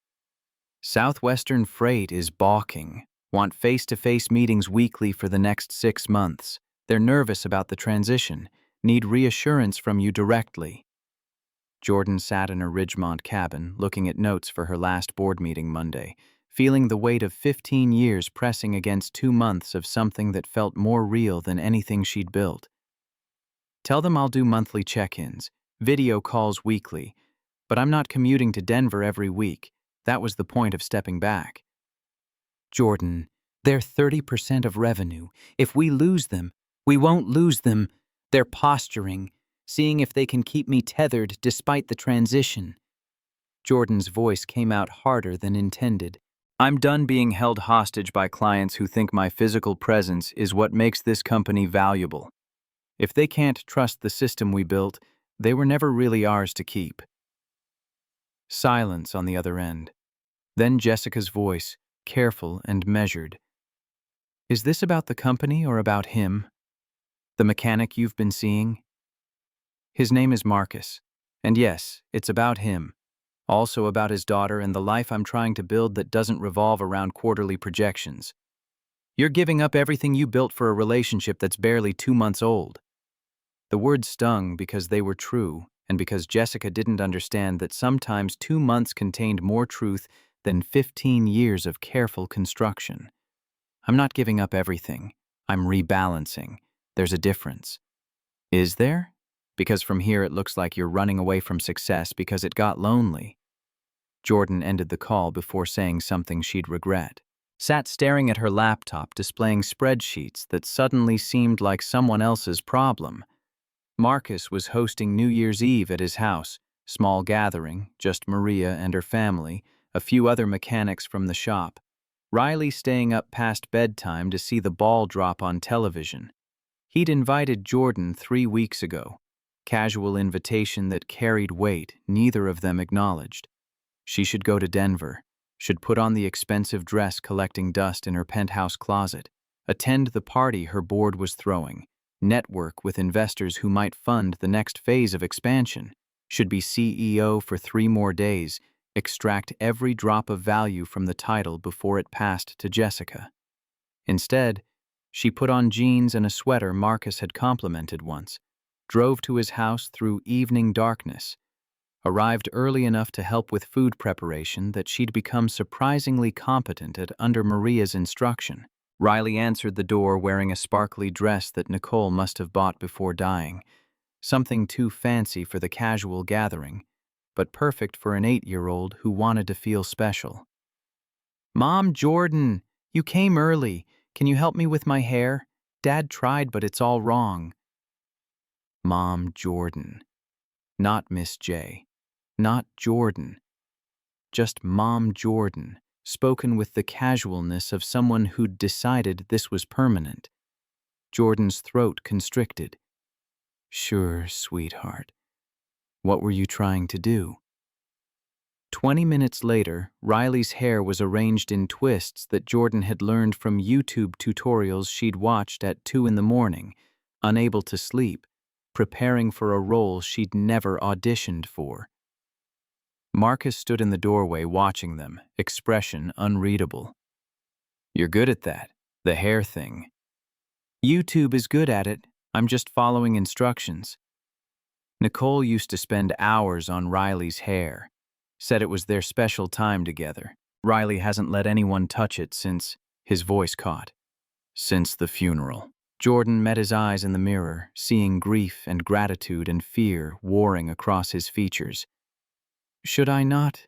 "Southwestern Freight is balking. Want face-to-face meetings weekly for the next 6 months. They're nervous about the transition. Need reassurance from you directly." Jordan sat in her Ridgemont cabin, looking at notes for her last board meeting Monday, feeling the weight of 15 years pressing against 2 months of something that felt more real than anything she'd built. "Tell them I'll do monthly check-ins, video calls weekly, but I'm not commuting to Denver every week. That was the point of stepping back." "Jordan, they're 30% of revenue. If we lose them, we won't lose them. They're posturing, seeing if they can keep me tethered despite the transition." Jordan's voice came out harder than intended. "I'm done being held hostage by clients who think my physical presence is what makes this company valuable. If they can't trust the system we built, they were never really ours to keep." Silence on the other end. Then Jessica's voice, careful and measured. "Is this about the company or about him? The mechanic you've been seeing?" "His name is Marcus. And yes, it's about him. Also about his daughter and the life I'm trying to build that doesn't revolve around quarterly projections. You're giving up everything you built for a relationship that's barely 2 months old." The words stung because they were true, and because Jessica didn't understand that sometimes 2 months contained more truth than 15 years of careful construction. "I'm not giving up everything. I'm rebalancing. There's a difference." "Is there? Because from here it looks like you're running away from success because it got lonely." Jordan ended the call before saying something she'd regret. Sat staring at her laptop displaying spreadsheets that suddenly seemed like someone else's problem. Marcus was hosting New Year's Eve at his house, small gathering, just Maria and her family, a few other mechanics from the shop. Riley staying up past bedtime to see the ball drop on television. He'd invited Jordan 3 weeks ago. Casual invitation that carried weight, neither of them acknowledged. She should go to Denver, should put on the expensive dress collecting dust in her penthouse closet, attend the party her board was throwing, network with investors who might fund the next phase of expansion, should be CEO for 3 more days, extract every drop of value from the title before it passed to Jessica. Instead, she put on jeans and a sweater Marcus had complimented once, drove to his house through evening darkness, arrived early enough to help with food preparation that she'd become surprisingly competent at under Maria's instruction. Riley answered the door wearing a sparkly dress that Nicole must have bought before dying, something too fancy for the casual gathering, but perfect for an 8-year-old who wanted to feel special. "Mom, Jordan, you came early. Can you help me with my hair? Dad tried, but it's all wrong." Mom, Jordan. Not Miss J. Not Jordan. Just Mom Jordan, spoken with the casualness of someone who'd decided this was permanent. Jordan's throat constricted. "Sure, sweetheart. What were you trying to do?" 20 minutes later, Riley's hair was arranged in twists that Jordan had learned from YouTube tutorials she'd watched at 2 in the morning, unable to sleep, preparing for a role she'd never auditioned for. Marcus stood in the doorway watching them, expression unreadable. "You're good at that, the hair thing." "YouTube is good at it. I'm just following instructions." Nicole used to spend hours on Riley's hair, said it was their special time together. Riley hasn't let anyone touch it since, his voice caught, since the funeral. Jordan met his eyes in the mirror, seeing grief and gratitude and fear warring across his features. "Should I not?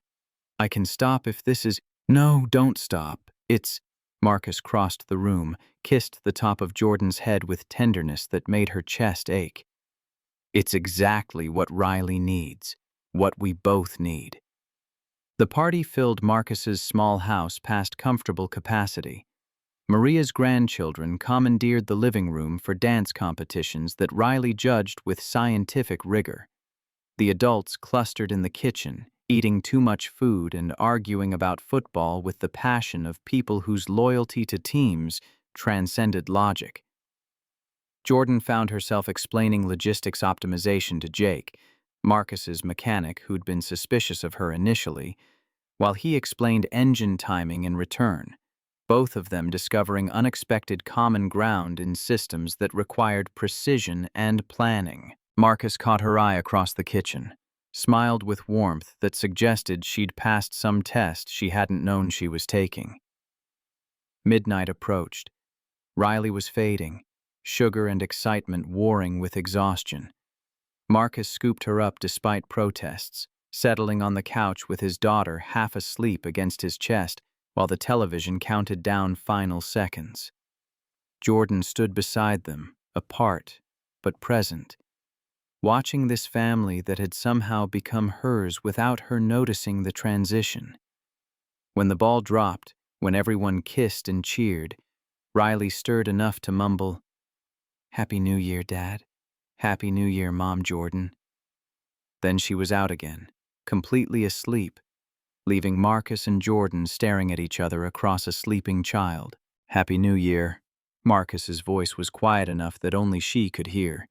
I can stop if this is—" "No, don't stop. It's—" Marcus crossed the room, kissed the top of Jordan's head with tenderness that made her chest ache. "It's exactly what Riley needs, what we both need." The party filled Marcus's small house past comfortable capacity. Maria's grandchildren commandeered the living room for dance competitions that Riley judged with scientific rigor. The adults clustered in the kitchen, eating too much food and arguing about football with the passion of people whose loyalty to teams transcended logic. Jordan found herself explaining logistics optimization to Jake, Marcus's mechanic who'd been suspicious of her initially, while he explained engine timing in return, both of them discovering unexpected common ground in systems that required precision and planning. Marcus caught her eye across the kitchen, smiled with warmth that suggested she'd passed some test she hadn't known she was taking. Midnight approached. Riley was fading, sugar and excitement warring with exhaustion. Marcus scooped her up despite protests, settling on the couch with his daughter half asleep against his chest while the television counted down final seconds. Jordan stood beside them, apart but present, watching this family that had somehow become hers without her noticing the transition. When the ball dropped, when everyone kissed and cheered, Riley stirred enough to mumble, "Happy New Year, Dad. Happy New Year, Mom Jordan." Then she was out again, completely asleep, leaving Marcus and Jordan staring at each other across a sleeping child. "Happy New Year." Marcus's voice was quiet enough that only she could hear.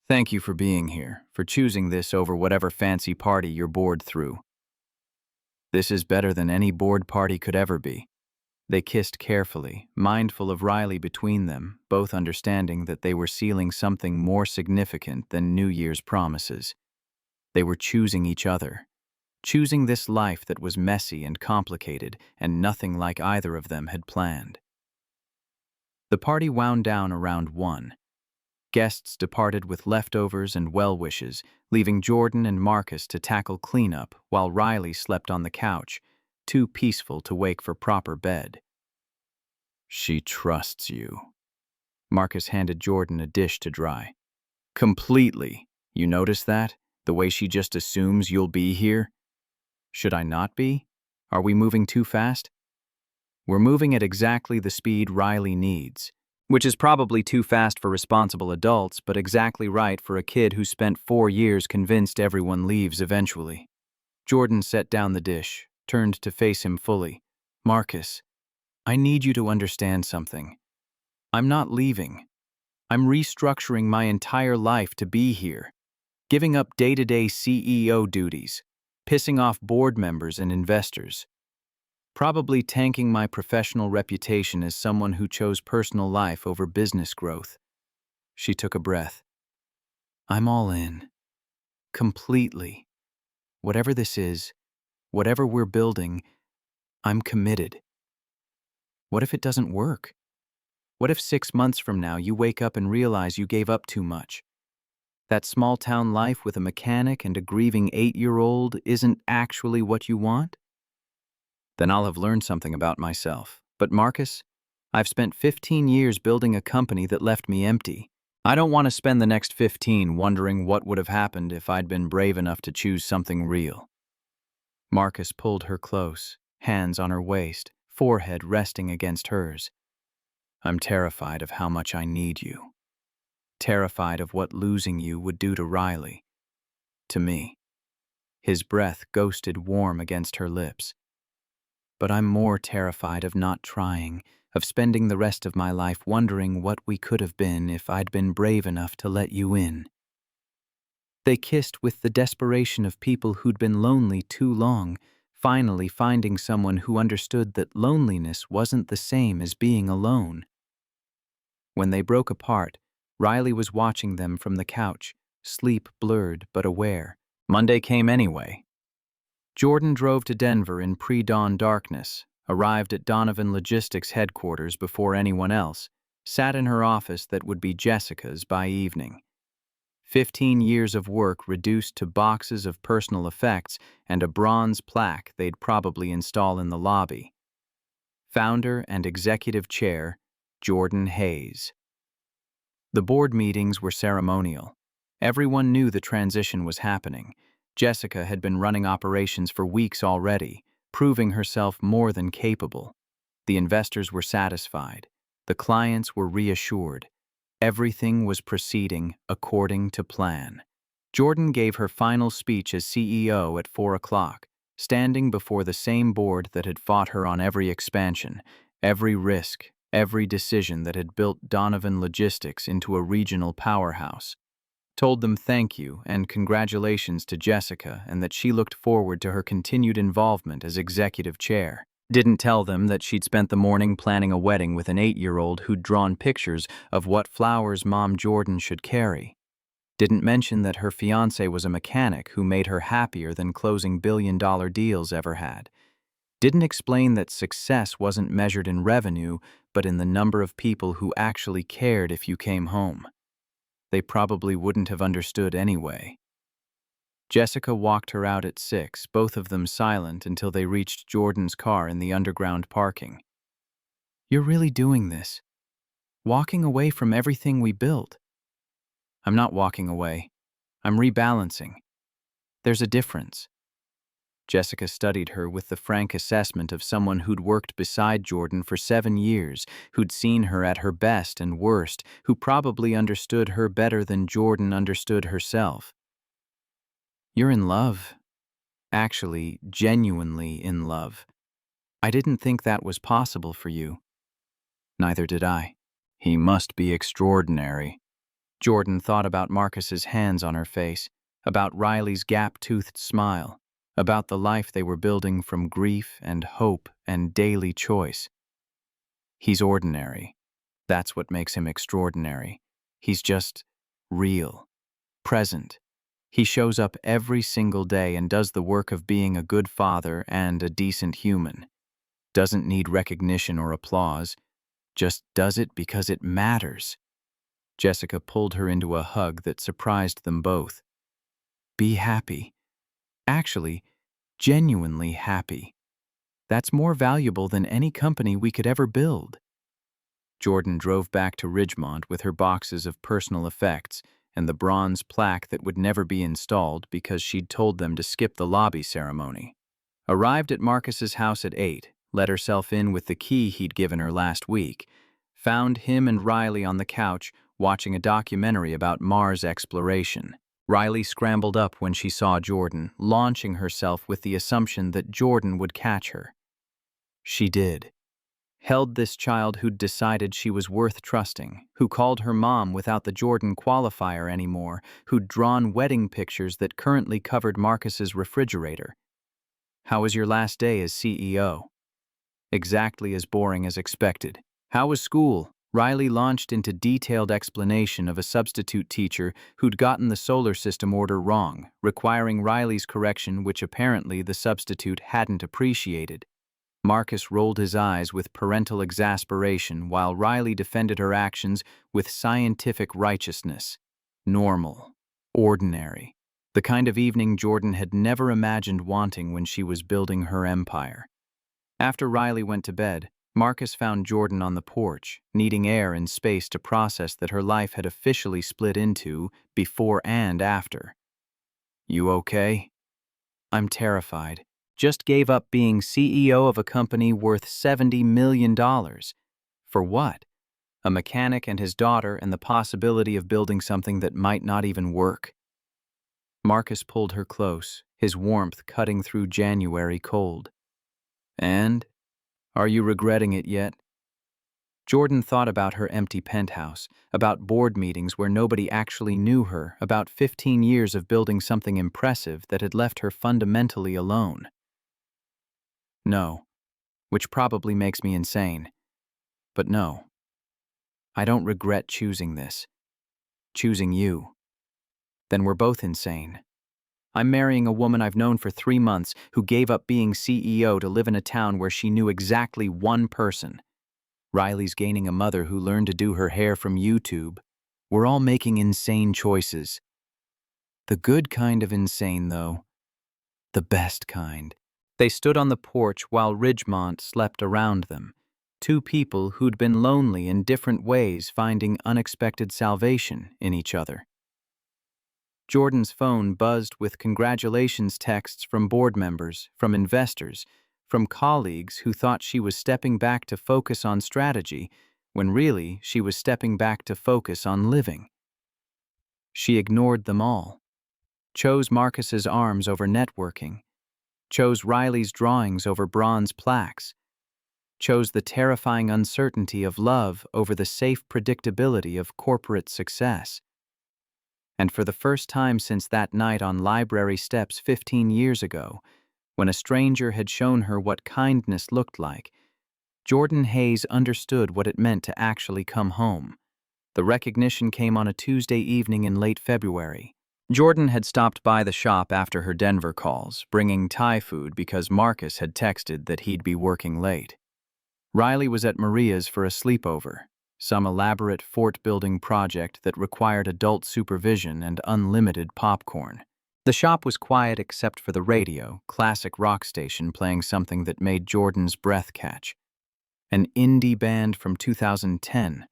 "Thank you for being here, for choosing this over whatever fancy party you're bored through. This is better than any board party could ever be." They kissed carefully, mindful of Riley between them, both understanding that they were sealing something more significant than New Year's promises. They were choosing each other, choosing this life that was messy and complicated and nothing like either of them had planned. The party wound down around 1. Guests departed with leftovers and well wishes, leaving Jordan and Marcus to tackle cleanup while Riley slept on the couch, too peaceful to wake for proper bed. "She trusts you." Marcus handed Jordan a dish to dry. "Completely. You notice that? The way she just assumes you'll be here?" "Should I not be? Are we moving too fast?" "We're moving at exactly the speed Riley needs, which is probably too fast for responsible adults, but exactly right for a kid who spent 4 years convinced everyone leaves eventually." Jordan set down the dish, turned to face him fully. "Marcus, I need you to understand something. I'm not leaving. I'm restructuring my entire life to be here, giving up day-to-day CEO duties, pissing off board members and investors, probably tanking my professional reputation as someone who chose personal life over business growth." She took a breath. "I'm all in. Completely. Whatever this is, whatever we're building, I'm committed. What if it doesn't work? What if 6 months from now you wake up and realize you gave up too much? That small-town life with a mechanic and a grieving 8-year-old isn't actually what you want? Then I'll have learned something about myself. But Marcus, I've spent 15 years building a company that left me empty. I don't want to spend the next 15 wondering what would have happened if I'd been brave enough to choose something real. Marcus pulled her close, hands on her waist, forehead resting against hers. I'm terrified of how much I need you. Terrified of what losing you would do to Riley. To me. His breath ghosted warm against her lips. But I'm more terrified of not trying, of spending the rest of my life wondering what we could have been if I'd been brave enough to let you in. They kissed with the desperation of people who'd been lonely too long, finally finding someone who understood that loneliness wasn't the same as being alone. When they broke apart, Riley was watching them from the couch, sleep blurred but aware. Monday came anyway. Jordan drove to Denver in pre-dawn darkness, arrived at Donovan Logistics headquarters before anyone else, sat in her office that would be Jessica's by evening. 15 years of work reduced to boxes of personal effects and a bronze plaque they'd probably install in the lobby. Founder and Executive Chair, Jordan Hayes. The board meetings were ceremonial. Everyone knew the transition was happening. Jessica had been running operations for weeks already, proving herself more than capable. The investors were satisfied. The clients were reassured. Everything was proceeding according to plan. Jordan gave her final speech as CEO at 4 o'clock, standing before the same board that had fought her on every expansion, every risk, every decision that had built Donovan Logistics into a regional powerhouse. Told them thank you and congratulations to Jessica and that she looked forward to her continued involvement as executive chair. Didn't tell them that she'd spent the morning planning a wedding with an 8-year-old who'd drawn pictures of what flowers Mom Jordan should carry. Didn't mention that her fiancé was a mechanic who made her happier than closing billion-dollar deals ever had. Didn't explain that success wasn't measured in revenue, but in the number of people who actually cared if you came home. They probably wouldn't have understood anyway. Jessica walked her out at 6, both of them silent until they reached Jordan's car in the underground parking. You're really doing this? Walking away from everything we built? I'm not walking away. I'm rebalancing. There's a difference. Jessica studied her with the frank assessment of someone who'd worked beside Jordan for 7 years, who'd seen her at her best and worst, who probably understood her better than Jordan understood herself. You're in love. Actually, genuinely in love. I didn't think that was possible for you. Neither did I. He must be extraordinary. Jordan thought about Marcus's hands on her face, about Riley's gap-toothed smile, about the life they were building from grief and hope and daily choice. He's ordinary. That's what makes him extraordinary. He's just real, present. He shows up every single day and does the work of being a good father and a decent human. Doesn't need recognition or applause, just does it because it matters. Jessica pulled her into a hug that surprised them both. Be happy. Actually, genuinely happy. That's more valuable than any company we could ever build. Jordan drove back to Ridgemont with her boxes of personal effects and the bronze plaque that would never be installed because she'd told them to skip the lobby ceremony. Arrived at Marcus's house at 8, let herself in with the key he'd given her last week, found him and Riley on the couch watching a documentary about Mars exploration. Riley scrambled up when she saw Jordan, launching herself with the assumption that Jordan would catch her. She did. Held this child who'd decided she was worth trusting, who called her mom without the Jordan qualifier anymore, who'd drawn wedding pictures that currently covered Marcus's refrigerator. How was your last day as CEO? Exactly as boring as expected. How was school? Riley launched into detailed explanation of a substitute teacher who'd gotten the solar system order wrong, requiring Riley's correction, which apparently the substitute hadn't appreciated. Marcus rolled his eyes with parental exasperation while Riley defended her actions with scientific righteousness. Normal. Ordinary. The kind of evening Jordan had never imagined wanting when she was building her empire. After Riley went to bed, Marcus found Jordan on the porch, needing air and space to process that her life had officially split into before and after. "You okay?" "I'm terrified. Just gave up being CEO of a company worth $70 million. For what? A mechanic and his daughter and the possibility of building something that might not even work." Marcus pulled her close, his warmth cutting through January cold. "And? Are you regretting it yet?" Jordan thought about her empty penthouse, about board meetings where nobody actually knew her, about 15 years of building something impressive that had left her fundamentally alone. "No," which probably makes me insane. But no. I don't regret choosing this. Choosing you. Then we're both insane. I'm marrying a woman I've known for 3 months who gave up being CEO to live in a town where she knew exactly one person. Riley's gaining a mother who learned to do her hair from YouTube. We're all making insane choices. The good kind of insane, though. The best kind. They stood on the porch while Ridgemont slept around them. Two people who'd been lonely in different ways, finding unexpected salvation in each other. Jordan's phone buzzed with congratulations texts from board members, from investors, from colleagues who thought she was stepping back to focus on strategy, when really she was stepping back to focus on living. She ignored them all. Chose Marcus's arms over networking. Chose Riley's drawings over bronze plaques. Chose the terrifying uncertainty of love over the safe predictability of corporate success. And for the first time since that night on library steps 15 years ago, when a stranger had shown her what kindness looked like, Jordan Hayes understood what it meant to actually come home. The recognition came on a Tuesday evening in late February. Jordan had stopped by the shop after her Denver calls, bringing Thai food because Marcus had texted that he'd be working late. Riley was at Maria's for a sleepover, some elaborate fort-building project that required adult supervision and unlimited popcorn. The shop was quiet except for the radio, classic rock station playing something that made Jordan's breath catch. An indie band from 2010,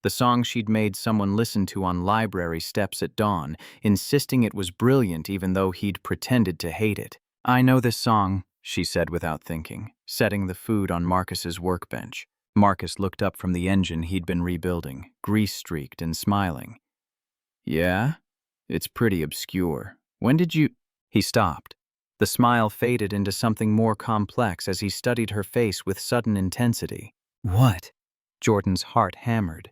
the song she'd made someone listen to on library steps at dawn, insisting it was brilliant even though he'd pretended to hate it. "I know this song," she said without thinking, setting the food on Marcus's workbench. Marcus looked up from the engine he'd been rebuilding, grease-streaked and smiling. "Yeah? It's pretty obscure. When did you—" He stopped. The smile faded into something more complex as he studied her face with sudden intensity. "What?" Jordan's heart hammered.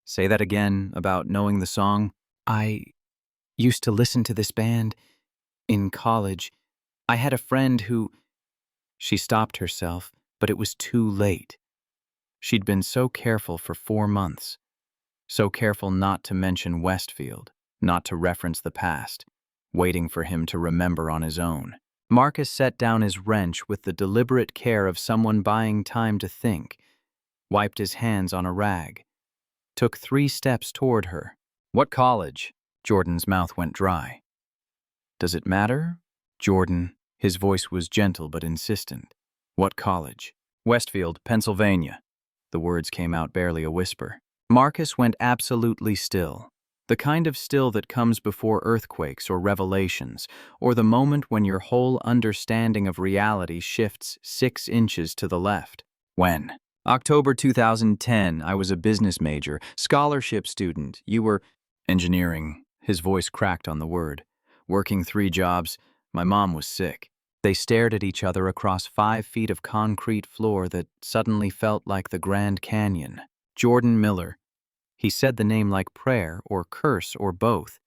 Say that again, about knowing the song." "I used to listen to this band in college. I had a friend who—" She stopped herself, but it was too late. She'd been so careful for 4 months. So careful not to mention Westfield, not to reference the past, waiting for him to remember on his own. Marcus set down his wrench with the deliberate care of someone buying time to think, wiped his hands on a rag, took 3 steps toward her. "What college?" Jordan's mouth went dry. "Does it matter?" "Jordan," his voice was gentle but insistent. "What college?" "Westfield, Pennsylvania." The words came out barely a whisper. Marcus went absolutely still. The kind of still that comes before earthquakes or revelations, or the moment when your whole understanding of reality shifts 6 inches to the left. "When?" "October 2010. I was a business major, scholarship student. You were—" "Engineering." His voice cracked on the word. "Working 3 jobs. My mom was sick." They stared at each other across 5 feet of concrete floor that suddenly felt like the Grand Canyon. "Jordan Miller." He said the name like prayer or curse or both.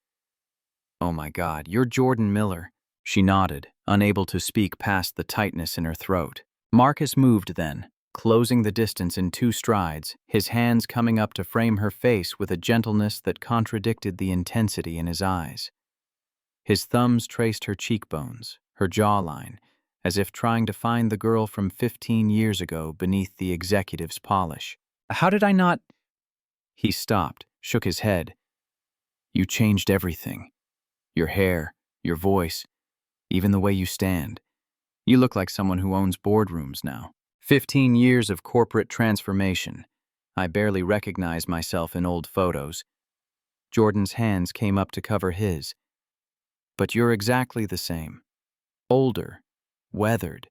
"Oh my God, you're Jordan Miller." She nodded, unable to speak past the tightness in her throat. Marcus moved then, closing the distance in 2 strides, his hands coming up to frame her face with a gentleness that contradicted the intensity in his eyes. His thumbs traced her cheekbones, her jawline, as if trying to find the girl from 15 years ago beneath the executive's polish. "How did I not—" He stopped, shook his head. You changed everything. Your hair, your voice, even the way you stand. You look like someone who owns boardrooms now. 15 years of corporate transformation. I barely recognize myself in old photos. Jordan's hands came up to cover his. But you're exactly the same. Older, weathered,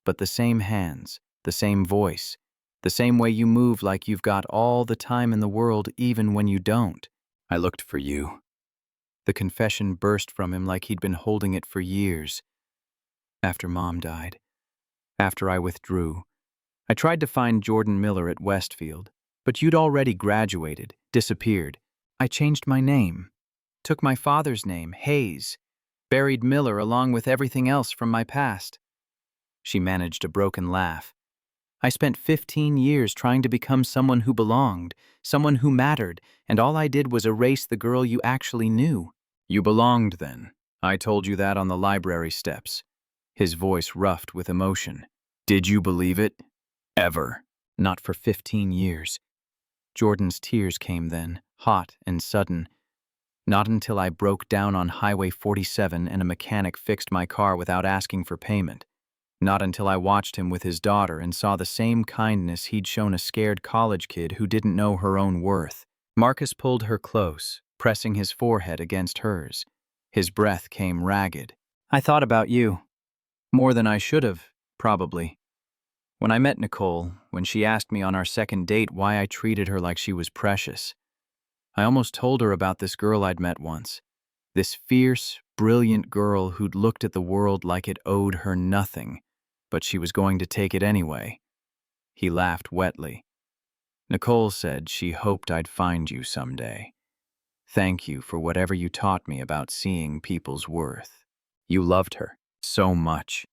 but the same hands, the same voice, the same way you move like you've got all the time in the world even when you don't. I looked for you. The confession burst from him like he'd been holding it for years. After Mom died, after I withdrew, I tried to find Jordan Miller at Westfield, but you'd already graduated, disappeared. I changed my name, took my father's name, Hayes, buried Miller along with everything else from my past. She managed a broken laugh. I spent 15 years trying to become someone who belonged, someone who mattered, and all I did was erase the girl you actually knew. You belonged then. I told you that on the library steps. His voice roughed with emotion. Did you believe it? Ever. Not for 15 years. Jordan's tears came then, hot and sudden. Not until I broke down on Highway 47 and a mechanic fixed my car without asking for payment. Not until I watched him with his daughter and saw the same kindness he'd shown a scared college kid who didn't know her own worth. Marcus pulled her close, pressing his forehead against hers. His breath came ragged. I thought about you. More than I should have, probably. When I met Nicole, when she asked me on our second date why I treated her like she was precious, I almost told her about this girl I'd met once. This fierce, brilliant girl who'd looked at the world like it owed her nothing, but she was going to take it anyway. He laughed wetly. Nicole said she hoped I'd find you someday. Thank you for whatever you taught me about seeing people's worth. You loved her so much.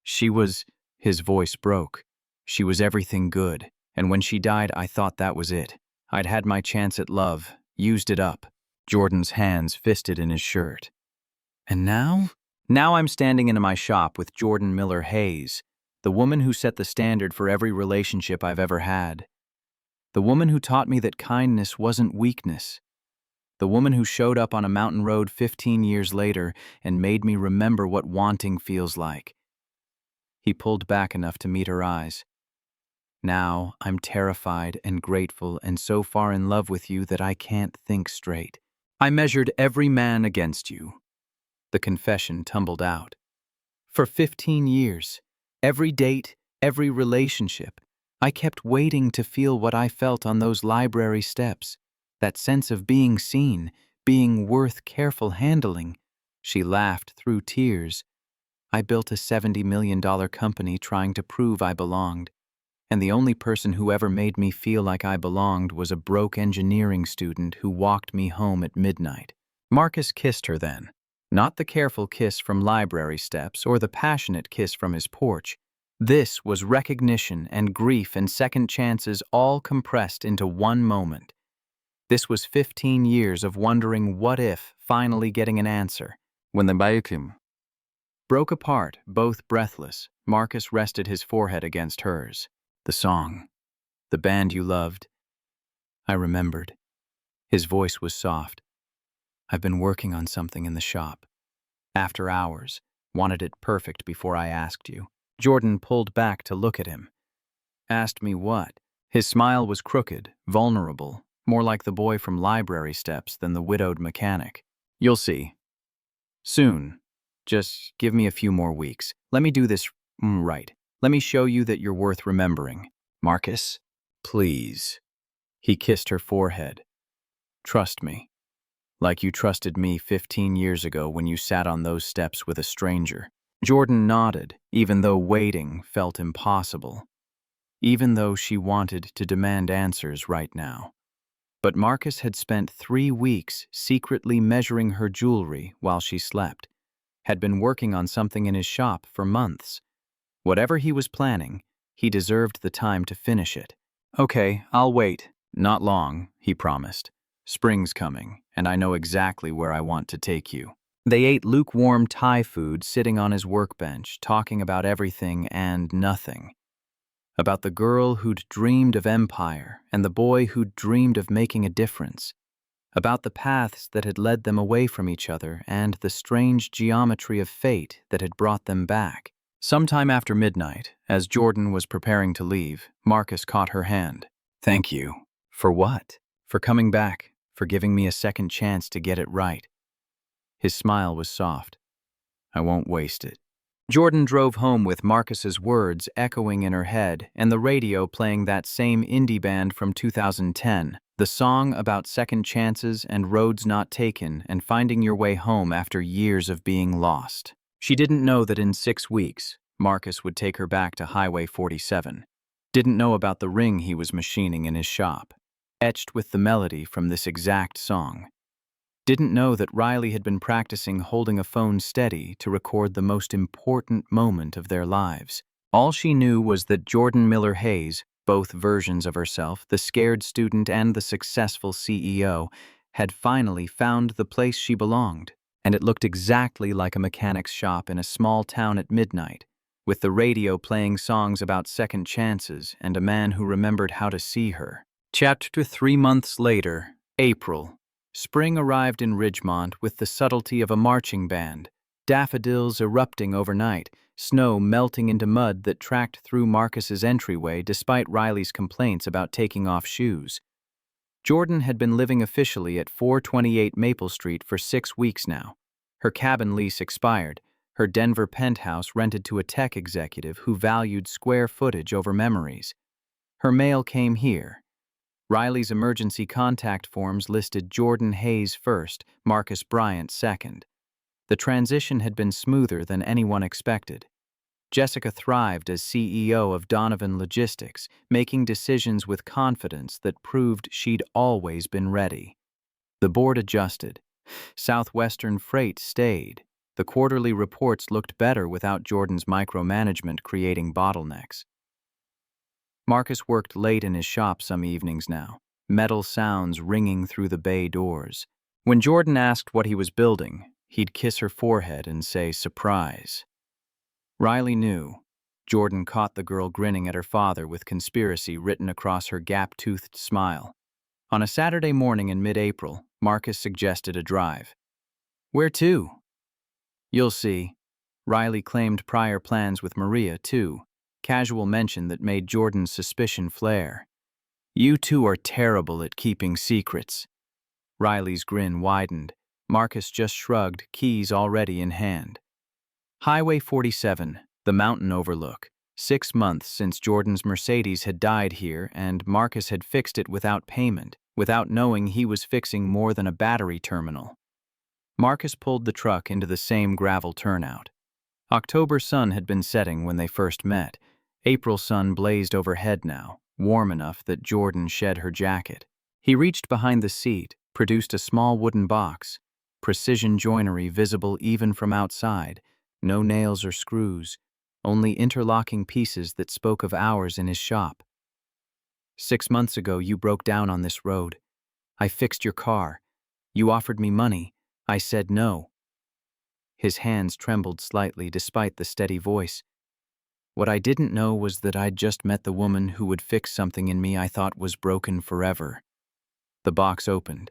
She was, his voice broke. She was everything good, and when she died, I thought that was it. I'd had my chance at love, used it up. Jordan's hands fisted in his shirt. And now? Now I'm standing in my shop with Jordan Miller Hayes, the woman who set the standard for every relationship I've ever had. The woman who taught me that kindness wasn't weakness. The woman who showed up on a mountain road 15 years later and made me remember what wanting feels like. He pulled back enough to meet her eyes. Now I'm terrified and grateful and so far in love with you that I can't think straight. I measured every man against you. The confession tumbled out. For 15 years, every date, every relationship, I kept waiting to feel what I felt on those library steps, that sense of being seen, being worth careful handling. She laughed through tears. I built a $70 million company trying to prove I belonged, and the only person who ever made me feel like I belonged was a broke engineering student who walked me home at midnight. Marcus kissed her then. Not the careful kiss from library steps or the passionate kiss from his porch. This was recognition and grief and second chances all compressed into one moment. This was 15 years of wondering what if, finally getting an answer. When the Bayukim broke apart, both breathless, Marcus rested his forehead against hers. The song. The band you loved. I remembered. His voice was soft. I've been working on something in the shop. After hours, wanted it perfect before I asked you. Jordan pulled back to look at him. Asked me what? His smile was crooked, vulnerable, more like the boy from library steps than the widowed mechanic. You'll see. Soon. Just give me a few more weeks. Let me do this right. Let me show you that you're worth remembering. Marcus, please. He kissed her forehead. Trust me. Like you trusted me 15 years ago when you sat on those steps with a stranger. Jordan nodded, even though waiting felt impossible. Even though she wanted to demand answers right now. But Marcus had spent 3 weeks secretly measuring her jewelry while she slept. Had been working on something in his shop for months. Whatever he was planning, he deserved the time to finish it. Okay, I'll wait. Not long, he promised. Spring's coming, and I know exactly where I want to take you. They ate lukewarm Thai food sitting on his workbench, talking about everything and nothing. About the girl who'd dreamed of empire and the boy who'd dreamed of making a difference. about the paths that had led them away from each other and the strange geometry of fate that had brought them back. Sometime after midnight, as Jordan was preparing to leave, Marcus caught her hand. "Thank you." "For what?" "For coming back, for giving me a second chance to get it right." His smile was soft. "I won't waste it." Jordan drove home with Marcus's words echoing in her head and the radio playing that same indie band from 2010, the song about second chances and roads not taken and finding your way home after years of being lost. She didn't know that in 6 weeks, Marcus would take her back to Highway 47. Didn't know about the ring he was machining in his shop, etched with the melody from this exact song. Didn't know that Riley had been practicing holding a phone steady to record the most important moment of their lives. All she knew was that Jordan Miller Hayes, both versions of herself, the scared student and the successful CEO, had finally found the place she belonged. And it looked exactly like a mechanic's shop in a small town at midnight, with the radio playing songs about second chances and a man who remembered how to see her. Chapter 3 months later, April. Spring arrived in Ridgemont with the subtlety of a marching band, daffodils erupting overnight, snow melting into mud that tracked through Marcus's entryway despite Riley's complaints about taking off shoes. Jordan had been living officially at 428 Maple Street for 6 weeks now. Her cabin lease expired, her Denver penthouse rented to a tech executive who valued square footage over memories. Her mail came here. Riley's emergency contact forms listed Jordan Hayes first, Marcus Bryant second. The transition had been smoother than anyone expected. Jessica thrived as CEO of Donovan Logistics, making decisions with confidence that proved she'd always been ready. The board adjusted. Southwestern Freight stayed. The quarterly reports looked better without Jordan's micromanagement creating bottlenecks. Marcus worked late in his shop some evenings now, metal sounds ringing through the bay doors. When Jordan asked what he was building, he'd kiss her forehead and say, "Surprise." Riley knew. Jordan caught the girl grinning at her father with conspiracy written across her gap-toothed smile. On a Saturday morning in mid-April, Marcus suggested a drive. "Where to?" "You'll see." Riley claimed prior plans with Maria, too. Casual mention that made Jordan's suspicion flare. "You two are terrible at keeping secrets." Riley's grin widened. Marcus just shrugged, keys already in hand. Highway 47, the mountain overlook. 6 months since Jordan's Mercedes had died here, and Marcus had fixed it without payment, without knowing he was fixing more than a battery terminal. Marcus pulled the truck into the same gravel turnout. October sun had been setting when they first met. April sun blazed overhead now, warm enough that Jordan shed her jacket. He reached behind the seat, produced a small wooden box, precision joinery visible even from outside, no nails or screws, only interlocking pieces that spoke of hours in his shop. "6 months ago you broke down on this road. I fixed your car. You offered me money. I said no." His hands trembled slightly despite the steady voice. "What I didn't know was that I'd just met the woman who would fix something in me I thought was broken forever." The box opened.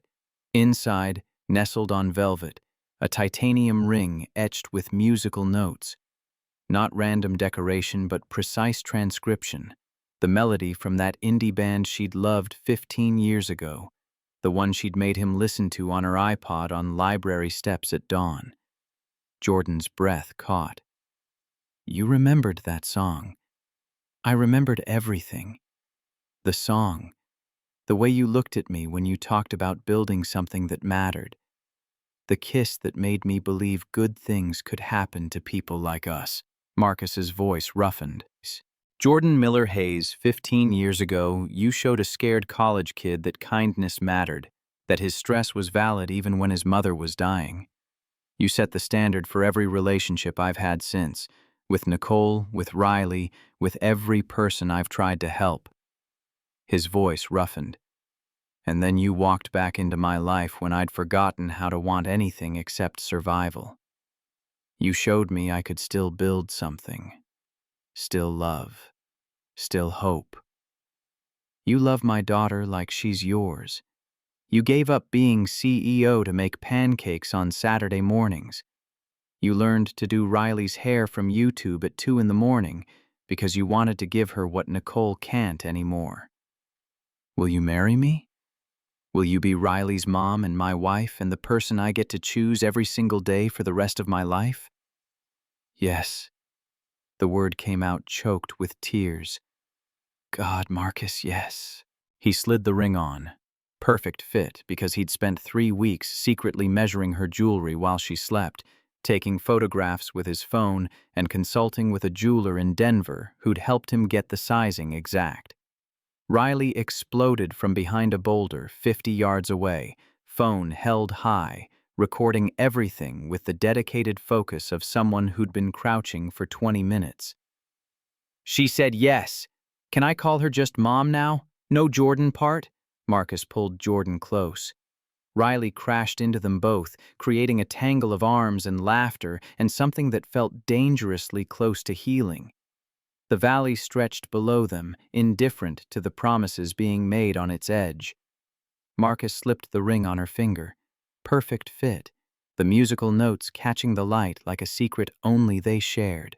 Inside, nestled on velvet, a titanium ring etched with musical notes. Not random decoration, but precise transcription. The melody from that indie band she'd loved 15 years ago. The one she'd made him listen to on her iPod on library steps at dawn. Jordan's breath caught. "You remembered that song." "I remembered everything. The song. The way you looked at me when you talked about building something that mattered. The kiss that made me believe good things could happen to people like us." Marcus's voice roughened. "Jordan Miller Hayes, 15 years ago, you showed a scared college kid that kindness mattered, that his stress was valid even when his mother was dying. You set the standard for every relationship I've had since, with Nicole, with Riley, with every person I've tried to help." His voice roughened. "And then you walked back into my life when I'd forgotten how to want anything except survival. You showed me I could still build something, still love, still hope. You love my daughter like she's yours. You gave up being CEO to make pancakes on Saturday mornings. You learned to do Riley's hair from YouTube at 2 in the morning because you wanted to give her what Nicole can't anymore. Will you marry me? Will you be Riley's mom and my wife and the person I get to choose every single day for the rest of my life? Yes. The word came out choked with tears. God, Marcus, yes. He slid the ring on. Perfect fit because he'd spent 3 weeks secretly measuring her jewelry while she slept, taking photographs with his phone and consulting with a jeweler in Denver who'd helped him get the sizing exact. Riley exploded from behind a boulder 50 yards away, phone held high, recording everything with the dedicated focus of someone who'd been crouching for 20 minutes. She said yes. Can I call her just Mom now? No Jordan part? Marcus pulled Jordan close. Riley crashed into them both, creating a tangle of arms and laughter and something that felt dangerously close to healing. The valley stretched below them, indifferent to the promises being made on its edge. Marcus slipped the ring on her finger. Perfect fit, the musical notes catching the light like a secret only they shared.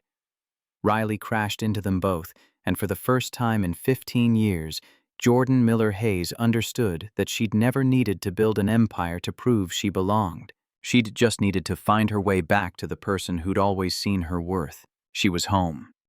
Riley crashed into them both, and for the first time in 15 years, Jordan Miller Hayes understood that she'd never needed to build an empire to prove she belonged. She'd just needed to find her way back to the person who'd always seen her worth. She was home.